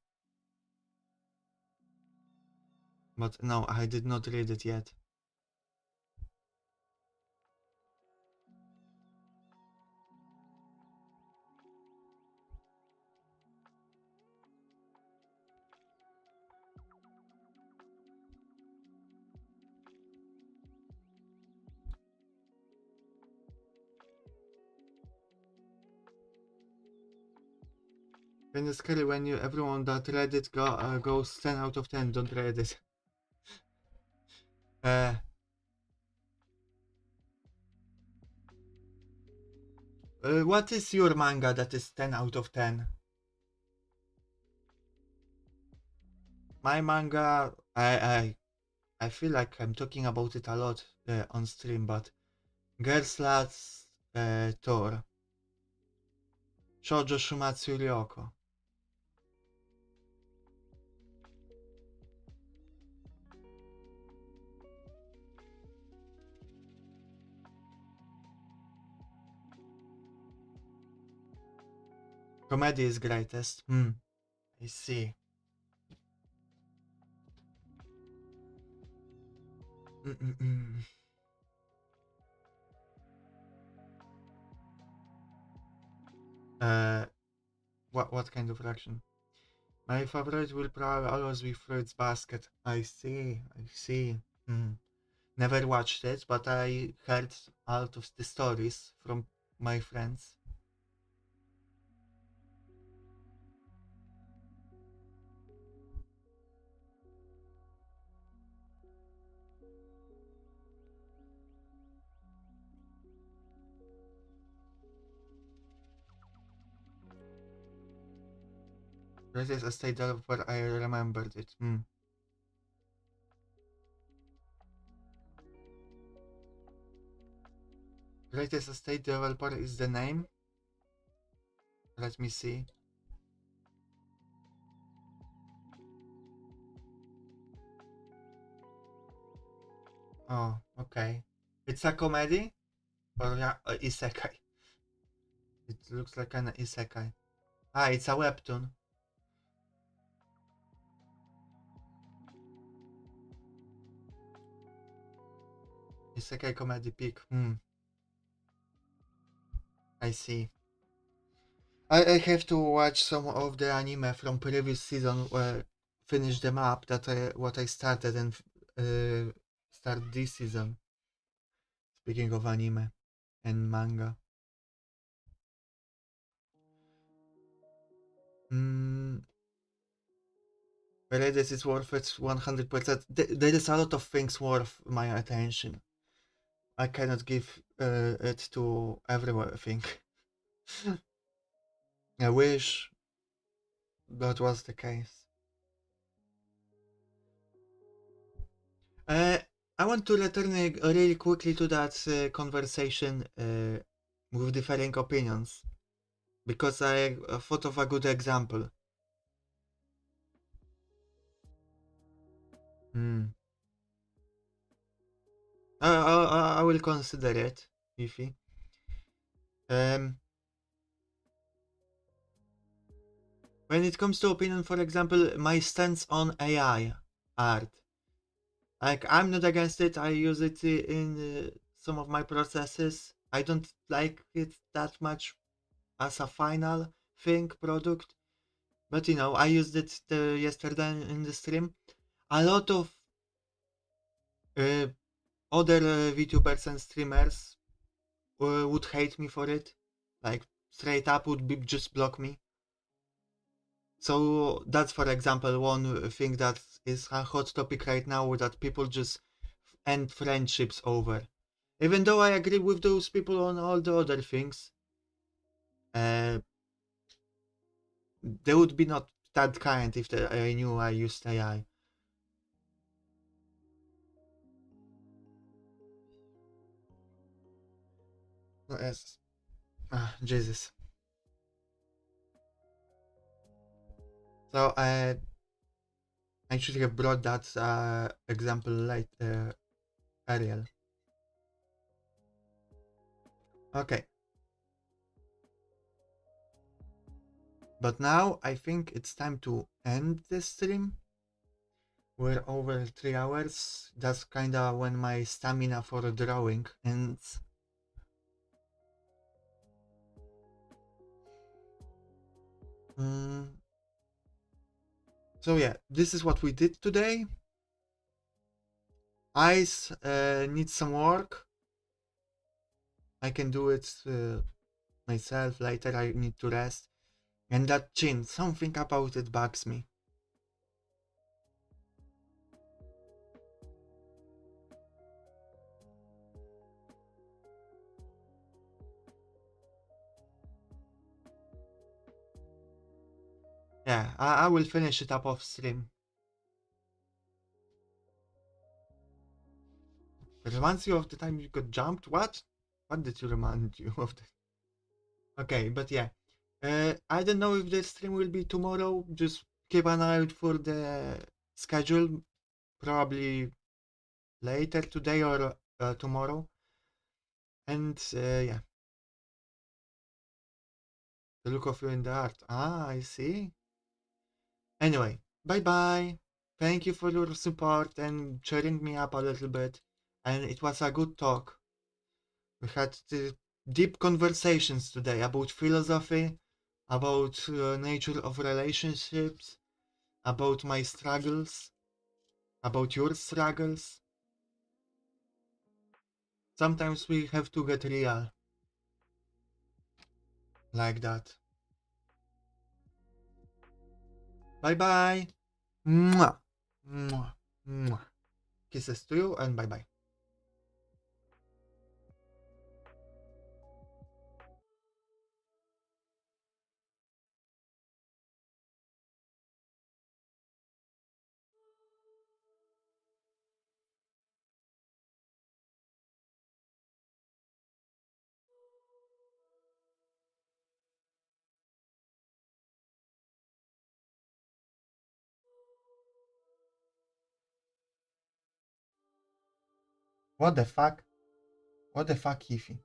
But no, I did not read it yet. When it's scary when everyone that read it goes 10 out of 10. Don't read it. What is your manga that is 10 out of 10? My manga, I feel like I'm talking about it a lot on stream, but Girls Lads Tor. Shoujo Shumatsu Ryoko. Comedy is greatest. I see. What kind of reaction? My favorite will probably always be Fruits Basket. I see. Never watched it, but I heard a lot of the stories from my friends. This is a state where I remembered it. Greatest estate developer is the name. Let me see. Oh, okay. It's a comedy or isekai. It looks like an isekai. It's a webtoon. Isekai comedy pick. I see. I have to watch some of the anime from previous season where finish them up that what I started and start this season. Speaking of anime and manga. Mm, really, this is worth it 100%. There is a lot of things worth my attention. I cannot give it to everything. I wish that was the case. Uh, I want to return really quickly to that conversation with differing opinions because I thought of a good example. Hmm. I will consider it, Ify. Um, when it comes to opinion, for example, my stance on AI art. Like, I'm not against it. I use it in some of my processes. I don't like it that much as a final thing product, but I used it yesterday in the stream. A lot of uh, other VTubers and streamers would hate me for it, like straight up would be just block me. So that's, for example, one thing that is a hot topic right now that people just end friendships over. Even though I agree with those people on all the other things, uh, they would be not that kind if I knew I used AI. Yes. Jesus. So I should have brought that example later, Ariel. Okay. But now I think it's time to end the stream. We're over 3 hours. That's kinda when my stamina for drawing ends. Mm. So yeah, this is what we did today. Eyes need some work. I can do it myself later. I need to rest. And that chin, something about it bugs me. Yeah, I will finish it up off stream. It reminds you of the time you got jumped? What? What did you remind you of? Okay, but yeah. I don't know if the stream will be tomorrow. Just keep an eye out for the schedule. Probably later today or tomorrow. And yeah, the look of you in the art. Ah, I see. Anyway, bye bye. Thank you for your support and cheering me up a little bit. And it was a good talk. We had deep conversations today about philosophy, about nature of relationships, about my struggles, about your struggles. Sometimes we have to get real like that. Bye bye. Mwah. Mwah. Mwah. Kisses to you and bye bye. What the fuck? What the fuck, Ify?